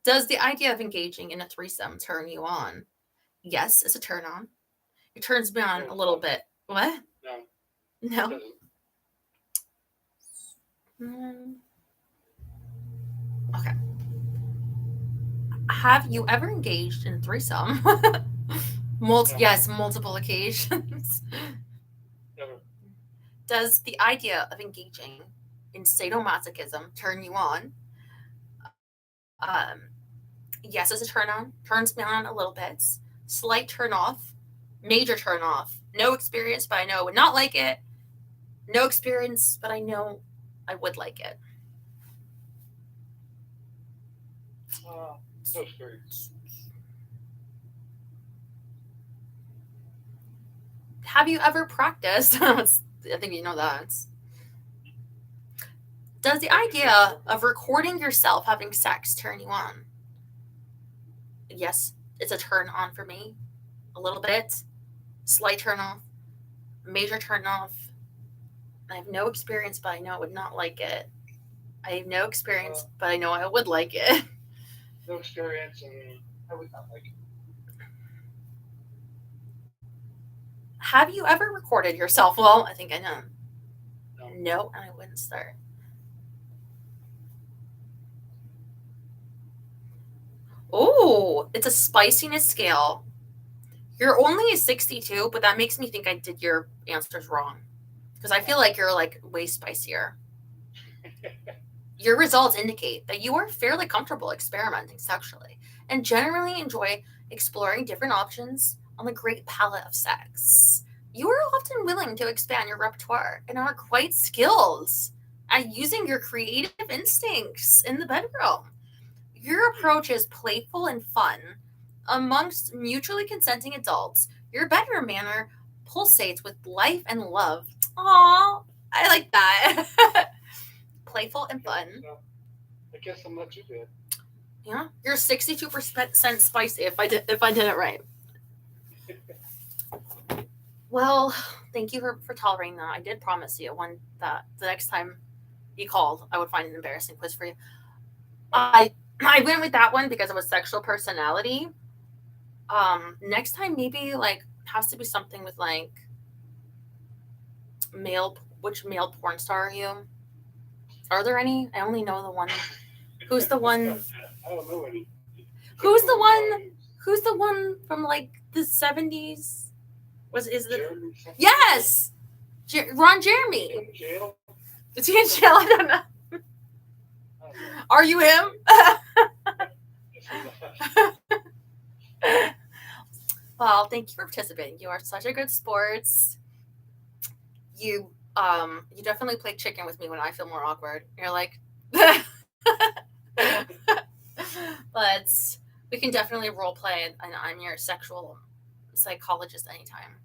Does the idea of engaging in a threesome turn you on? Yes, it's a turn on. It turns me on a little bit. What? No. No. Okay. Have you ever engaged in a threesome? Yes, multiple occasions. Never. Does the idea of engaging in sadomasochism turn you on? Yes, it's a turn on. Turns me on a little bit. Slight turn off. Major turn off. No experience, but I know I would not like it. No experience, but I know I would like it. No experience. Have you ever practiced? I think you know that. Does the idea of recording yourself having sex turn you on? Yes, it's a turn on for me. A little bit. Slight turn off. Major turn off. I have no experience, but I know I would not like it. I have no experience, but I know I would like it. No experience, and I would not like it. Have you ever recorded yourself? Well, I think I know. No, and I wouldn't start. Oh, it's a spiciness scale. You're only a 62, but that makes me think I did your answers wrong. Because I feel like you're like way spicier. Your results indicate that you are fairly comfortable experimenting sexually and generally enjoy exploring different options on the great palette of sex. You are often willing to expand your repertoire and are quite skilled at using your creative instincts in the bedroom. Your approach is playful and fun. Amongst mutually consenting adults, your bedroom manner pulsates with life and love. Aww, I like that. Playful and fun. I guess I'm not too bad. Yeah, you're 62% spicy. If I did it right. Well, thank you for tolerating that. I did promise you that the next time you called, I would find an embarrassing quiz for you. I went with that one because it was sexual personality. Next time maybe like has to be something with like which male porn star are you? Are there any? I only know the one. Who's the one? I don't know any. Who's the one from like the 70s? Is it? Jeremy? Yes! Ron Jeremy. In jail? Is he in jail? I don't know. Are you him? Well, thank you for participating. You are such a good sports. You definitely play chicken with me when I feel more awkward. You're like, but we can definitely role play, and I'm your sexual psychologist anytime.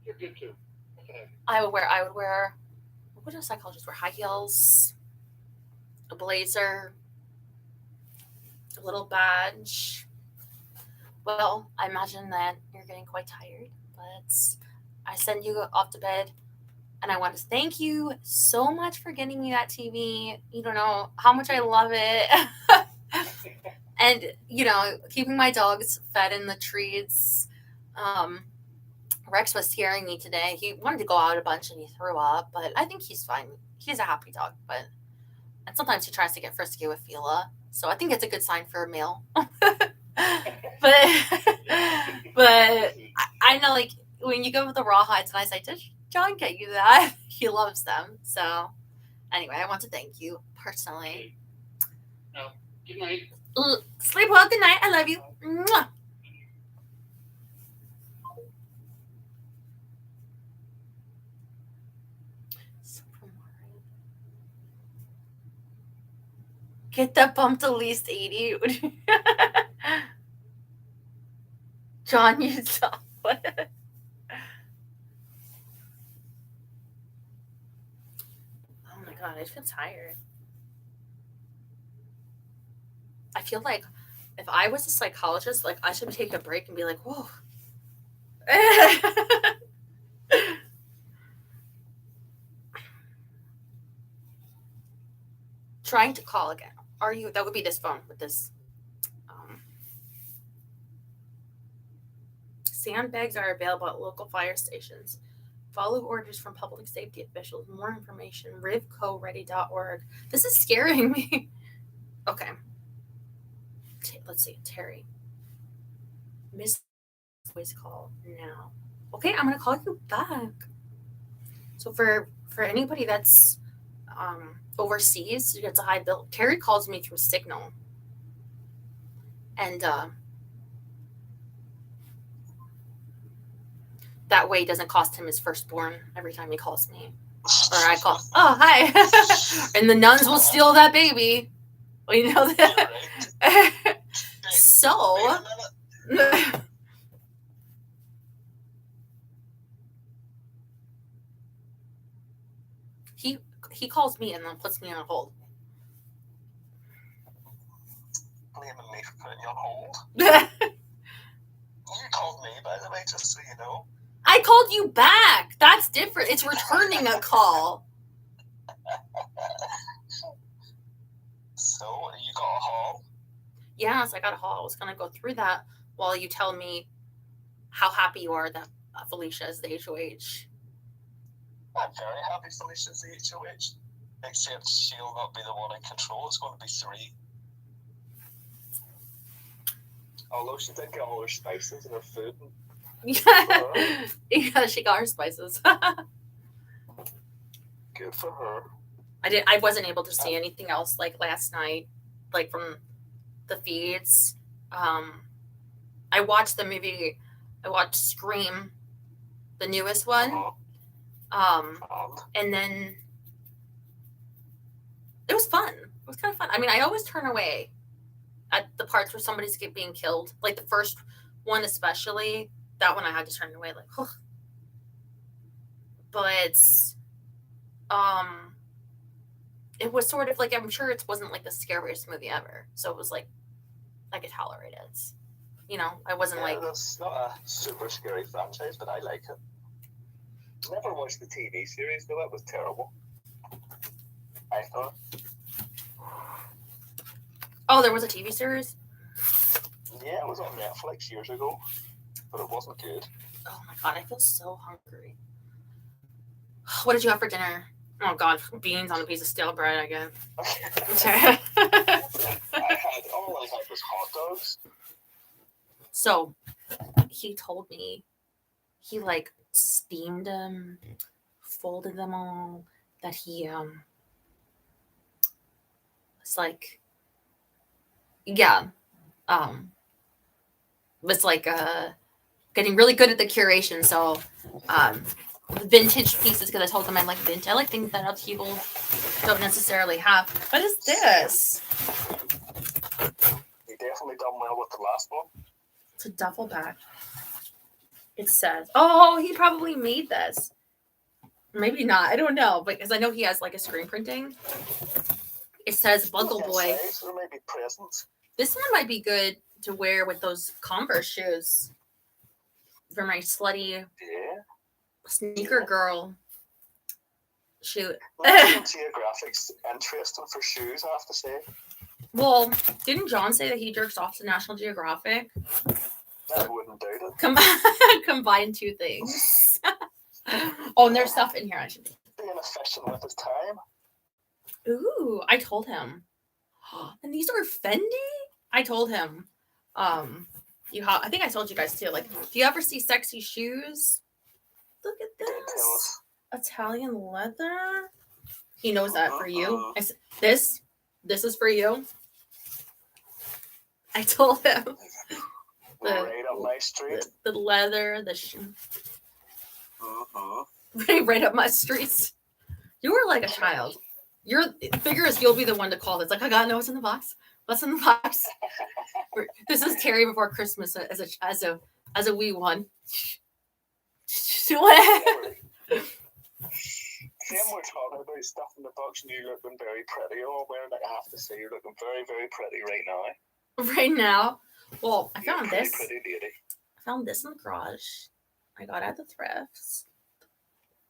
You're good too. Okay. I would wear. What do psychologists wear? High heels, a blazer, a little badge. Well, I imagine that you're getting quite tired, but I send you off to bed, and I want to thank you so much for getting me that TV. You don't know how much I love it. And, keeping my dogs fed in the treats. Rex was scaring me today. He wanted to go out a bunch and he threw up, but I think he's fine. He's a happy dog, and sometimes he tries to get frisky with Fila. So I think it's a good sign for a male. but I know, like, when you go with the rawhides and I say, did John get you that? He loves them. So anyway, I want to thank you personally. Good night. Sleep well. Good night. I love you. Mwah. Get that bump to at least 80. John, you stop. What? I feel tired. I feel like if I was a psychologist, like I should take a break and be like, whoa. Trying to call again. Are you? That would be this phone with this. Sandbags are available at local fire stations. Follow orders from public safety officials. More information, rivcoready.org. This is scaring me. Okay. Let's see. Terry. Miss voice call now. Okay, I'm going to call you back. So for anybody that's overseas, you get a high bill. Terry calls me through Signal. And that way it doesn't cost him his firstborn every time he calls me. Or I call, oh, hi. And the nuns will steal that baby. Well, you know that. So, he calls me and then puts me on hold. Blaming me for putting you on hold? You called me, by the way, just so you know. I called you back. That's different. It's returning a call. So, you got a haul? Yes, I got a haul. I was going to go through that while you tell me how happy you are that Felicia is the HOH. I'm very happy Felicia's the HOH. Except she'll not be the one in control. It's going to be 3. Although she did get all her spices in her food. Yeah, she got her spices. Good for her. I wasn't able to see anything else like last night, like from the feeds. I watched the movie. I watched Scream, the newest one. And then it was fun. It was kind of fun. I mean, I always turn away at the parts where somebody's being killed. Like the first one, especially. That one I had to turn away. Like, oh. But it was sort of like, I'm sure it wasn't like the scariest movie ever. So it was like I could tolerate it. You know, I wasn't like. It's not a super scary franchise, but I like it. Never watched the TV series though. It was terrible. I thought. Oh, there was a TV series? Yeah, it was on Netflix years ago, but it wasn't good. Oh my god, I feel so hungry. What did you have for dinner? Oh god, beans on a piece of stale bread again. All I had was hot dogs. So he told me he like steamed them, folded them all, that he it's like was like getting really good at the curation. So vintage pieces, because I told him I like vintage. I like things that other people don't necessarily have. What is this? You definitely done well with the last one. It's a duffel bag. It says, oh, he probably made this. Maybe not. I don't know. Because I know he has like a screen printing. It says Bugle Boy. There may be presents. This one might be good to wear with those Converse shoes. For my slutty sneaker girl shoot. National Geographic's interesting for shoes, I have to say. Well, didn't John say that he jerks off to National Geographic? I wouldn't doubt it. Combine two things. Oh, and there's stuff in here. I should being efficient with his time. Ooh, I told him. And these are Fendi? I told him. I think I told you guys too. Like, if you ever see sexy shoes, look at this. Italian leather. He knows that for you. This is for you. I told him. Right up my street. The leather, the shoe. Right up my streets. You were like a child. Figures you'll be the one to call this. Like, I gotta know what's in the box. What's in the box? This is Terry before Christmas as a wee one. Then we're talking about stuff in the box, and you're looking very pretty. Oh, wearing like I have to say, you're looking very, very pretty right now. Right now. Well, I found pretty, this. Pretty lady. I found this in the garage. I got it at the thrifts.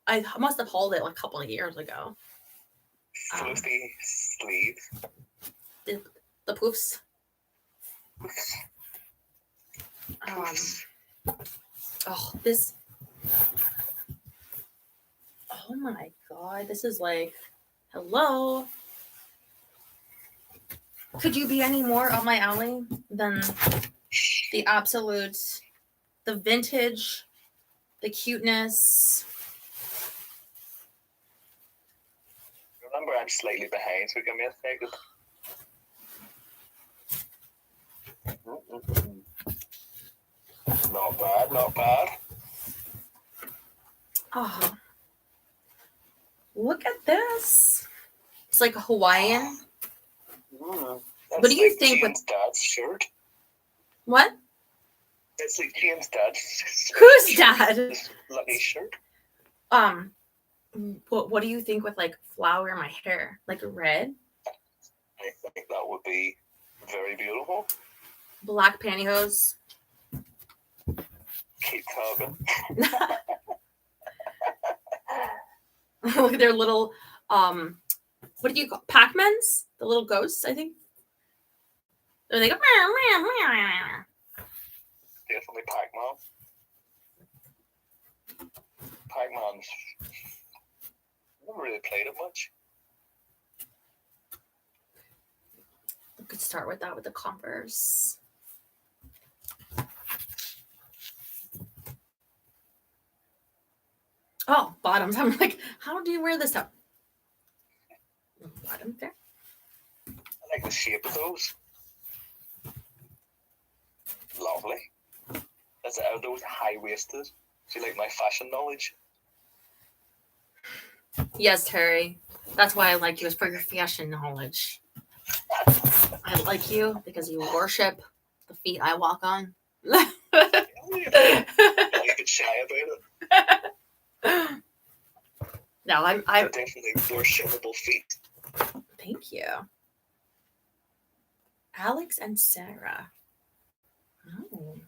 I must have hauled it like a couple of years ago. Fluffy sleeve. The poofs. Oh, this. Oh my god, this is like, hello. Could you be any more up my alley than the absolute, the vintage, the cuteness? Remember, I'm slightly behind, so give me a second. Not bad, not bad. Oh, look at this. It's like a Hawaiian. What do you think James' dad's shirt? What? It's like James' dad's. Who's dad? Lucky shirt. What do you think with like flower in my hair, like red? I think that would be very beautiful. Black pantyhose. Keep talking. Look at their little what do you call Pac-Mans? The little ghosts, I think. They go. Definitely Pac-Man. Pac-Man's. I never really played it much. We could start with that with the Converse. Oh, bottoms. I'm like, how do you wear this up? Bottom there. I like the shape of those. Lovely. Are those high-waisted? Do you like my fashion knowledge? Yes, Terry. That's why I like you, is for your fashion knowledge. I like you because you worship the feet I walk on. You get shy about it. No, I'm definitely worshipable feet. Thank you. Alex and Sarah. Oh.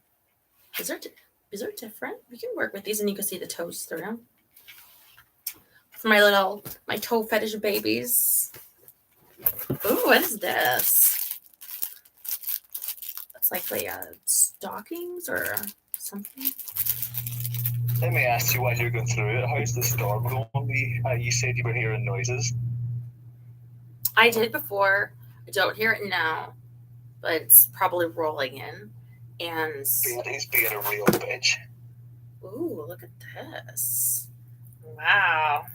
These are different. We can work with these and you can see the toes through them. For my toe fetish babies. Ooh, what is this? It's like stockings or something. Let me ask you while you're going through it, how's the storm going? You said you were hearing noises. I did before. I don't hear it now, but it's probably rolling in. And He's being a real bitch. ooh, look at this. Wow.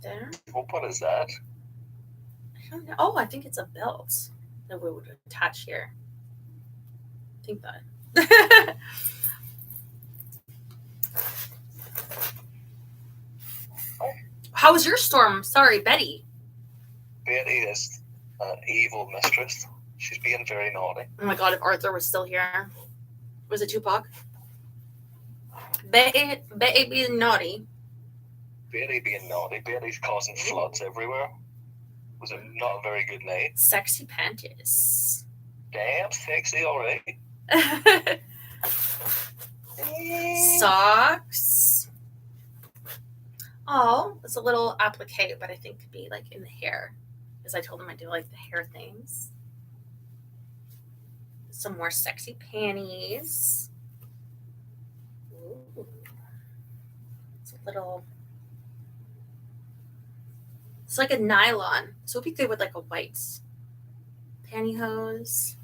There. What is that? I don't know. Oh, I think it's a belt that we would attach here. I think that. How was your storm? Sorry, Betty. Betty is an evil mistress. She's being very naughty. Oh my god, if Arthur was still here. Was it Tupac? Betty being naughty. Betty being naughty. Betty's causing floods everywhere. Was it not a very good night? Sexy panties. Damn sexy already. Socks. Oh, it's a little applique, but I think could be like in the hair. Because I told him I do like the hair things. Some more sexy panties. Ooh. It's a little. It's like a nylon. So it'd be good with like a white pantyhose.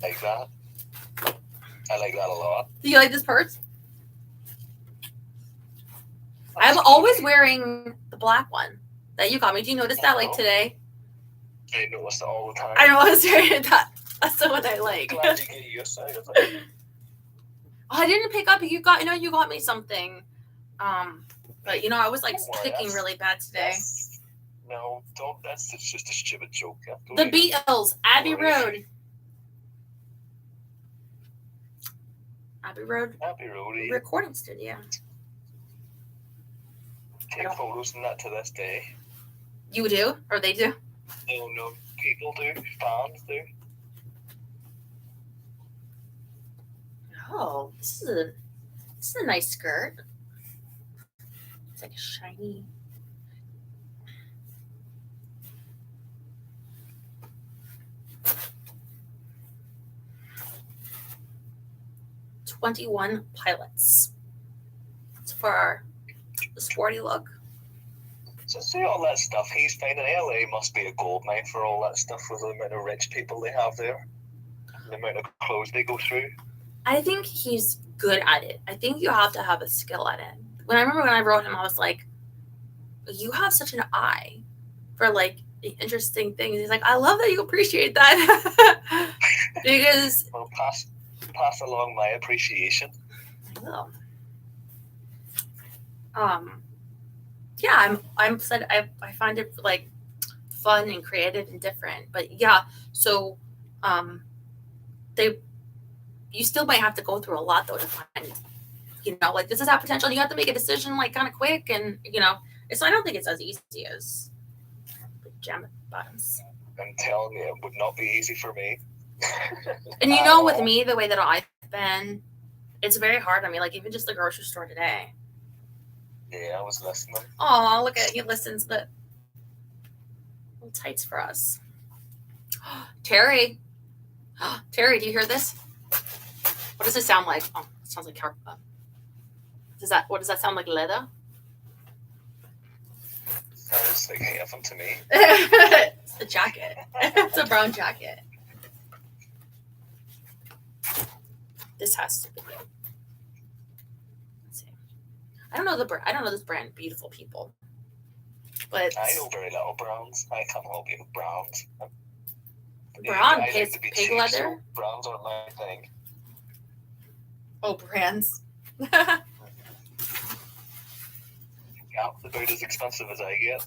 Like that. I like that a lot. Do you like this part? I'm always wearing the black one that you got me. Do you notice that like today? I notice it all the time. I know I was wearing that. That's the one I like. Glad you get used to it. Oh, I didn't pick up. You got me something. But I was like picking really bad today. No, don't. That's just a stupid joke. The Beatles, Abbey Road. Abbey Road Abbey Road. recording studio. Take photos and that to this day. You do, or they do? No, people do, fans do. Oh, this is a nice skirt. It's like a shiny. "21 pilots." It's for the sporty look. So see all that stuff he's finding. LA must be a gold mine for all that stuff with the amount of rich people they have there. The amount of clothes they go through. I think he's good at it. I think you have to have a skill at it. When I wrote him, I was like, you have such an eye for like the interesting things. He's like, I love that you appreciate that. Because Well, pass along my appreciation. I will. Yeah, I'm said I find it like fun and creative and different. But yeah, so you still might have to go through a lot though to find, like this is have potential and you have to make a decision like kind of quick, and so I don't think it's as easy as pajama bottoms. I'm telling you, it would not be easy for me. And with me, the way that I've been, it's very hard on me. Like even just the grocery store today. Yeah, I was listening. Oh, look at he listens to the little tights for us. Terry, do you hear this? What does it sound like? Oh, it sounds like carpet. What does that sound like? Leather? Sounds like heaven to me. It's the jacket. It's a brown jacket. This has to be. Let's see. I don't know this brand. Beautiful people, but I know very little brands. I can't help you with brands. brown I like pig to be pig cheap, leather. so brands aren't my thing. Oh, brands. Yeah, about as expensive as I get.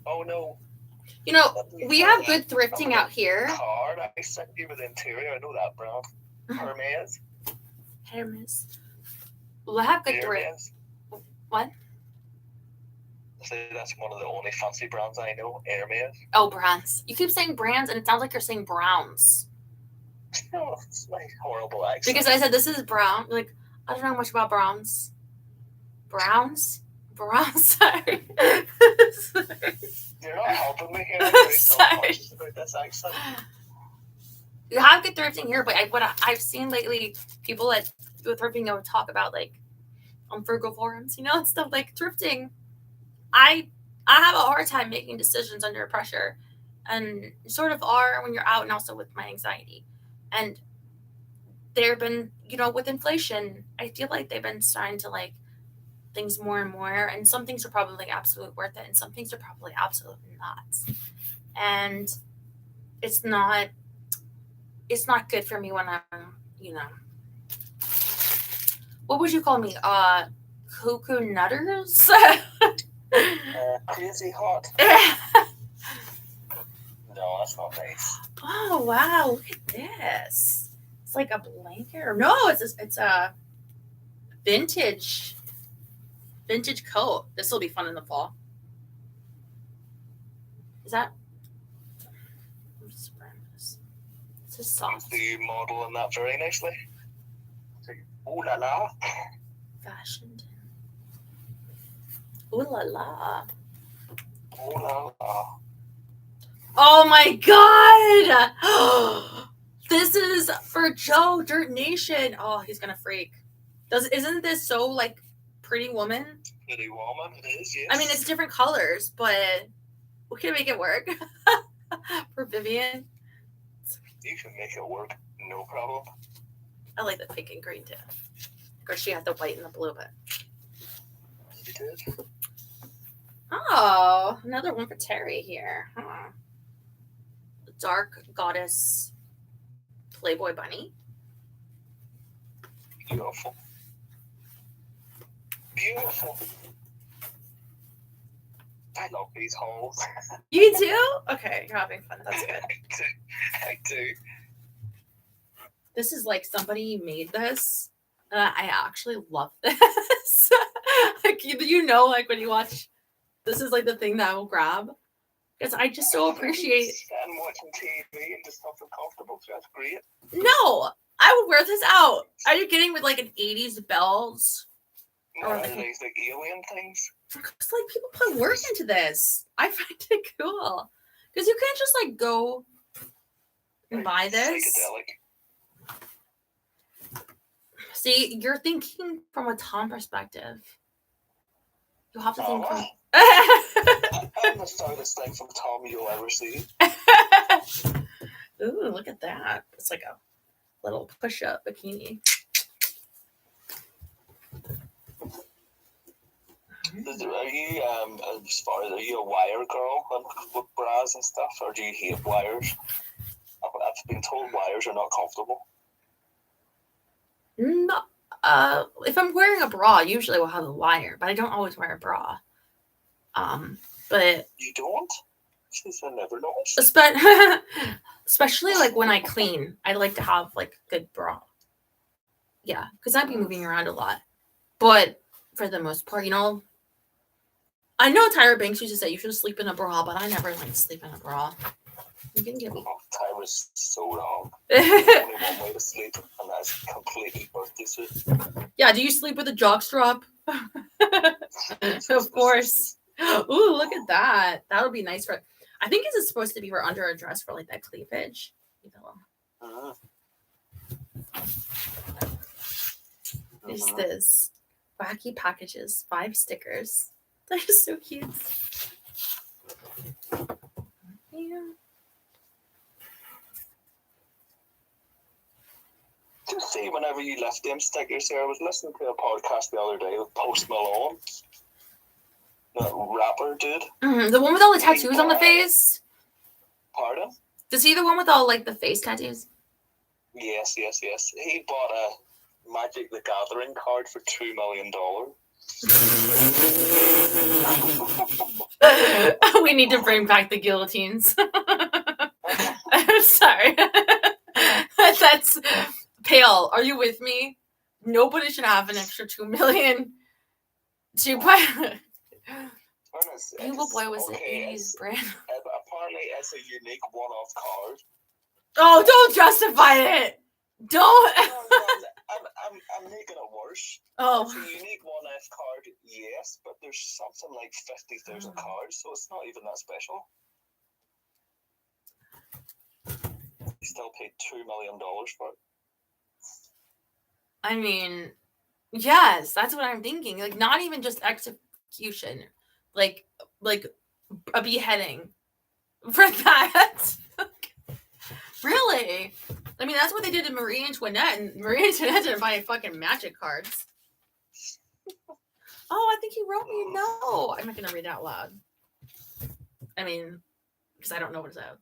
Oh no. We have good thrifting out here. Card I sent you with the interior. I know that brand. Hermes. Hermes. We'll have good thrift. Hermes. What? I say that's one of the only fancy brands I know. Hermes. Oh, brands. You keep saying brands, and it sounds like you're saying browns. No, it's my horrible accent. Because I said this is brown. You're like, I don't know much about browns. Browns? Sorry. You're not helping me here. I'm very self-conscious about this accent. You have good thrifting here, but what I've seen lately, people at thrifting talk about like on Virgo forums, and stuff like thrifting. I have a hard time making decisions under pressure, and sort of are when you're out, and also with my anxiety. And there have been, with inflation, I feel like they've been starting to like things more and more, and some things are probably absolutely worth it, and some things are probably absolutely not. And it's not good for me when I'm, what would you call me? Cuckoo nutters? Crazy hot. No, that's not nice. Oh wow! Look at this. It's like a blanket, or no? It's a vintage coat. This will be fun in the fall. Is that? I'm just wearing this. It's a soft. The model in that very nicely. Ooh la la. Fashioned. Ooh la la. Ooh la la. Oh my god! This is for Joe, Dirt Nation. Oh, he's gonna freak. Isn't this so like Pretty Woman? Pretty Woman, it is, yes. I mean, it's different colors, but we can make it work. For Vivian. You can make it work, no problem. I like the pink and green too. Of course, she had the white and the blue, but. You did. Oh, another one for Terry here. Huh. The Dark Goddess Playboy Bunny. Beautiful. Beautiful. I love these holes. You too? Okay, you're having fun. That's good. I do. this is like somebody made this. I actually love this. Like you know, like when you watch, this is like the thing that I will grab because I just so appreciate. And watching TV and just not feel comfortable. So that's great. No, I would wear this out. Are you kidding? With like an 80s bells? Or these like alien things. Because like people put work into this. I find it cool because you can't just like go and buy this. Psychedelic. See, you're thinking from a Tom perspective. You have to think from. I'm the farthest thing from Tom you'll ever see. Ooh, look at that! It's like a little push-up bikini. Are you as far as, are you a wire girl with bras and stuff, or do you hate wires? I've been told wires are not comfortable. No, if I'm wearing a bra, usually we'll have a wire, but I don't always wear a bra. But you don't? I never noticed. Especially like when I clean, I like to have like good bra. Yeah, because I'd be moving around a lot. But for the most part, you know, I know Tyra Banks used to say you should sleep in a bra, but I never like to sleep in a bra. You can get me. Tyra's so wrong. There's only one way to sleep, and that's completely birthday suit. Yeah, do you sleep with a jockstrap? Of course. Ooh, look at that. That would be nice for. I think this is supposed to be for under a dress for like that cleavage. Is this wacky packages? 5 stickers. They're so cute. Yeah. Just see, whenever you left them stickers here, I was listening to a podcast the other day with Post Malone. That rapper dude. The one with all the tattoos on the face? Pardon? Is he the one with all like the face tattoos? Yes. He bought a Magic the Gathering card for $2 million. We need to bring back the guillotines. I'm sorry. That's pale. Are you with me? Nobody should have an extra $2 million to buy. Evil Boy was the 80s brand. Apparently, it's a unique one-off card. Oh, don't justify it. Don't. I'm making it worse. Oh. It's a unique one-off card, yes, but there's something like 50,000 cards, so it's not even that special. He still paid $2 million for it. I mean, yes, that's what I'm thinking. Like, not even just execution, like a beheading for that. Really? I mean, that's what they did to Marie Antoinette, and Marie Antoinette didn't buy fucking magic cards. Oh, I think he wrote me a note. I'm not gonna read it out loud. I mean, because I don't know what it's out.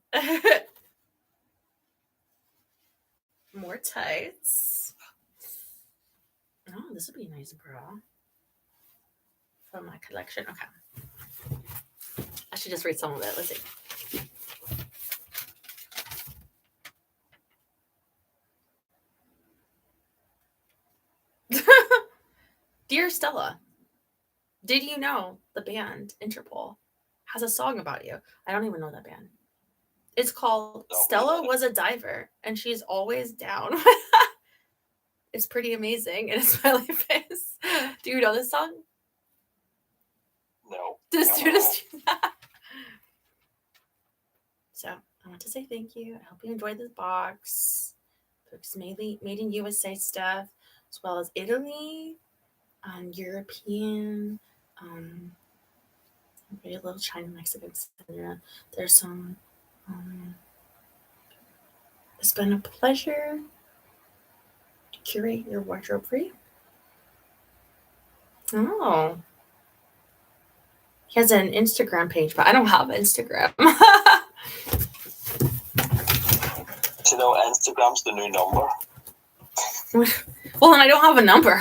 More tights. Oh, this would be a nice bra from my collection. Okay. I should just read some of it. Let's see. Dear Stella, did you know the band Interpol has a song about you? I don't even know that band. It's called Stella Was a Diver, and she's always down. It's pretty amazing, and a smiley face. Do you know this song? No. Does Judas do that? So I want to say thank you. I hope you enjoyed this box. It's mainly made in USA stuff, as well as Italy, European, maybe a little China, Mexican, etc. There's some. It's been a pleasure to curate your wardrobe for you. Oh. He has an Instagram page, but I don't have Instagram. Do you know Instagram's the new number? Well, then I don't have a number.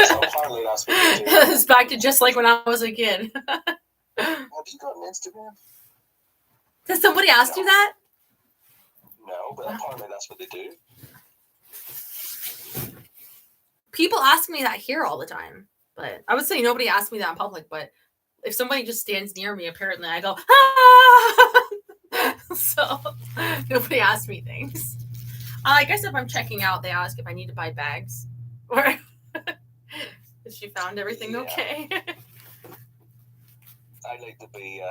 So apparently that's what you do. It's back to just like when I was a kid. Have you got an Instagram? Did somebody ask you that? No, but apparently that's what they do. People ask me that here all the time, but I would say nobody asks me that in public. But if somebody just stands near me, apparently I go, ah! So nobody asks me things. I guess if I'm checking out, they ask if I need to buy bags or if she found everything okay. I like to be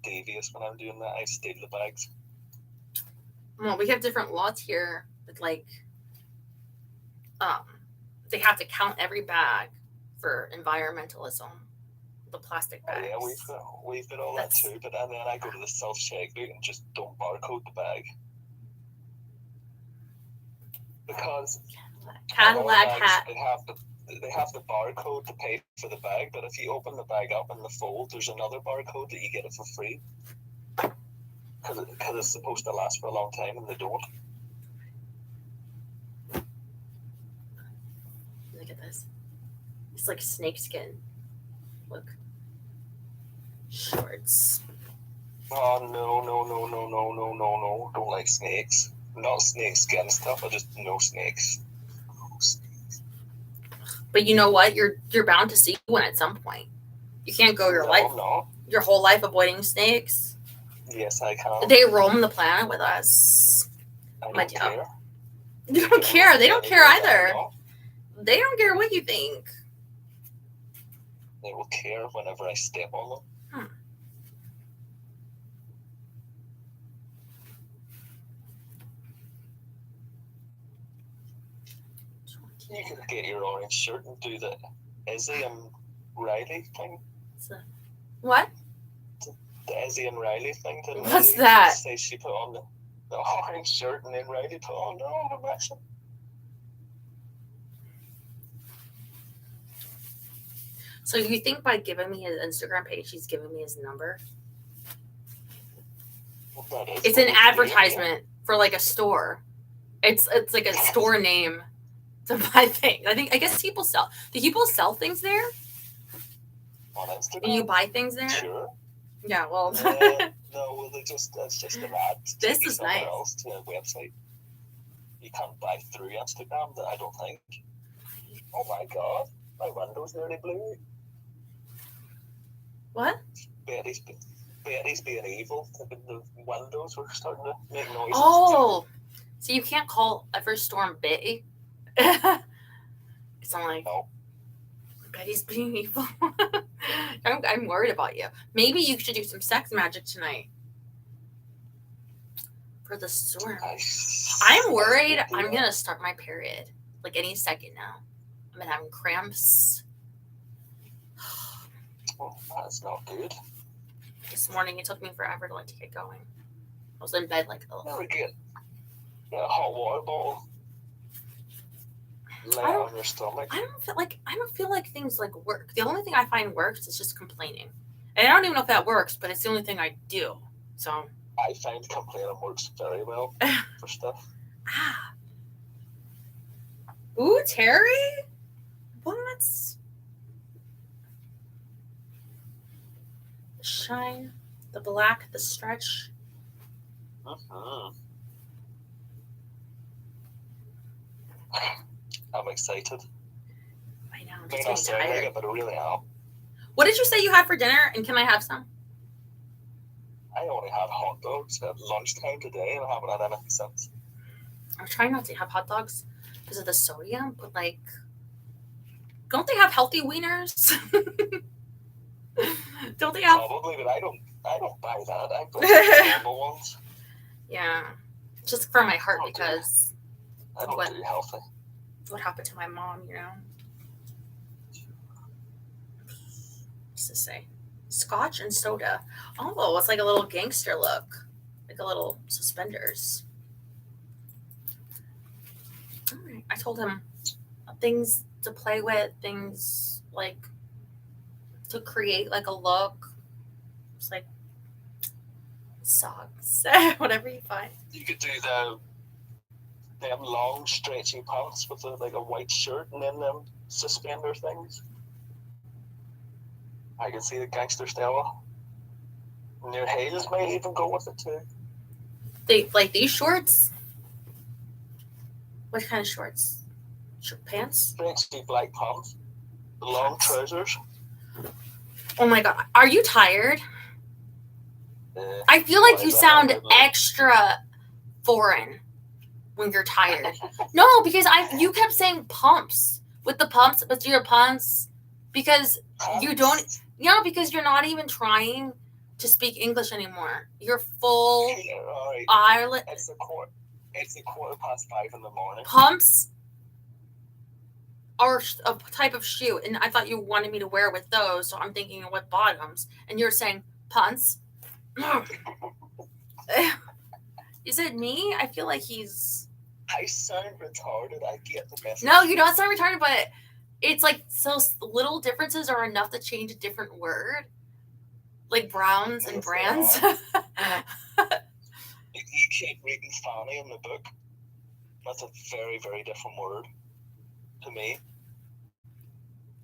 devious when I'm doing that. I steal the bags. Well, we have different laws here. With like, they have to count every bag for environmentalism. The plastic bags. Yeah, we've got all that too. But then I go to the self-checkout and just don't barcode the bag because Cadillac hat. They have the barcode to pay for the bag, but if you open the bag up in the fold, there's another barcode that you get it for free because it's supposed to last for a long time, and they don't. Look at this. It's like snakeskin. Look. Shorts. Oh no! Don't like snakes. Not snakeskin stuff. I just no snakes. But you know what? You're bound to see one at some point. You can't go your whole life avoiding snakes. Yes, I can. They roam the planet with us. I don't care. You don't care. They don't care either. They don't care what you think. They will care whenever I step on them. You could get your orange shirt and do the Izzy and Riley thing. What? The Izzy and Riley thing. What's that? Say she put on the orange shirt and then Riley put on the overmatching. So you think by giving me his Instagram page, he's giving me his number? Well, it's an advertisement for like a store. It's like a store name to buy things. I guess people sell. Do people sell things there? On Instagram? And you buy things there? Sure. Yeah. Well. No. Well, that's just an ad. This is nice. Else to a website. You can't buy through Instagram. I don't think. Oh my god, my window's nearly blew. What? Betty's being evil. The windows were starting to make noises. Oh, so you can't call Everstorm Betty? It's not like, no. Betty's being evil. I'm worried about you. Maybe you should do some sex magic tonight for the storm. I'm worried. I'm gonna start my period like any second now. I've been having cramps. Well, that's not good. This morning it took me forever to get going. I was in bed Never get a hot water bottle. Lay on your stomach. I don't feel like things work. The only thing I find works is just complaining. And I don't even know if that works, but it's the only thing I do. So I find complaining works very well for stuff. Ooh, Terry? What? The shine, the black, the stretch. I'm excited. I know. I'm just getting tired. But I really am. What did you say you had for dinner? And can I have some? I only had hot dogs at lunchtime today, and I haven't had anything since. I'm trying not to have hot dogs because of the sodium, but don't they have healthy wieners? Don't they have? Probably, but I don't buy that. I buy the normal ones. Yeah, just for my heart because I don't do healthy. What happened to my mom? What's this say? Scotch and soda. Oh, it's like a little gangster look, like a little suspenders. All right. I told him things to play with, things to create a look. It's socks, whatever you find. You could do them long stretchy pants with a white shirt and then them suspender things. I can see the gangster style. And your heels might even go with it too. They these shorts. What kind of shorts? Pants? Sexy black pants. Long trousers. Oh my god. Are you tired? Uh, I feel like you is that sound not good? extra foreign when you're tired. No, because you kept saying pumps. With the pumps, with your pumps. Because you don't, because you're not even trying to speak English anymore. You're full Alright. Ireland. It's a 5:15 in the morning. Pumps are a type of shoe, and I thought you wanted me to wear with those, so I'm thinking what bottoms, and you're saying pants. Is it me? I feel like he's... I sound retarded. I get the message. No, you don't sound retarded, but it's like so little differences are enough to change a different word. Like browns and Yes, brands. You keep reading Fanny in the book. That's a very, very different word to me.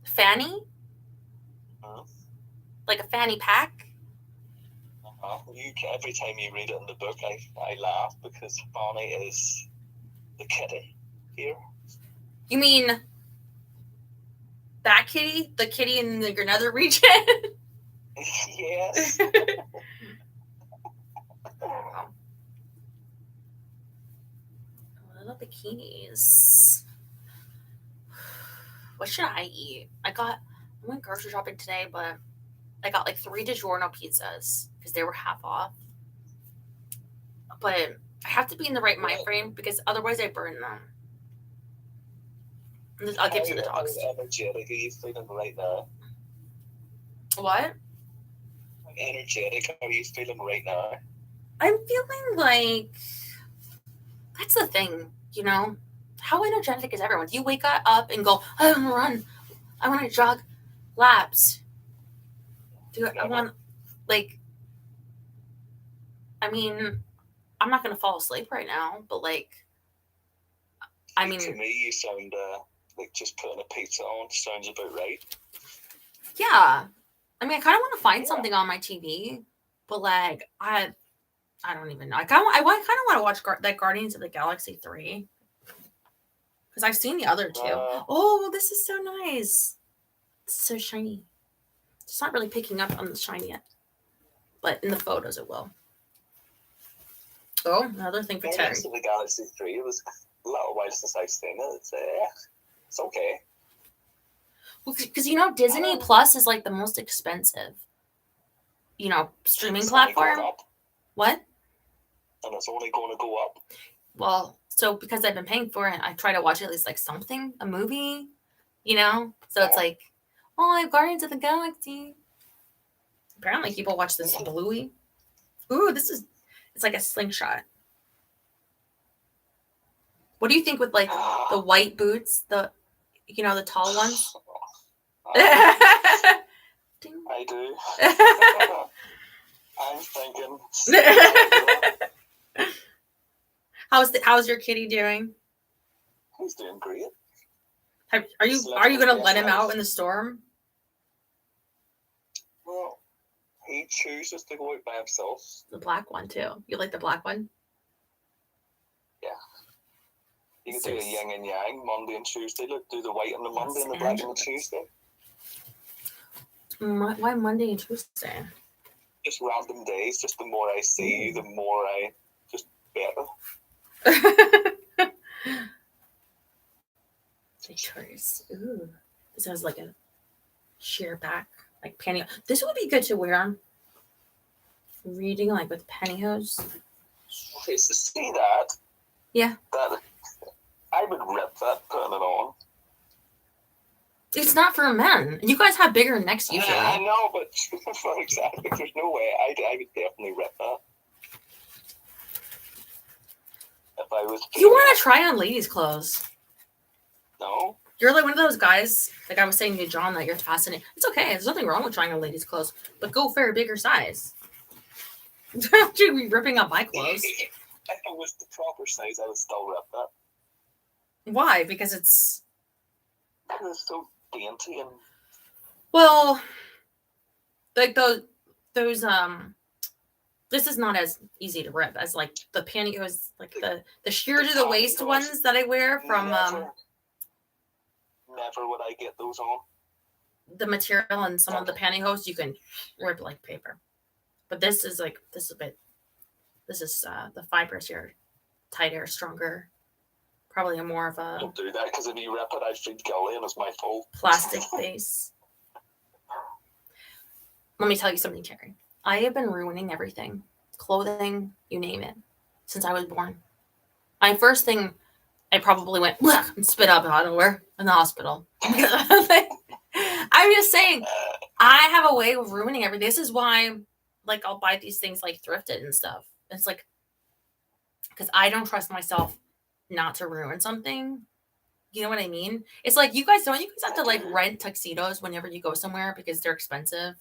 Fanny? Like a fanny pack? Every time you read it in the book, I laugh because Fanny is the kitty here. You mean that kitty? The kitty in your nether region? Yes. Little bikinis. What should I eat? I went grocery shopping today, but I got like 3 DiGiorno pizzas because they were half off. But I have to be in the right mind frame because otherwise I burn them. I'll give to the dogs. How energetic are you feeling right now? What? How energetic are you feeling right now? I'm feeling like that's the thing, How energetic is everyone? Do you wake up and go, I want to run, I want to jog laps? I want, I'm not going to fall asleep right now, but to me, you sound like just putting a pizza on sounds about right. Yeah. I kind of want to find something on my TV, but I don't even know. I kind of want to watch that Guardians of the Galaxy 3 because I've seen the other 2. Oh, this is so nice. It's so shiny. It's not really picking up on the shine yet, but in the photos it will. Oh, another thing for Terry. Guardians of the Galaxy 3. It was a little while since I've seen it. It's okay. Well, because Disney Plus is like the most expensive, streaming platform. What? And it's only going to go up. Well, so because I've been paying for it, I try to watch at least something, a movie, So it's like, I have Guardians of the Galaxy. Apparently, people watch this Bluey. Ooh, it's like a slingshot. What do you think with the white boots, the tall ones? I do. I'm thinking. How's your kitty doing? He's doing great. Are you going to let him out in the storm? Well, he chooses to go out by himself. The black one too. You like the black one? Yeah. You can do a yin and yang, Monday and Tuesday. Look, do the white on the Monday and the black on the Tuesday. Why Monday and Tuesday? Just random days. Just the more I see you, the more I just better. Choice. Ooh, this has like a sheer back, like pantyhose. This would be good to wear. Reading with pantyhose. Okay, so see that? Yeah. That I would rip that putting it on. It's not for men. You guys have bigger necks usually. I know, but for exactly, there's no way. I would definitely rip that. If I was. You want to try on ladies' clothes? No. You're like one of those guys, like I was saying to John, that you're fascinated. It's okay. There's nothing wrong with trying on ladies' clothes, but go for a bigger size. Don't you be ripping up my clothes. If it was the proper size, I would still rip that. Why? Because it's so dainty and. Well, like those This is not as easy to rip as like the pantyhose, like the sheer to the waist ones that I wear from never would I get those on. The material and some of the pantyhose you can rip like paper. But this is the fibers here tighter, stronger. Probably more of a Don't do that because if you rip it, I feel guilty and it's my fault. Plastic base. Let me tell you something, Terry. I have been ruining everything. Clothing, you name it, since I was born. My first thing, I probably went and spit up out of her in the hospital. I'm just saying, I have a way of ruining everything. This is why, like, I'll buy these things like thrifted and stuff. It's like, because I don't trust myself not to ruin something. You know what I mean? It's like, you guys have to like rent tuxedos whenever you go somewhere because they're expensive?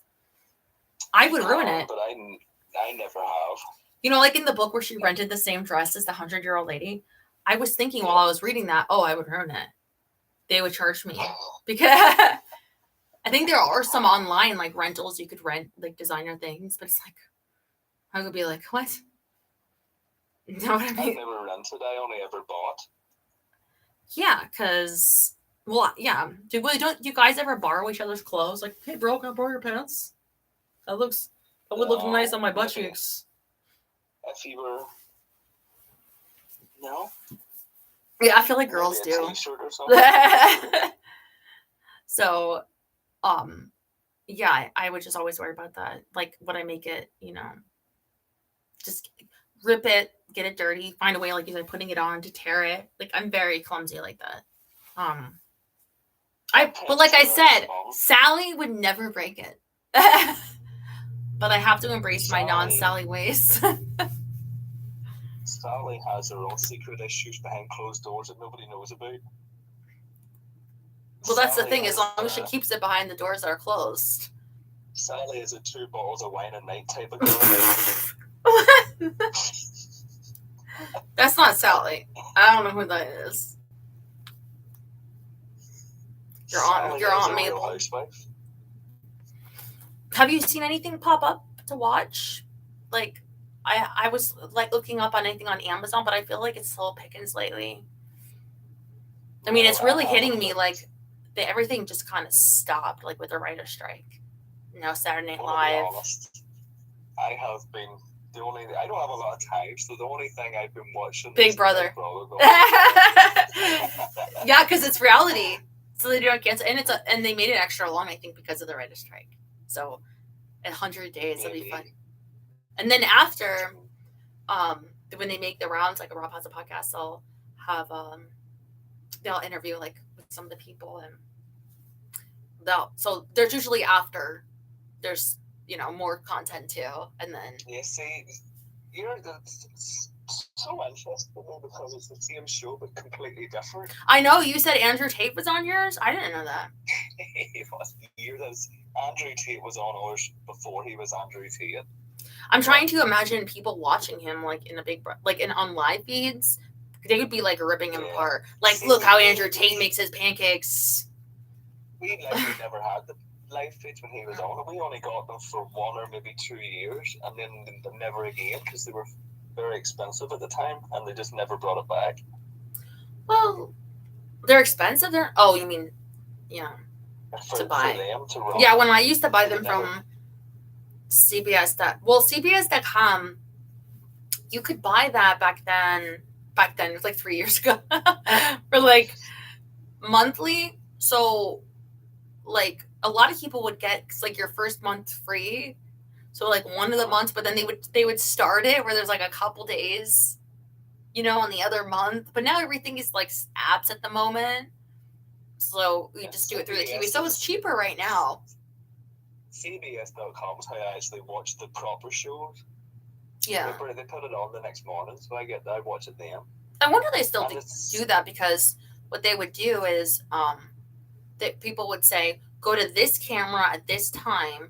I would ruin it. But I never have. You know, like in the book where she rented the same dress as the 100-year-old lady. I was thinking while I was reading that, I would ruin it. They would charge me because I think there are some online like rentals you could rent like designer things, but it's like I would be like, what? You know what I mean? I never rented. I only ever bought. Yeah, because yeah. Don't you guys ever borrow each other's clothes? Like, hey, bro, can I borrow your pants? That would look nice on my butt cheeks. If you were, no. Yeah, I feel like girls do. T-shirt or something. So, yeah, I would just always worry about that. Like, would I make it? Just rip it, get it dirty, find a way, like you said, putting it on to tear it. Like, I'm very clumsy like that. But like I said, Sally would never break it. But I have to embrace my non-Sally ways. Sally has her own secret issues behind closed doors that nobody knows about. Well, that's the thing. As long as she keeps it behind the doors that are closed. Sally is a 2 bottles of wine a night type of girl. That's not Sally. I don't know who that is. Your aunt Mabel. Have you seen anything pop up to watch? Like, I was like looking up on anything on Amazon, but I feel like it's slow pickings lately. I mean, it's really hitting me like everything just kind of stopped, like with the writer's strike. Saturday Night Live. I have been I don't have a lot of time, so the only thing I've been watching Big Brother. Yeah, because it's reality, so they don't cancel, and they made it extra long, I think, because of the writer's strike. So, 100 days, it'll be fun. And then after, when they make the rounds, like Rob has a podcast, they'll have they'll interview like with some of the people, and so there's usually after there's more content too, and then see, that's so interesting because it's the same show but completely different. I know you said Andrew Tate was on yours. I didn't know that. It was years. Andrew Tate was on ours before he was Andrew Tate. I'm trying to imagine people watching him like in on live feeds. They would be like ripping him apart. Like, look how Andrew Tate makes his pancakes. We never had the live feeds when he was on. We only got them for 1 or maybe 2 years, and then never again because they were very expensive at the time, and they just never brought it back. Well, they're expensive. You mean, to buy. For them to run. Yeah, when I used to buy them from CBS. CBS.com, you could buy that back then. It was like 3 years ago for like monthly. So like a lot of people would get like your first month free. So like one of the months, but then they would start it where there's like a couple days, on the other month. But now everything is like apps at the moment. So we just do it through the TV. So it's cheaper right now. CBS.com is how I actually watch the proper shows. Yeah. They put it on the next morning, so I watch it then. I wonder if they still do that, because what they would do is that people would say, go to this camera at this time.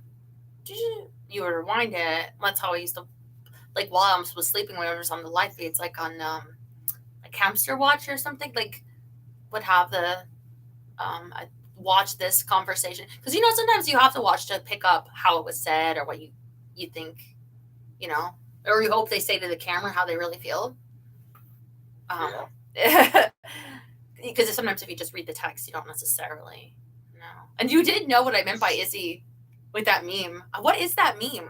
You would rewind it. That's how I used to, like, while I was sleeping, whenever it was on the live feeds, like on like Hamster Watch or something, like, would have the watch this conversation. Because, sometimes you have to watch to pick up how it was said or what you think, or you hope they say to the camera how they really feel. Because sometimes if you just read the text, you don't necessarily know. And you did know what I meant by Izzy with that meme. What is that meme?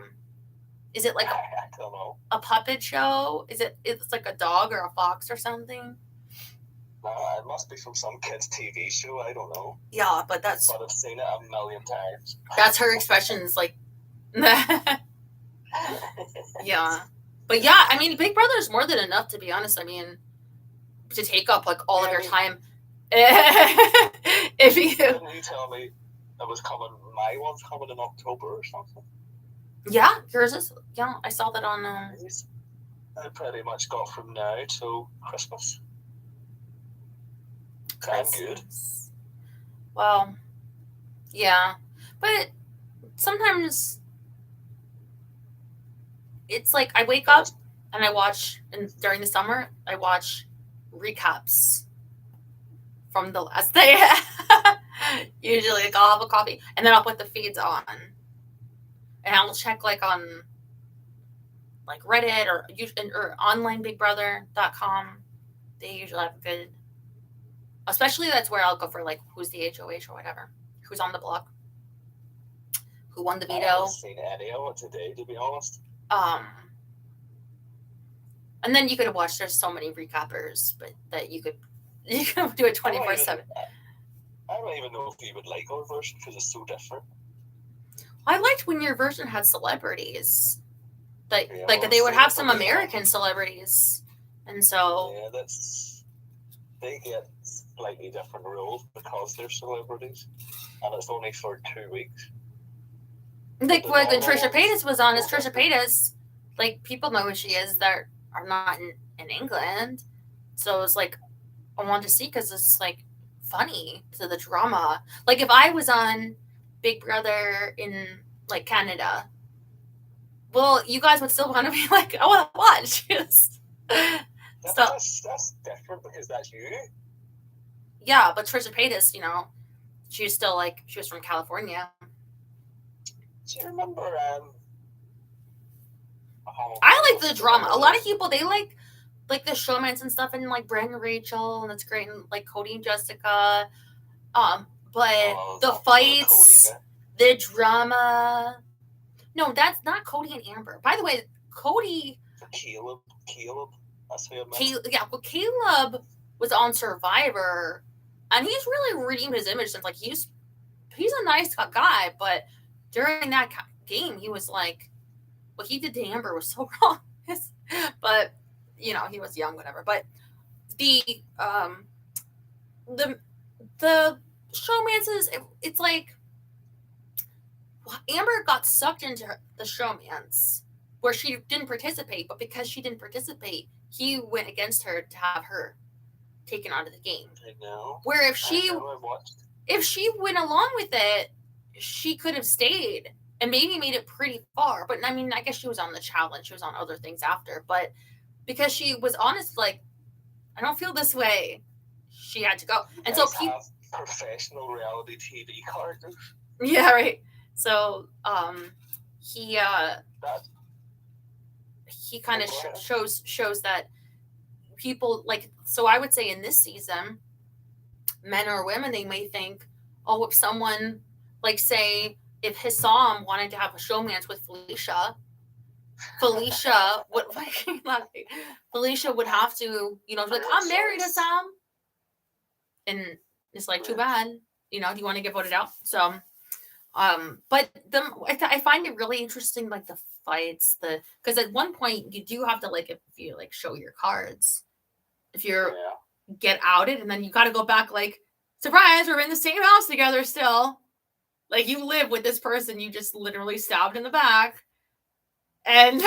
Is it like I don't know. a puppet show? It's like a dog or a fox or something? It must be from some kid's TV show. I don't know. Yeah, but I've seen it a million times. That's her expressions, like. Yeah, but yeah, I mean, Big Brother is more than enough, to be honest. I mean, to take up like all of your time. If you didn't you tell me it was coming? My one's coming in October or something. Yeah, yours is. Yeah, I saw that on. I pretty much got from now till Christmas. Good. Well, yeah, but sometimes it's like I wake up and I watch, and during the summer I watch recaps from the last day. Usually, like, I'll have a coffee and then I'll put the feeds on, and I'll check like on like Reddit or onlineBigBrother.com. They usually have good. Especially that's where I'll go for like who's the HOH or whatever, who's on the block, who won the veto. I haven't seen any of it today, to be honest. And then you could watch. There's so many recappers, but that you could do it 24/7. I don't even know if you would like our version because it's so different. I liked when your version had celebrities, like they would have some American celebrities, and so they get slightly different roles because they're celebrities, and it's only for 2 weeks. Like when Trisha Paytas was on, as Trisha Paytas, like people know who she is that are not in England, so it's like I wanted to see because it's like funny to the drama. Like if I was on Big Brother in like Canada, well, you guys would still want to be like, I want to watch. That's different because that's you. Yeah, but Trisha Paytas, she was still like, she was from California. Do you remember? I like the drama. A lot of people, they like the showmans and stuff, and like Brent and Rachel, and that's great, and like Cody and Jessica. But the fights, the drama. No, that's not Cody and Amber. By the way, Cody. Caleb. That's who I meant. Well, Caleb was on Survivor, and he's really redeemed his image since, like, he's a nice guy, but during that game, he was like, what he did to Amber was so wrong. But he was young, whatever. But the showmances, it's like Amber got sucked into the showmance where she didn't participate, but because she didn't participate, he went against her to have her taken out of the game. I know. Where if she went along with it, she could have stayed and maybe made it pretty far. But I mean, I guess she was on the challenge. She was on other things after. But because she was honest, like, I don't feel this way, she had to go. And so people, professional reality TV characters. Yeah, right. So he kind of shows that people, like, so I would say in this season, men or women, they may think, oh, if someone, like, say if Hissam wanted to have a showmance with Felicia would have to, like, I'm married, Hissam, and it's like, too bad, do you want to get voted out? So but I find it really interesting, like the fights, because at one point you do have to, like, if you like show your cards, if you're get outed, and then you got to go back, like, surprise, we're in the same house together still, like, you live with this person you just literally stabbed in the back, and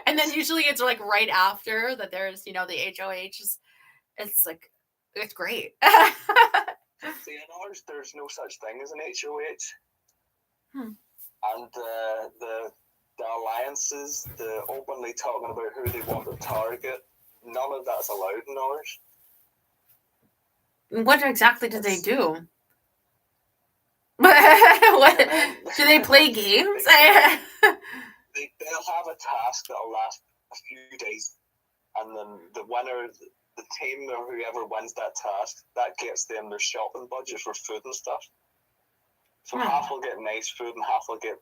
and then usually it's like right after that there's the HOH. It's like, it's great. See, in ours, there's no such thing as an HOH. And the alliances, the openly talking about who they want to target, none of that's allowed in ours. What exactly do they do? What do they play games? They'll have a task that'll last a few days, and then the winner, the team or whoever wins that task, that gets them their shopping budget for food and stuff. So half will get nice food and half will get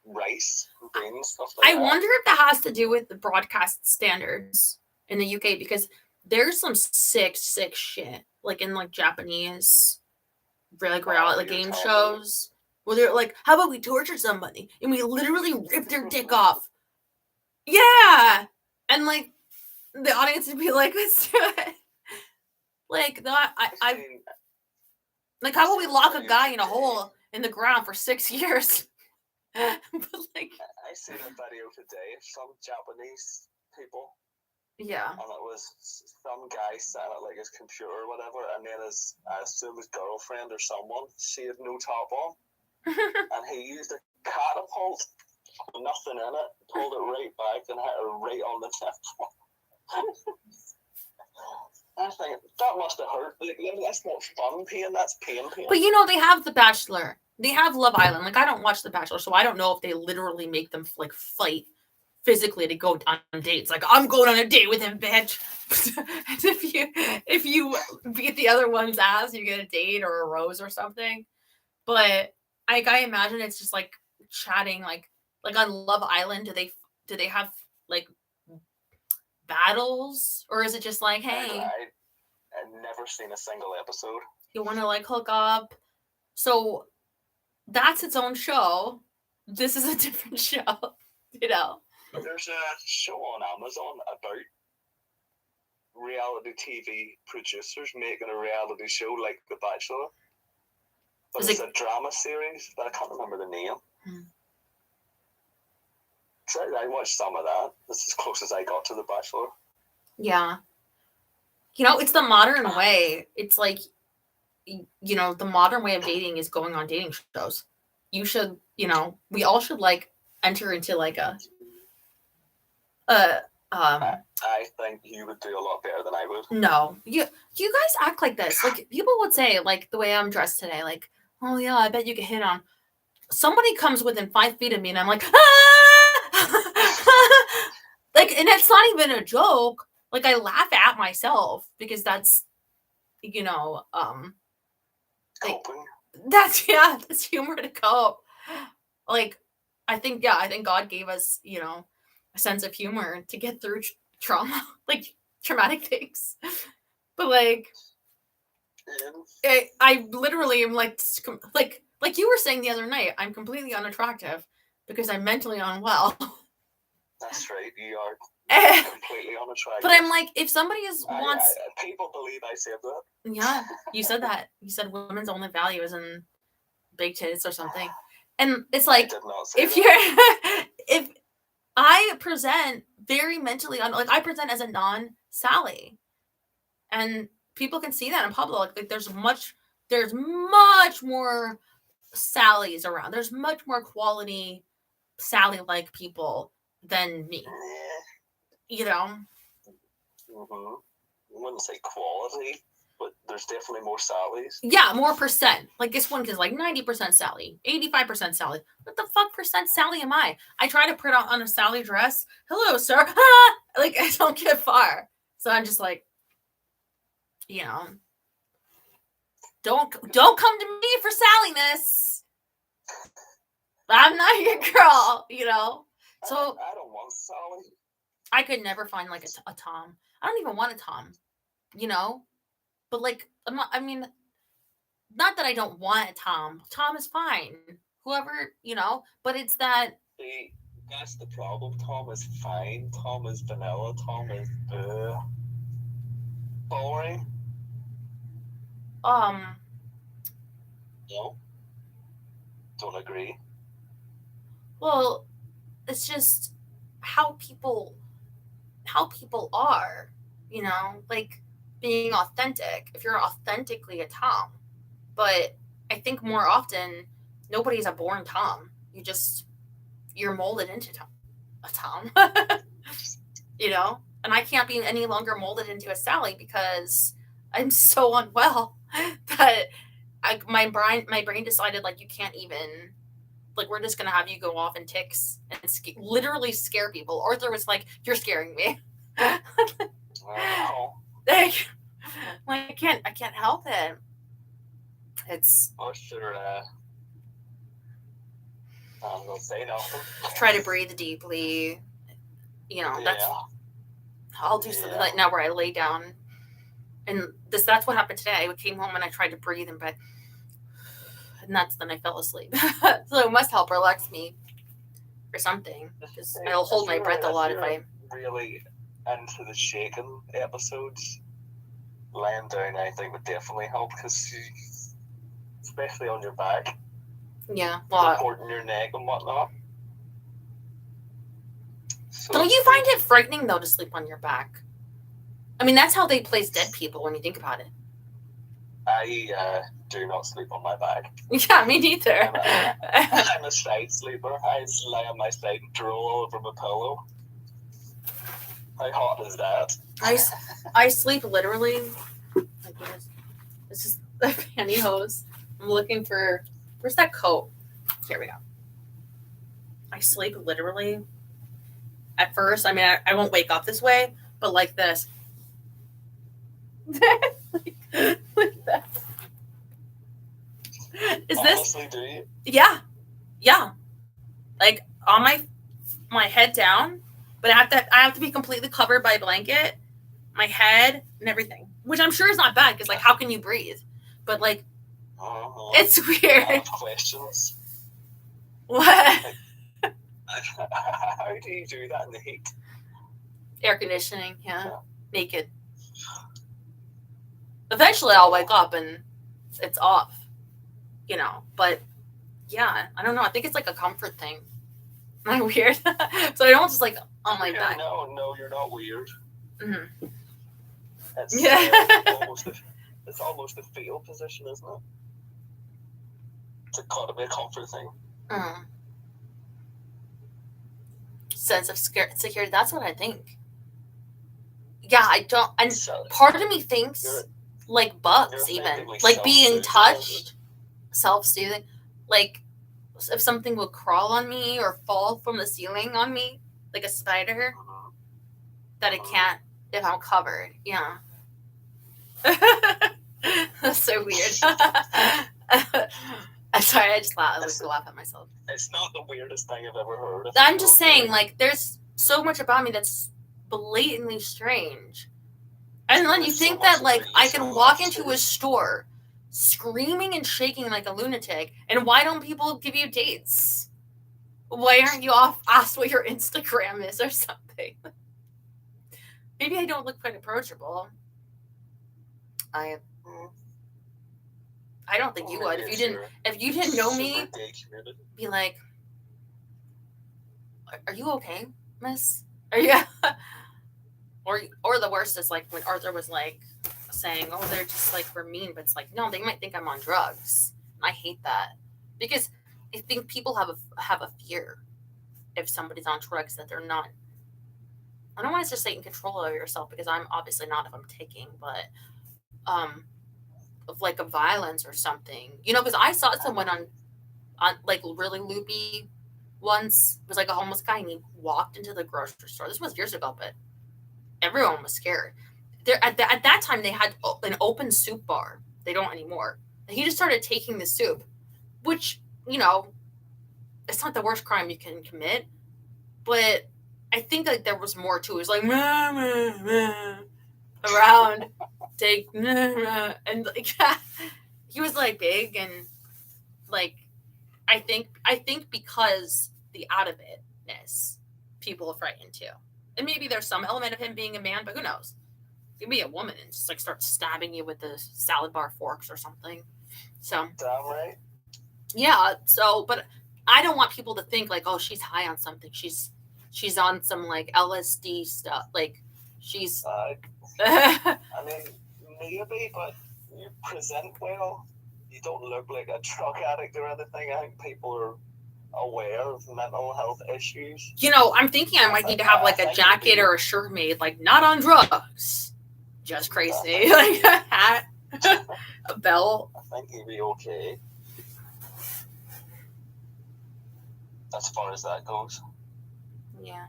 rice and beans, stuff like that. I wonder if that has to do with the broadcast standards in the UK, because there's some sick shit, like in like Japanese reality game shows, where they're like, how about we torture somebody and we literally rip their dick off? Yeah. And like the audience would be like, let's do it. Like that, I like, how about we lock a guy in a hole in the ground for 6 years? But like, I seen a video today of some Japanese people. Yeah. And it was some guy sat at like his computer or whatever, and then I assume his girlfriend or someone, she had no top on, and he used a catapult, nothing in it, pulled it right back and hit her right on the nipple. I think that must have hurt. Like, that's not fun pain, that's pain. But you know, they have The Bachelor, they have Love Island. Like, I don't watch The Bachelor, so I don't know if they literally make them like fight physically to go on dates. Like, I'm going on a date with him, bitch. And if you beat the other one's ass, you get a date or a rose or something. But I imagine it's just like chatting, like on Love Island. Do they have like battles, or is it just like, hey, I've never seen a single episode. You want to like hook up? So that's its own show. This is a different show, you know. There's a show on Amazon about reality TV producers making a reality show like The Bachelor. But it's a drama series, but I can't remember the name. So I watched some of that. That's as close as I got to The Bachelor. Yeah. You know, it's the modern way. It's like, you know, the modern way of dating is going on dating shows. You should, you know, we all should like enter into like I think you would do a lot better than I would. No, you guys act like this. Like, people would say, like, the way I'm dressed today, like, oh yeah, I bet you could hit on. Somebody comes within 5 feet of me and I'm like, ah! Like, and it's not even a joke. Like, I laugh at myself because that's, you know, like, that's humor to cope. Like, I think God gave us, you know, a sense of humor to get through trauma, like traumatic things. But like, I literally am like you were saying the other night, I'm completely unattractive because I'm mentally unwell. That's right, you are completely unattractive. But I'm like, if somebody wants, people believe I said that. Yeah, you said that. You said women's only value is in big tits or something, and it's like, if I present very mentally like I present as a non-Sally, and people can see that in public. Like, there's much more Sallys around. There's much more quality Sally-like people than me. You know. I wouldn't say quality, but there's definitely more Sallys. Yeah, more percent. Like, this one is like 90% Sally, 85% Sally. What the fuck percent Sally am I? I try to put on a Sally dress. Hello, sir. Ah! Like, I don't get far. So I'm just like, you know, don't come to me for Salliness. I'm not your girl, you know. So I don't want Sally. I could never find like a Tom. I don't even want a Tom, you know. But like, not that I don't want a Tom. Tom is fine. Whoever, you know. But it's that. See, that's the problem. Tom is fine. Tom is vanilla. Tom is boring. No. Don't agree. Well, it's just how people are, you know, like being authentic. If you're authentically a Tom, but I think more often nobody's a born Tom. You're molded into a Tom, you know. And I can't be any longer molded into a Sally because I'm so unwell that my brain decided, like, you can't even like, we're just gonna have you go off in tics and literally scare people. Arthur was like, "You're scaring me." Wow. Like, I can't help it. It's Oh, sure. I'm gonna say nothing. try to breathe deeply. You know, that's I'll do something like now where I lay down, and that's what happened today. I came home and I tried to breathe in bed, and then I fell asleep. So it must help relax me or something, because I'll hold my breath a lot if I really into the shaking episodes. Lying down, I think, would definitely help, because especially on your back, supporting your neck and whatnot. So don't you find it frightening though to sleep on your back? I mean, that's how they place dead people when you think about it. I do not sleep on my back. Yeah, me neither. I'm a side sleeper. I just lie on my side and drool over my pillow. How hot is that? I sleep literally. Like this is the pantyhose. I'm looking for, where's that coat? Here we go. I sleep literally. At first, I mean, I won't wake up this way, but like this. like that. Is Honestly, do you? Yeah. Like on my head down, but I have to be completely covered by a blanket, my head and everything, which I'm sure is not bad because, like, how can you breathe? But like, it's weird. I have questions. What? How do you do that in the heat? Air conditioning, yeah. Naked. Eventually, I'll wake up and it's off, you know. But yeah, I don't know. I think it's like a comfort thing. Am I weird? So I don't just like on my back. No, you're not weird. Mm-hmm. It's almost a fetal position, isn't it? It's gotta be a comfort thing. Mm. Sense of security. That's what I think. Yeah, I don't. And part of me thinks like bugs, even like being touched, self-soothing. Like if something would crawl on me or fall from the ceiling on me, like a spider, that it can't if I'm covered. Yeah. That's so weird. I'm sorry, I just laugh at myself. It's not the weirdest thing I've ever heard. I'm just saying, like, there's so much about me that's blatantly strange. And then you think that, like, I can walk into a store screaming and shaking like a lunatic, and why don't people give you dates? Why aren't you asked what your Instagram is or something? Maybe I don't look quite approachable. I don't think you would. If you didn't know me, be like, "Are you okay, miss? Are you?" Or the worst is like when Arthur was like saying, "Oh, they're just like we're mean," but it's like, no, they might think I'm on drugs. And I hate that because I think people have a fear if somebody's on drugs that they're not. I don't want to just say in control of yourself because I'm obviously not if I'm taking, but of like a violence or something, you know, because I saw someone on like really loopy once. It was like a homeless guy and he walked into the grocery store. This was years ago, but everyone was scared. At that time they had an open soup bar. They don't anymore. And he just started taking the soup, which, you know, it's not the worst crime you can commit, but I think like there was more to it. It was like around take and like he was like big and like I think because the out of itness people are frightened too. And maybe there's some element of him being a man, but who knows? He could be a woman and just like start stabbing you with the salad bar forks or something. So damn right. Yeah, so but I don't want people to think like, oh, she's high on something. She's on some like LSD stuff. Like she's I mean, maybe, but you present well. You don't look like a drug addict or anything. I think people are aware of mental health issues. You know, I'm thinking I might need to have like a jacket or a shirt made, like not on drugs, just crazy, like a hat, a belt. I think you'd be okay. as far as that goes. Yeah.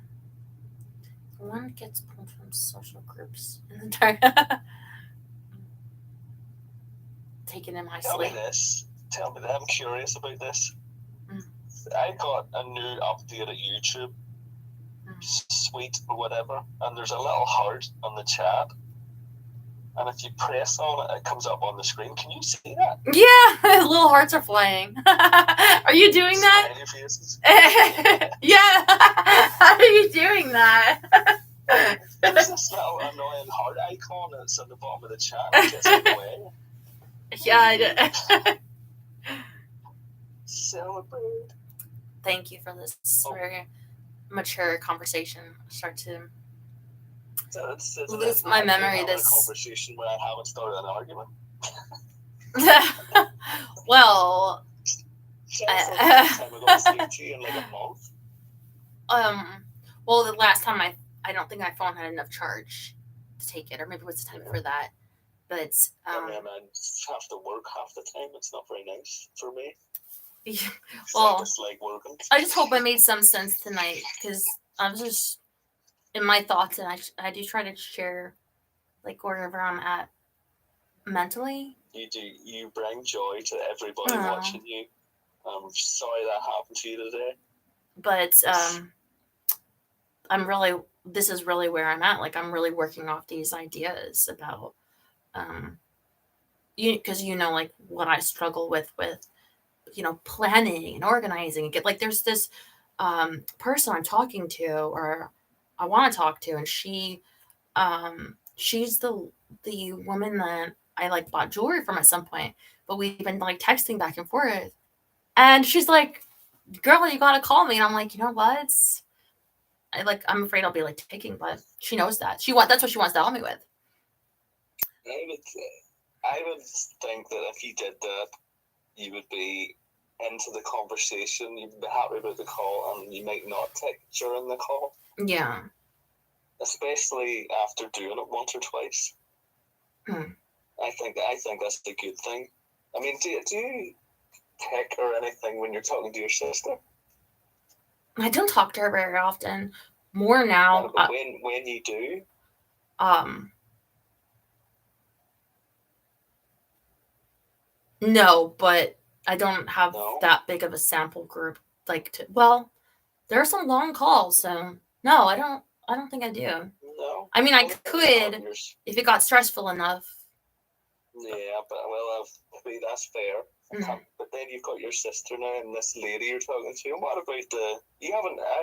One gets pulled from social groups in the dark. Taking in my Tell me sleep. this. Tell me that. I'm curious about this. Mm. I got a new update at YouTube. Sweet or whatever, and there's a little heart on the chat, and if you press on it, it comes up on the screen. Can you see that? Yeah, little hearts are flying. Are you doing that? Smiley faces. Yeah. How are you doing that? There's this little annoying heart icon that's at the bottom of the chat. It gets in the way. Yeah, I did. Celebrate. Thank you for this very mature conversation. I start to lose my memory. This conversation where I haven't started an argument. Well, Time ago, speak to you in like a month. well, the last time I don't think my phone had enough charge to take it, or maybe it was the time for that. But I mean, I have to work half the time. It's not very nice for me. Well, it's like working. I just hope I made some sense tonight, because I was just in my thoughts, and I do try to share like wherever I'm at mentally. You do. You bring joy to everybody watching you. I'm sorry that happened to you today. But this is really where I'm at. Like, I'm really working off these ideas about because like what I struggle with planning and organizing and like there's this person I'm talking to, or I want to talk to, and she's the woman that I like bought jewelry from at some point, but we've been like texting back and forth, and she's like, girl, you gotta call me. And I'm like, you know what, I'm afraid I'll be like taking, but she knows that that's what she wants to help me with. I would think that if you did that, you would be into the conversation, you'd be happy about the call, and you might not take during the call. Yeah. Especially after doing it once or twice. I think that's a good thing. I mean, do you tick or anything when you're talking to your sister? I don't talk to her very often. More now. But when you do, no, but I don't have that big of a sample group. There are some long calls, so no, I don't think I do. No. I mean, I could if it got stressful enough. Yeah, but that's fair. But then you've got your sister now and this lady you're talking to. And what about I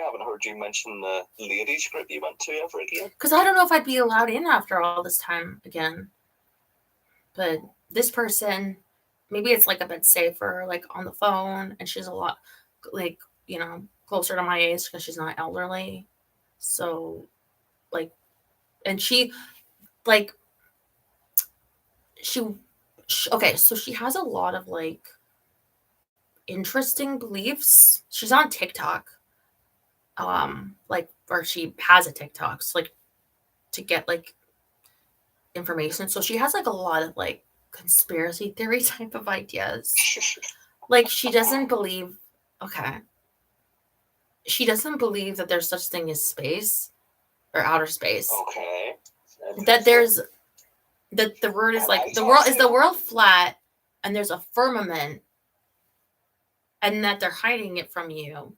haven't heard you mention the ladies group you went to ever again. Because I don't know if I'd be allowed in after all this time again. But this person, maybe it's like a bit safer, like on the phone, and she's a lot like, closer to my age because she's not elderly. So and she okay, so she has a lot of like interesting beliefs. She's on TikTok, or she has a TikTok, so to get like information. So she has like a lot of like conspiracy theory type of ideas. Like she doesn't believe that there's such thing as space or outer space. Okay. That the word is like the world flat, and there's a firmament, and that they're hiding it from you.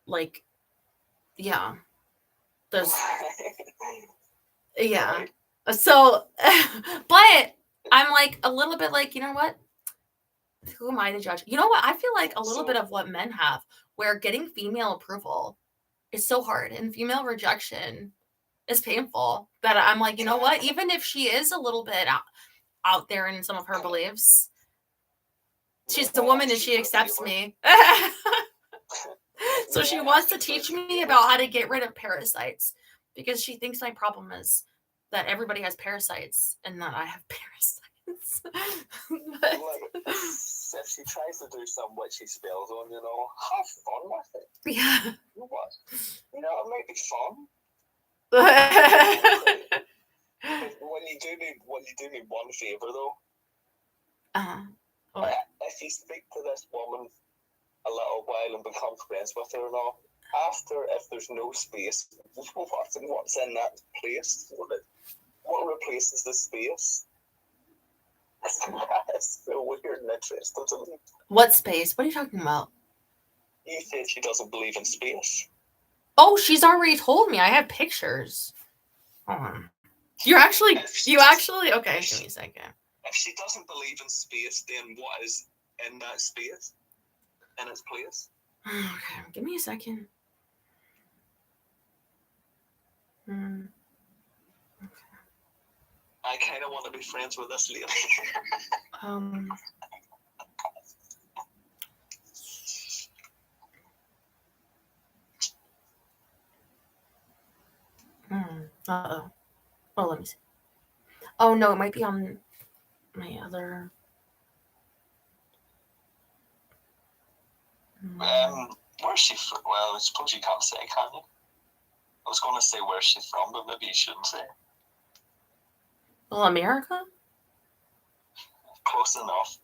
Like, yeah. There's yeah. So but I'm like a little bit like, you know what? Who am I to judge? You know what? I feel like a little bit of what men have, where getting female approval is so hard and female rejection is painful, that I'm like, you know what? Even if she is a little bit out there in some of her beliefs, she's the woman and she accepts me. So she wants to teach me about how to get rid of parasites, because she thinks my problem is that everybody has parasites and that I have parasites. If she tries to do some witchy spells on you, have fun with it. Yeah. You know what? It might be fun. When you do me one favor though. What? If you speak to this woman a little while and become friends with her and all. After, if there's no space, what's in that place? What replaces the space? That's so weird and interesting to me. What space? What are you talking about? You said she doesn't believe in space. Oh, she's already told me. I have pictures. Hold on. You actually, okay, give me a second. If she doesn't believe in space, then what is in that space? In its place? Okay, give me a second. I kind of want to be friends with this lady. Uh-oh. Oh, let me see. Oh, no, it might be on my other... Where's she from? Well, I suppose you can't say, can you? I was going to say where's she from, but maybe you shouldn't say. Well, America? Close enough.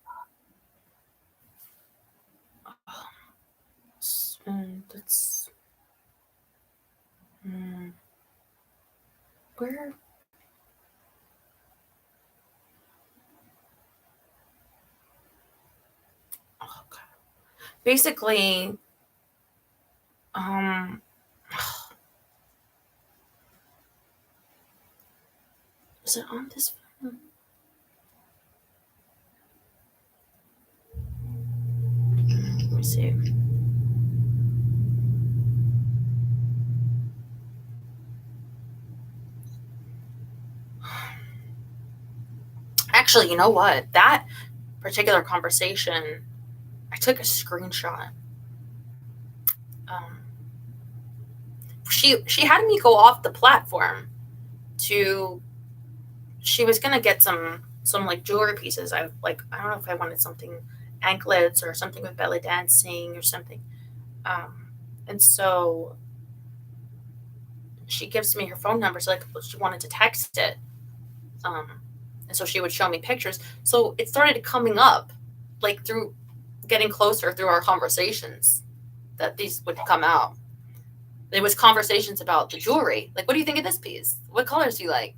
That's... Where? Oh, God. Basically, is it on this film? Let me see. Actually, you know what? That particular conversation, I took a screenshot. She had me go off the platform to. She was gonna get some like jewelry pieces. I don't know if I wanted something anklets or something with belly dancing or something. And so she gives me her phone number. So like she wanted to text it. And so she would show me pictures. So it started coming up, like through getting closer through our conversations, that these would come out. There was conversations about the jewelry. Like, what do you think of this piece? What colors do you like?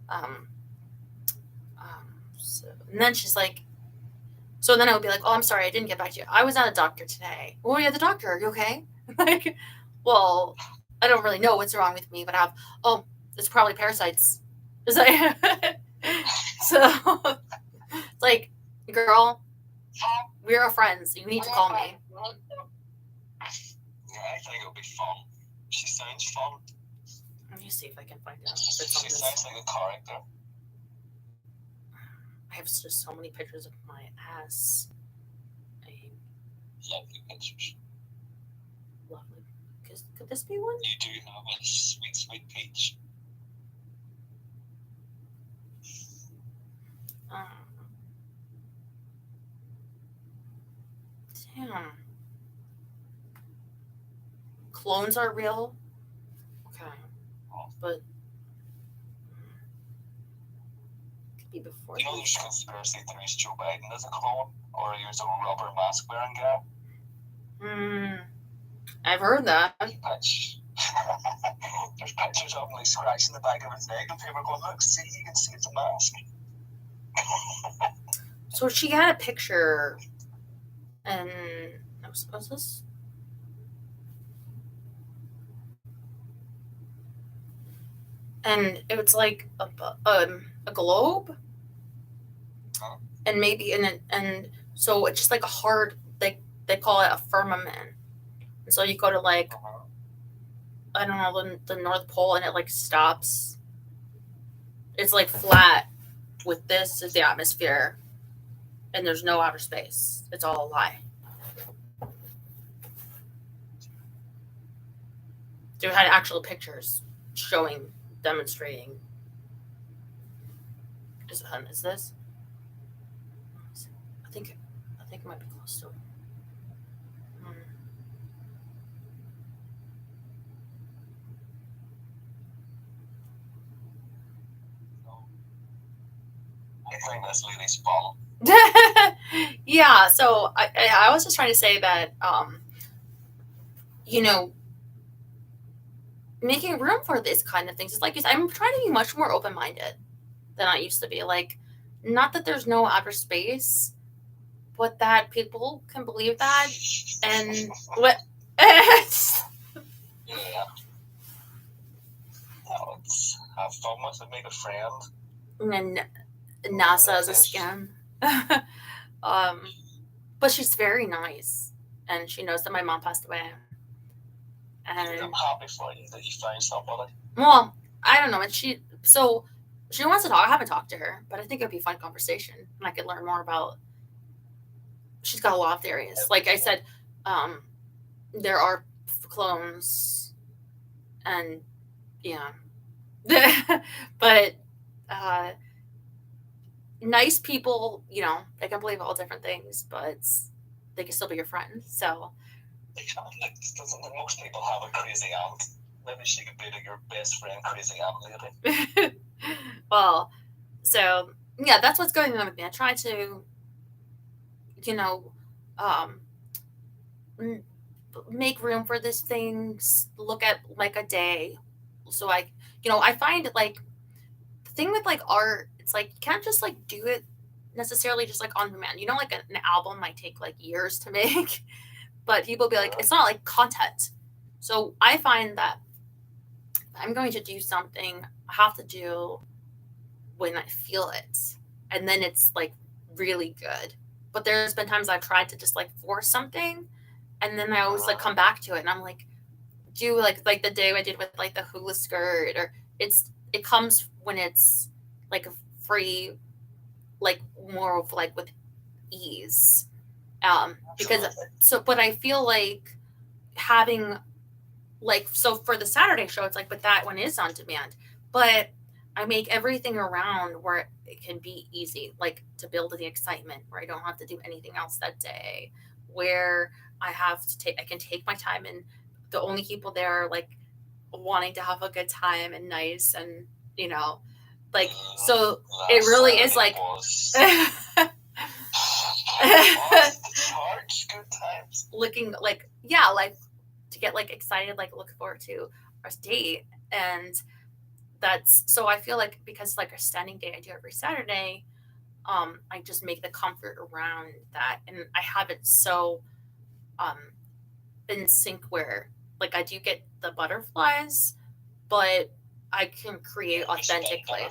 And then she's like, so then I would be like, oh, I'm sorry, I didn't get back to you. I was at a doctor today. Oh, you're at the doctor. Are you okay? Like, well, I don't really know what's wrong with me, but it's probably parasites. It's like, so it's like, girl, we're friends. You need to call me. Yeah, I think it'll be fun. She sounds fun. Let me see if I can find out. She sounds like a character. I have just so many pictures of my ass. Lovely pictures. Lovely. Could this be one? You do have a sweet, sweet peach. Damn. Clones are real? Okay. But could be before. You know there's conspiracy theories Joe Biden is a clone? Or he was a rubber mask wearing guy? I've heard that. There's pictures of him like scratching the back of his neck and people are going, look, see, you can see it's a mask. So she had a picture, and what's this? And it was like a globe, and maybe and so it's just like a hard, they call it a firmament. And so you go to like I don't know the North Pole, and it like stops. It's like flat. With this is the atmosphere, and there's no outer space. It's all a lie. They had actual pictures demonstrating. Is this? I think it might be close to it. I think this lady's fun. Yeah, so I was just trying to say that, you know, making room for these kind of things is like you said, I'm trying to be much more open minded than I used to be. Like, not that there's no outer space, but that people can believe that, and what. Yeah. Let's have fun with it, make a friend. And NASA is a scam. But she's very nice, and she knows that my mom passed away. And I'm happy for you that you found somebody. well, I don't know. And she wants to talk. I haven't talked to her, but I think it'd be a fun conversation, and I could learn more about. She's got a lot of theories. Like I said, there are clones, and yeah, but nice people, you know, they can believe all different things, but they can still be your friend. So Doesn't most people have a crazy aunt? Maybe she could be your best friend, crazy aunt lady. Well, so yeah, that's what's going on with me. I try to, you know, make room for these things. Look at like a day, so I, you know, I find like the thing with like art, it's like you can't just like do it necessarily just like on demand. You know, like an album might take like years to make, but people be like, it's not like content. So I find that I'm going to do something, I have to do when I feel it, and then it's like really good. But there's been times I've tried to just like force something, and then I always like come back to it, and I'm like, do like the day I did with like the hula skirt, or it comes when it's like free, like more of like with ease, because so. But I feel like having like, so for the Saturday show, it's like, but that one is on demand, but I make everything around where it can be easy, like to build the excitement where I don't have to do anything else that day, where I can take my time, and the only people there are like wanting to have a good time and nice, and you know, like, so it really is like good times. Looking like, yeah, like to get like excited, like look forward to our date. And that's, so I feel like because like a standing day I do every Saturday, I just make the comfort around that, and I have it so in sync where like I do get the butterflies, but I can create authentically.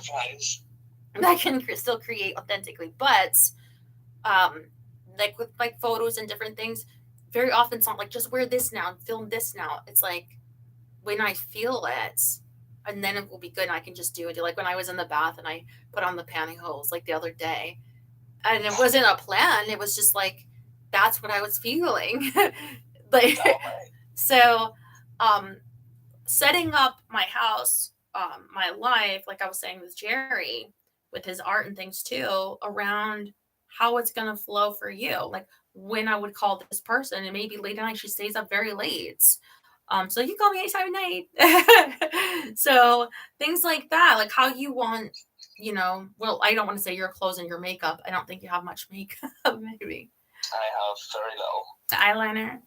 I can still create authentically, but like with like photos and different things, very often it's not like just wear this now and film this now. It's like when I feel it, and then it will be good, and I can just do it. Like when I was in the bath and I put on the pantyhose like the other day, and it wasn't a plan. It was just like that's what I was feeling. Like so, setting up my house, my life, like I was saying with Jerry, with his art and things too, around how it's gonna flow for you. Like when I would call this person, and maybe late at night she stays up very late. So you can call me anytime at night. So things like that, like how you want, you know, well, I don't want to say your clothes and your makeup. I don't think you have much makeup, maybe. I have very little. The eyeliner.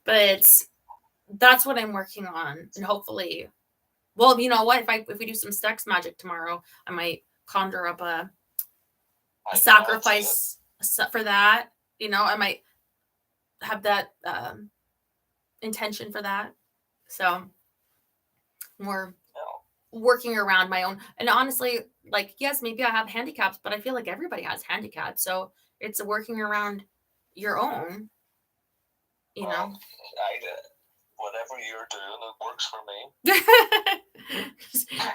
But that's what I'm working on, and hopefully, well, you know what? If we do some sex magic tomorrow, I might conjure up a sacrifice for that. You know, I might have that intention for that. So we're working around my own, and honestly, like yes, maybe I have handicaps, but I feel like everybody has handicaps. So it's working around your own. You know, whatever you're doing, it works for me.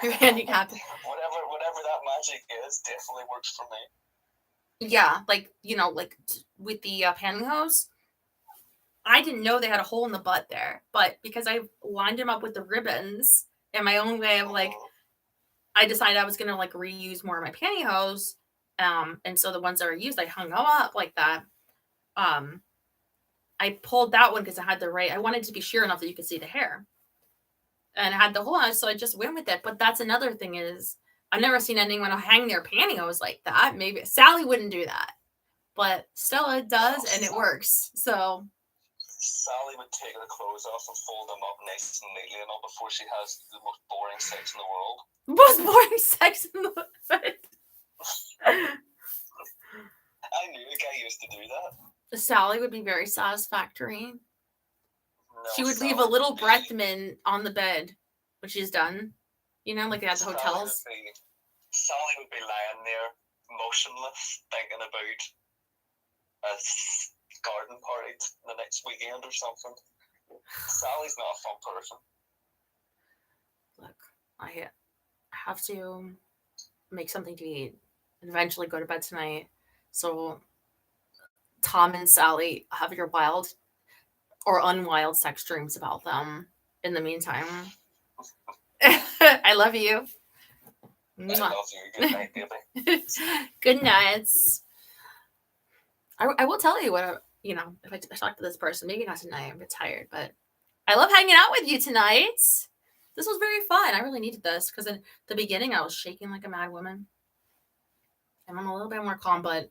You're handicapped. Whatever that magic is, definitely works for me. Yeah, like, you know, like with the pantyhose, I didn't know they had a hole in the butt there, but because I lined them up with the ribbons in my own way of like, I decided I was gonna like reuse more of my pantyhose, and so the ones that are used, I hung them up like that. I pulled that one because I had I wanted to be sheer enough that you could see the hair. And I had the whole house, so I just went with it. But that's another thing is I've never seen anyone hang their pantyhose like that. Maybe Sally wouldn't do that, but Stella does, and it works. So Sally would take her clothes off and fold them up nice and neatly and all before she has the most boring sex in the world. Most boring sex in the world. I knew a guy used to do that. Sally would be very satisfactory. No, She would Sally leave a little would be- breath mint on the bed when she's done. You know, like at the hotels. Sally would be lying there, motionless, thinking about a garden party the next weekend or something. Sally's not a fun person. Look, I have to make something to eat and eventually go to bed tonight. So Tom and Sally have your wild or unwild sex dreams about them. In the meantime, I love you. I love you. Good night, baby. Good nights. I will tell you what, if I talk to this person, maybe not tonight, I'm a bit tired, but I love hanging out with you tonight. This was very fun. I really needed this because in the beginning I was shaking like a mad woman. And I'm a little bit more calm, but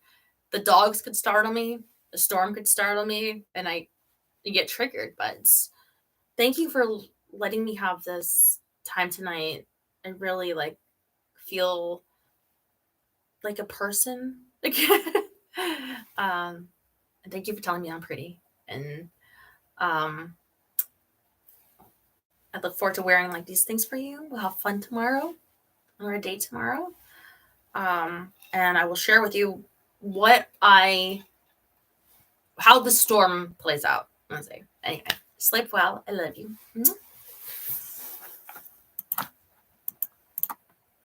the dogs could startle me, the storm could startle me, and I get triggered. But thank you for letting me have this time tonight and really feel like a person. And thank you for telling me I'm pretty. And I look forward to wearing these things for you. We'll have fun tomorrow on our date tomorrow. And I will share with you how the storm plays out. Anyway, sleep well. I love you.